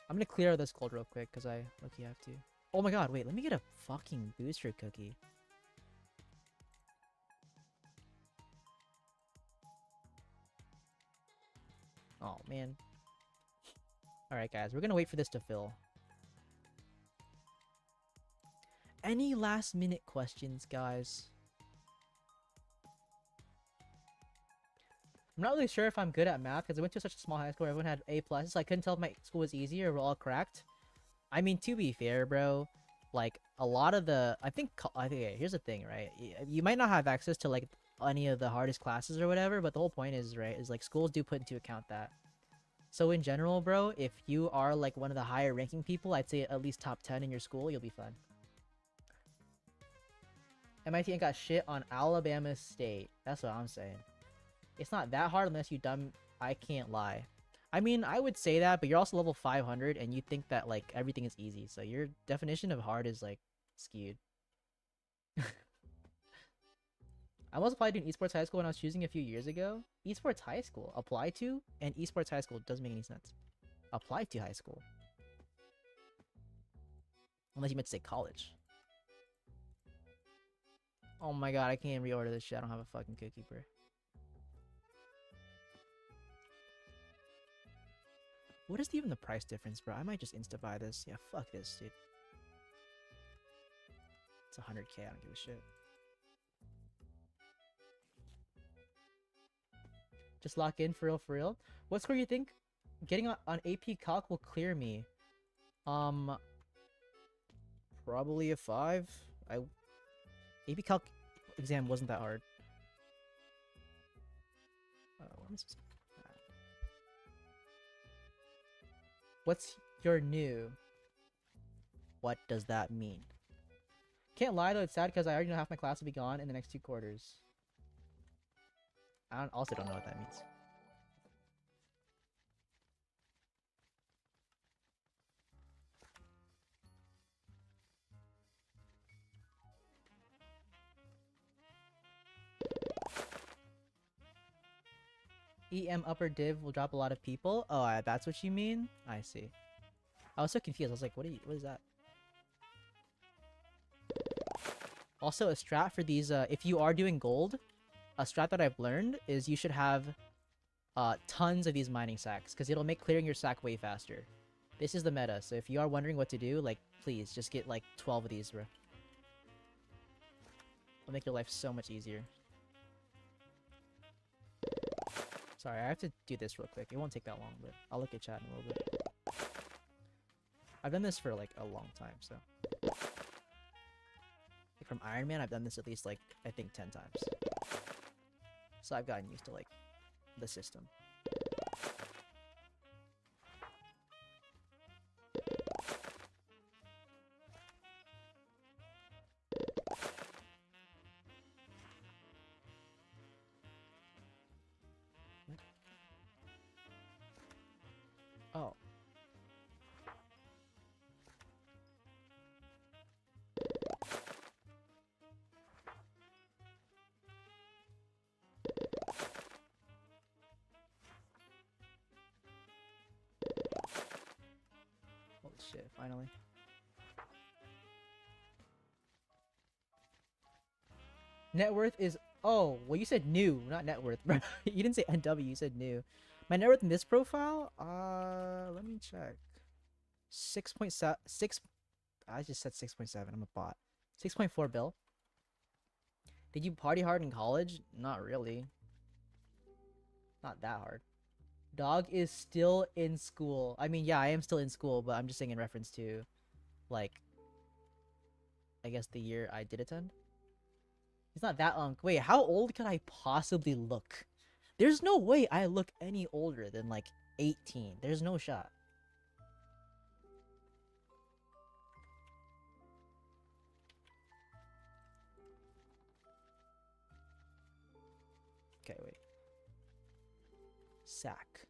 I'm gonna clear out this cold real quick, because I lucky have to. Oh my god, wait, let me get a fucking booster cookie. Oh, man. Alright, guys, we're gonna wait for this to fill. Any last minute questions, guys? I'm not really sure if I'm good at math because I went to such a small high school where everyone had A+, so I couldn't tell if my school was easy or we're all cracked. I mean, to be fair, bro, like, a lot of the... I think okay, here's the thing, right? You might not have access to, like, any of the hardest classes or whatever, but the whole point is, right, is, like, schools do put into account that. So, in general, bro, if you are, like, one of the higher ranking people, I'd say at least top 10 in your school, you'll be fine. MIT ain't got shit on Alabama State. That's what I'm saying. It's not that hard unless you dumb... I can't lie. I mean, I would say that, but you're also level 500, and you think that, like, everything is easy. So your definition of hard is, like, skewed. I almost applied to an esports high school when I was choosing a few years ago. Esports high school? Apply to? And esports high school doesn't make any sense. Apply to high school. Unless you meant to say college. Oh my god, I can't reorder this shit. I don't have a fucking cookie, bro. What is even the price difference, bro? I might just insta-buy this. Yeah, fuck this, dude. It's 100k, I don't give a shit. Just lock in, for real, for real. What score do you think getting on AP Calc will clear me? Probably a 5. AP Calc exam wasn't that hard. What is this? What's your new? What does that mean? Can't lie though, it's sad because I already know half my class will be gone in the next 2 quarters. I also don't know what that means. EM upper div will drop a lot of people. Oh, that's what you mean? I see. I was so confused. I was like, what is that? Also, a strat for these, if you are doing gold, a strat that I've learned is you should have tons of these mining sacks, because it'll make clearing your sack way faster. This is the meta, so if you are wondering what to do, like, please, just get, like, 12 of these, bro. It'll make your life so much easier. Sorry, I have to do this real quick. It won't take that long, but I'll look at chat in a little bit. I've done this for, like, a long time, so... Like, from Iron Man, I've done this at least, like, I think 10 times. So I've gotten used to, like, the system. Oh. Holy shit, finally. Net worth is... Oh, well, you said new, not net worth. You didn't say NW, you said new. My net worth in this profile? Let me check. 6.7... I just said 6.7. I'm a bot. 6.4 bill. Did you party hard in college? Not really. Not that hard. Dog is still in school. I mean, yeah, I am still in school, but I'm just saying in reference to, like, I guess the year I did attend. He's not that Wait, how old could I possibly look? There's no way I look any older than like 18. There's no shot. Okay, wait. Sack.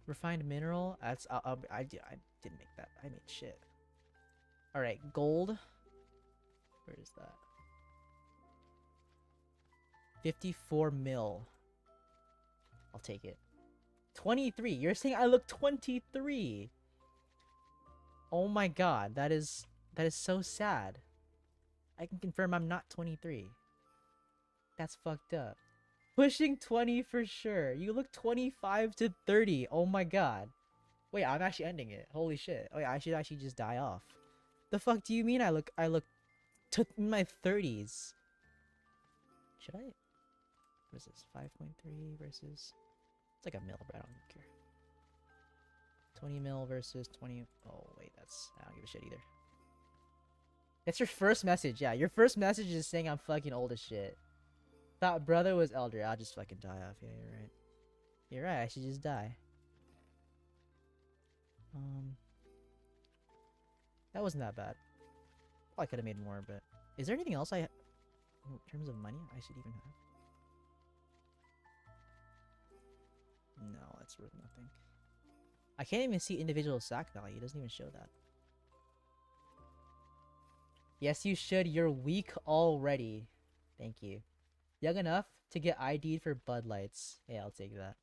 Refined mineral. That's I didn't make that. I made shit. All right, gold. Where is that? 54 mil. I'll take it. 23. You're saying I look 23. Oh my god, that is so sad. I can confirm I'm not 23. That's fucked up. Pushing 20 for sure. You look 25 to 30. Oh my god. Wait, I'm actually ending it. Holy shit. Oh yeah, I should actually just die off. The fuck do you mean I look to my 30s? Should I? What is this? 5.3 versus... It's like a mil, but I don't care. 20 mil versus 20... Oh, wait, that's... I don't give a shit either. That's your first message, yeah. Your first message is saying I'm fucking old as shit. Thought brother was elder. I'll just fucking die off. Yeah, you're right. You're right, I should just die. That wasn't that bad. Well, I could have made more, but... Is there anything else in terms of money I should even have? No, that's worth nothing. I can't even see individual sack value. It doesn't even show that. Yes, you should. You're weak already. Thank you. Young enough to get ID'd for Bud Lights. Yeah, I'll take that.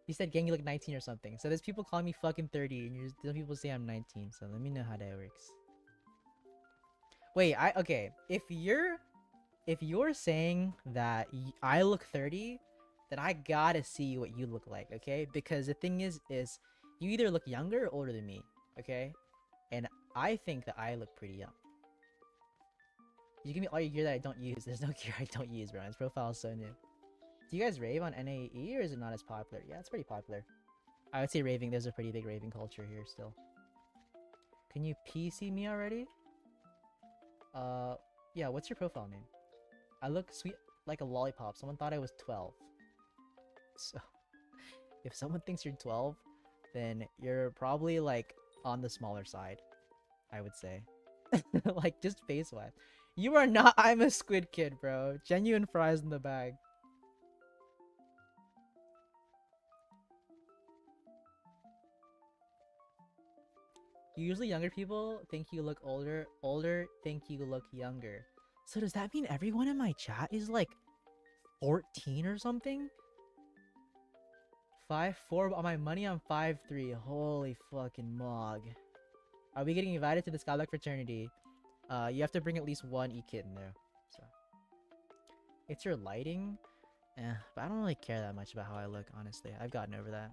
You said, gang, you look 19 or something. So there's people calling me fucking 30, and some people say I'm 19. So let me know how that works. Wait, okay. If you're saying that I look 30, then I gotta see what you look like, okay? Because the thing is you either look younger or older than me, okay? And I think that I look pretty young. You give me all your gear that I don't use. There's no gear I don't use, bro. His profile is so new. Do you guys rave on NAE or is it not as popular? Yeah, it's pretty popular. I would say raving. There's a pretty big raving culture here still. Can you PC me already? Yeah, what's your profile name? I look sweet like a lollipop. Someone thought I was 12. So, if someone thinks you're 12, then you're probably like on the smaller side, I would say. Like, just face-wise. You are not. I'm a squid kid, bro. Genuine fries in the bag. Usually younger people think you look older. Older think you look younger. So does that mean everyone in my chat is like 14 or something? 5'4", on my money I'm 5'3". Holy fucking mog. Are we getting invited to the Skyblock fraternity? You have to bring at least one e-kid in there. So it's your lighting? But I don't really care that much about how I look, honestly. I've gotten over that.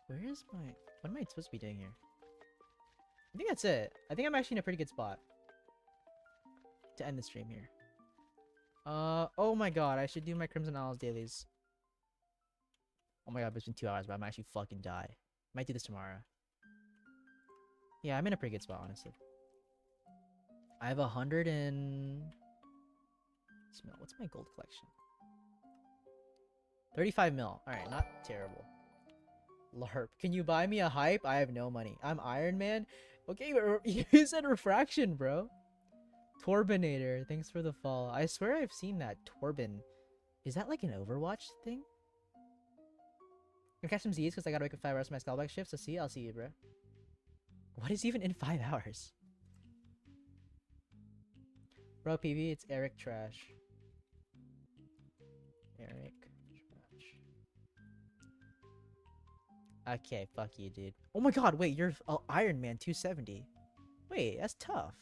Where is my... What am I supposed to be doing here? I think that's it. I think I'm actually in a pretty good spot to end the stream here. Oh my god, I should do my Crimson Isles dailies. Oh my god, it's been 2 hours, but I'm actually fucking die. Might do this tomorrow. Yeah, I'm in a pretty good spot, honestly. I have 100 and... What's my gold collection? 35 mil. Alright, not terrible. LARP. Can you buy me a hype? I have no money. I'm Iron Man? Okay, you said refraction, bro. Torbinator. Thanks for the follow. I swear I've seen that. Torbin. Is that like an Overwatch thing? I'm gonna catch some Z's because I gotta wake up 5 hours for my Skyblock shift. So see, I'll see you, bro. What is even in 5 hours? Bro, PB, it's Eric Trash. Eric Trash. Okay, fuck you, dude. Oh my god, wait, you're Iron Man 270. Wait, that's tough.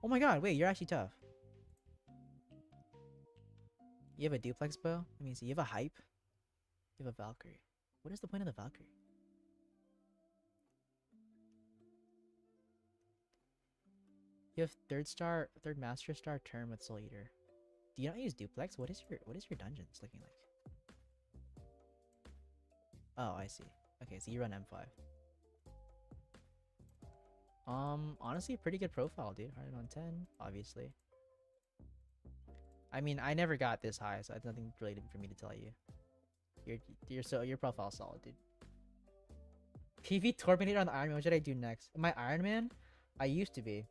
Oh my god, wait, you're actually tough. You have a duplex bow? Let me see, you have a hype? You have a Valkyrie. What is the point of the Valkyrie? You You have third master star turn with Soul Eater. Do you not use duplex? What is your dungeons looking like? Oh, I see. Okay, so you run M5. Honestly, pretty good profile, dude. 110, obviously. I mean, I never got this high, so it's nothing really for me to tell you. Your profile's solid, dude. PV Torminator on the Iron Man. What should I do next? Am I Iron Man? I used to be.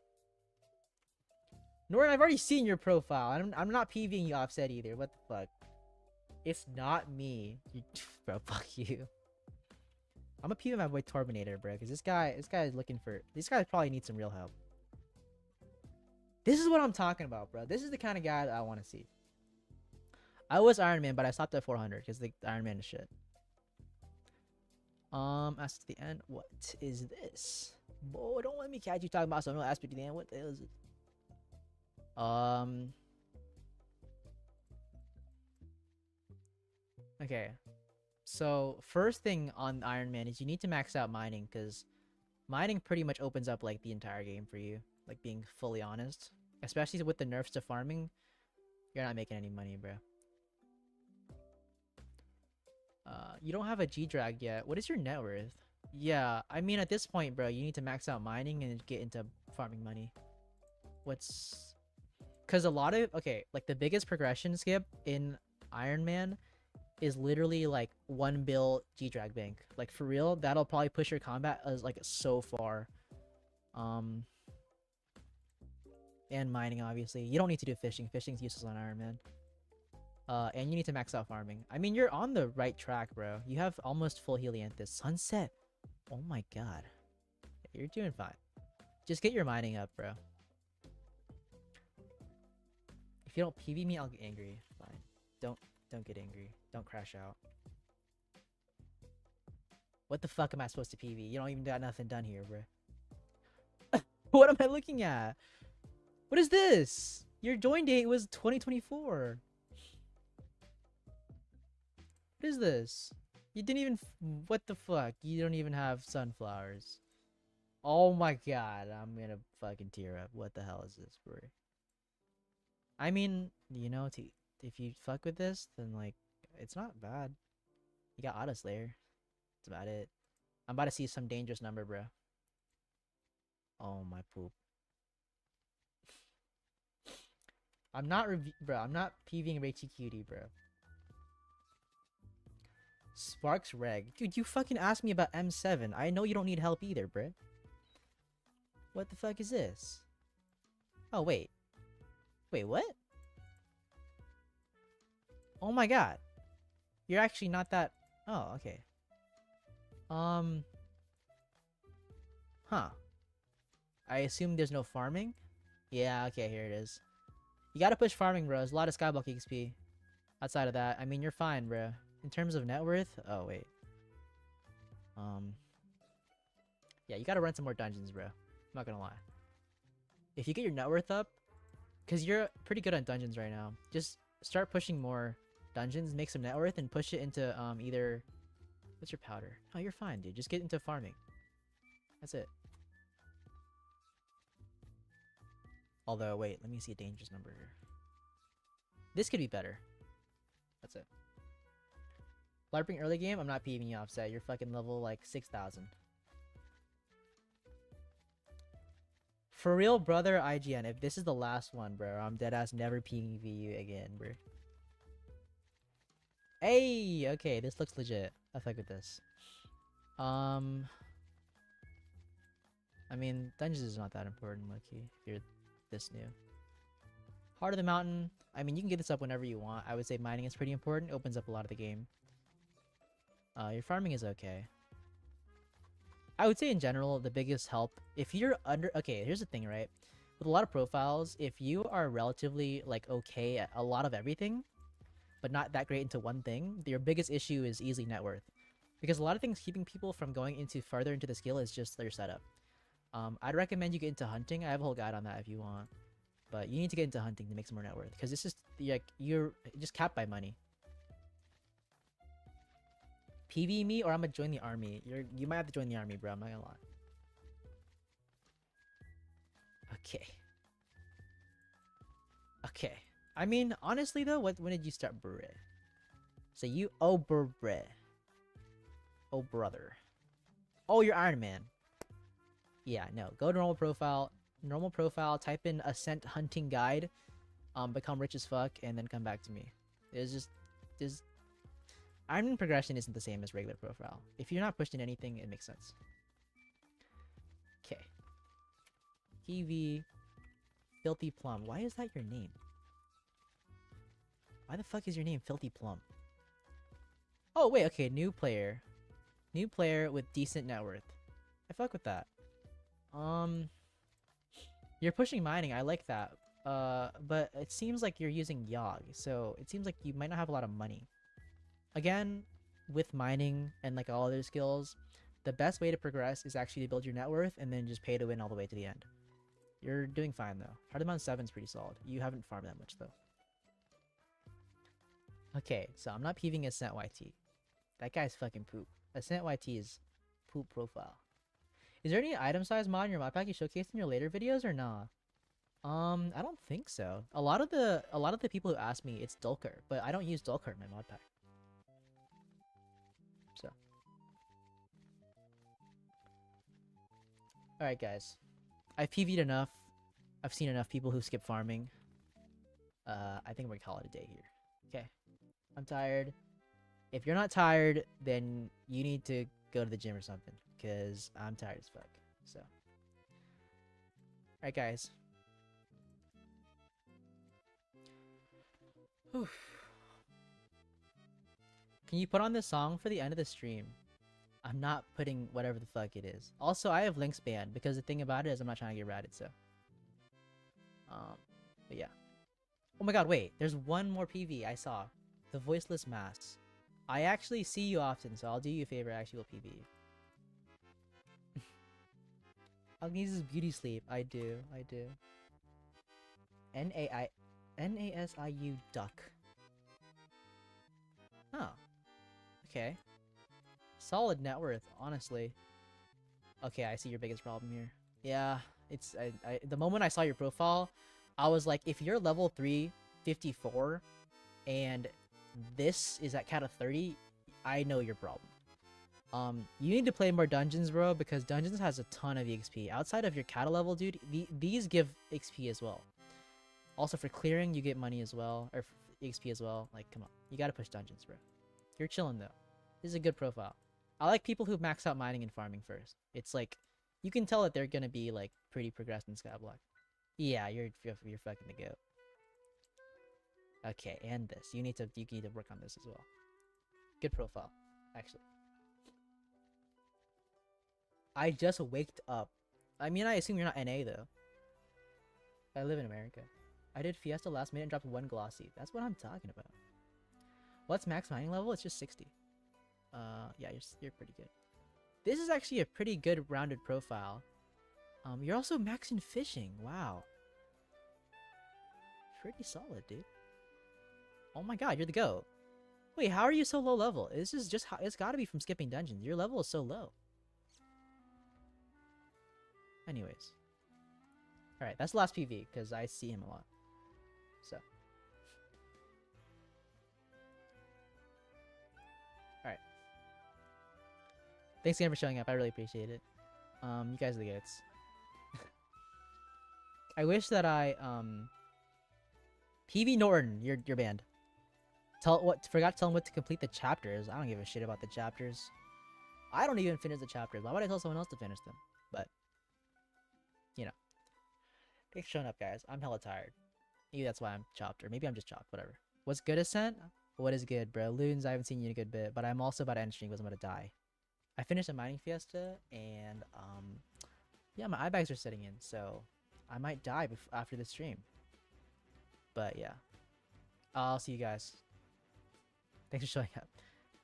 Norton, I've already seen your profile. I'm not PVing you offset either. What the fuck? It's not me. Bro, fuck you. I'm a PV my boy Torminator, bro, because this guy is looking for. These guys probably need some real help. This is what I'm talking about, bro. This is the kind of guy that I want to see. I was Iron Man, but I stopped at 400 because the Iron Man is shit. As to the end, what is this? Boy, don't let me catch you talking about some real aspect to the end. What the hell is it? Okay. So first thing on Iron Man is you need to max out mining, because mining pretty much opens up like the entire game for you. Like, being fully honest, especially with the nerfs to farming, you're not making any money, bro. You don't have a G-Drag yet. What is your net worth? Yeah, I mean, at this point, bro, you need to max out mining and get into farming money. What's... Because a lot of... Okay, like, the biggest progression skip in Iron Man is literally, like, 1 bill G-Drag bank. Like, for real, that'll probably push your combat as, like, so far. And mining, obviously. You don't need to do fishing. Fishing's useless on Iron Man. And you need to max out farming. I mean, you're on the right track, bro. You have almost full Helianthus. Sunset. Oh my god. You're doing fine. Just get your mining up, bro. If you don't PV me, I'll get angry. Fine. Don't get angry. Don't crash out. What the fuck am I supposed to PV? You don't even got nothing done here, bro. What am I looking at? What is this? Your join date was 2024. What is this? You didn't even... What the fuck? You don't even have sunflowers. Oh my god. I'm gonna fucking tear up. What the hell is this, bro? I mean, you know, if you fuck with this, then, like, it's not bad. You got Auto Slayer. That's about it. I'm about to see some dangerous number, bro. Oh my poop. I'm not PVing Rachy Cutie, bro. Sparks Reg. Dude, you fucking asked me about M7. I know you don't need help either, bro. What the fuck is this? Oh, wait. Wait, what? Oh my god. You're actually not that... Oh, okay. Huh. I assume there's no farming? Yeah, okay, here it is. You gotta push farming, bro. There's a lot of Skyblock XP. Outside of that, I mean, you're fine, bro. In terms of net worth... Oh, wait. Yeah, you gotta run some more dungeons, bro. I'm not gonna lie. If you get your net worth up... Because you're pretty good on dungeons right now. Just start pushing more dungeons, make some net worth, and push it into, either... What's your powder? Oh, you're fine, dude. Just get into farming. That's it. Although, wait, let me see a dangerous number here. This could be better. That's it. LARPing early game, I'm not Pving you offset. You're fucking level, like, 6,000. For real, brother, IGN, if this is the last one, bro, I'm deadass never PvP you again, bro. Hey! Okay, this looks legit. I fuck with this. I mean, dungeons is not that important, Lucky, if you're this new. Heart of the Mountain. I mean, you can get this up whenever you want. I would say mining is pretty important. It opens up a lot of the game. Your farming is okay. I would say in general, the biggest help, if you're under... Okay, here's the thing, right? With a lot of profiles, if you are relatively, like, okay at a lot of everything, but not that great into one thing, your biggest issue is easily net worth. Because a lot of things keeping people from going into further into the skill is just their setup. I'd recommend you get into hunting. I have a whole guide on that if you want. But you need to get into hunting to make some more net worth. Because this is, like, you're just capped by money. PV me or I'm gonna join the army. You might have to join the army, bro. I'm not gonna lie. Okay. Okay. I mean, honestly though, when did you start bre? So you bre. Oh brother. Oh, you're Iron Man. Yeah, no. Go to normal profile. Normal profile. Type in Ascent Hunting Guide. Become rich as fuck, and then come back to me. There's Iron Man progression isn't the same as regular profile. If you're not pushing anything, it makes sense. Okay. TV. Filthy Plum. Why is that your name? Why the fuck is your name Filthy Plum? Oh, wait, okay, new player. New player with decent net worth. I fuck with that. You're pushing mining, I like that. But it seems like you're using Yogg, so it seems like you might not have a lot of money. Again, with mining and like all other skills, the best way to progress is actually to build your net worth and then just pay to win all the way to the end. You're doing fine though. Hard amount 7 is pretty solid. You haven't farmed that much though. Okay, so I'm not peeving Ascent YT. That guy's fucking poop. Ascent YT is poop profile. Is there any item size mod in your mod pack you showcased in your later videos or nah? I don't think so. A lot of the people who ask me, it's Dulker, but I don't use Dulker in my mod pack. So. Alright guys. I've Pv'd enough. I've seen enough people who skip farming. I think we're gonna call it a day here. Okay. I'm tired. If you're not tired, then you need to go to the gym or something. Because I'm tired as fuck. So. Alright guys. Whew. Can you put on this song for the end of the stream? I'm not putting whatever the fuck it is. Also, I have links banned because the thing about it is I'm not trying to get ratted, so. But yeah. Oh my god, wait. There's one more PV I saw. The Voiceless Mass. I actually see you often, so I'll do you a favor. I actually will PV you. Agnes' beauty sleep. I do. N-A-S-I-U duck. Oh. Okay. Solid net worth, honestly. Okay, I see your biggest problem here. Yeah, it's the moment I saw your profile, I was like, if you're level 354 and this is at cat of 30, I know your problem. You need to play more dungeons, bro, because dungeons has a ton of EXP. Outside of your cata level, dude, these give XP as well. Also, for clearing, you get money as well, or EXP as well. Like, come on, you gotta push dungeons, bro. You're chilling though. This is a good profile. I like people who max out mining and farming first. It's like, you can tell that they're gonna be like pretty progressed in Skyblock. Yeah, you're fucking the goat. Okay, and this. You need to work on this as well. Good profile, actually. I just waked up. I mean, I assume you're not NA though. I live in America. I did Fiesta last minute and dropped 1 glossy. That's what I'm talking about. What's max mining level? It's just 60. Yeah, you're pretty good. This is actually a pretty good rounded profile. You're also maxing fishing. Wow. Pretty solid, dude. Oh my god, you're the GOAT. Wait, how are you so low level? This is just it's gotta be from skipping dungeons. Your level is so low. Anyways. Alright, that's the last PV, because I see him a lot. So. Alright. Thanks again for showing up. I really appreciate it. You guys are the goats. I wish that I, PV Norton, you're banned. Forgot to tell him what to complete the chapters. I don't give a shit about the chapters. I don't even finish the chapters. Why would I tell someone else to finish them? But, you know. Thanks for showing up, guys. I'm hella tired. Maybe that's why I'm chopped, or maybe I'm just chopped, whatever. What's good, Ascent? What is good, bro? Loons, I haven't seen you in a good bit, but I'm also about to end stream because I'm about to die. I finished a mining fiesta, and, yeah, my eye bags are setting in, so I might die after this stream. But, yeah. I'll see you guys. Thanks for showing up.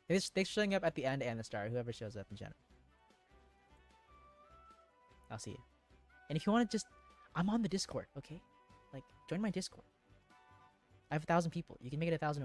Thanks for showing up at the end and the start, whoever shows up in general. I'll see you. And if you want to just... I'm on the Discord, okay? Like, join my Discord. I have 1,000 people. You can make it 1,000 a week.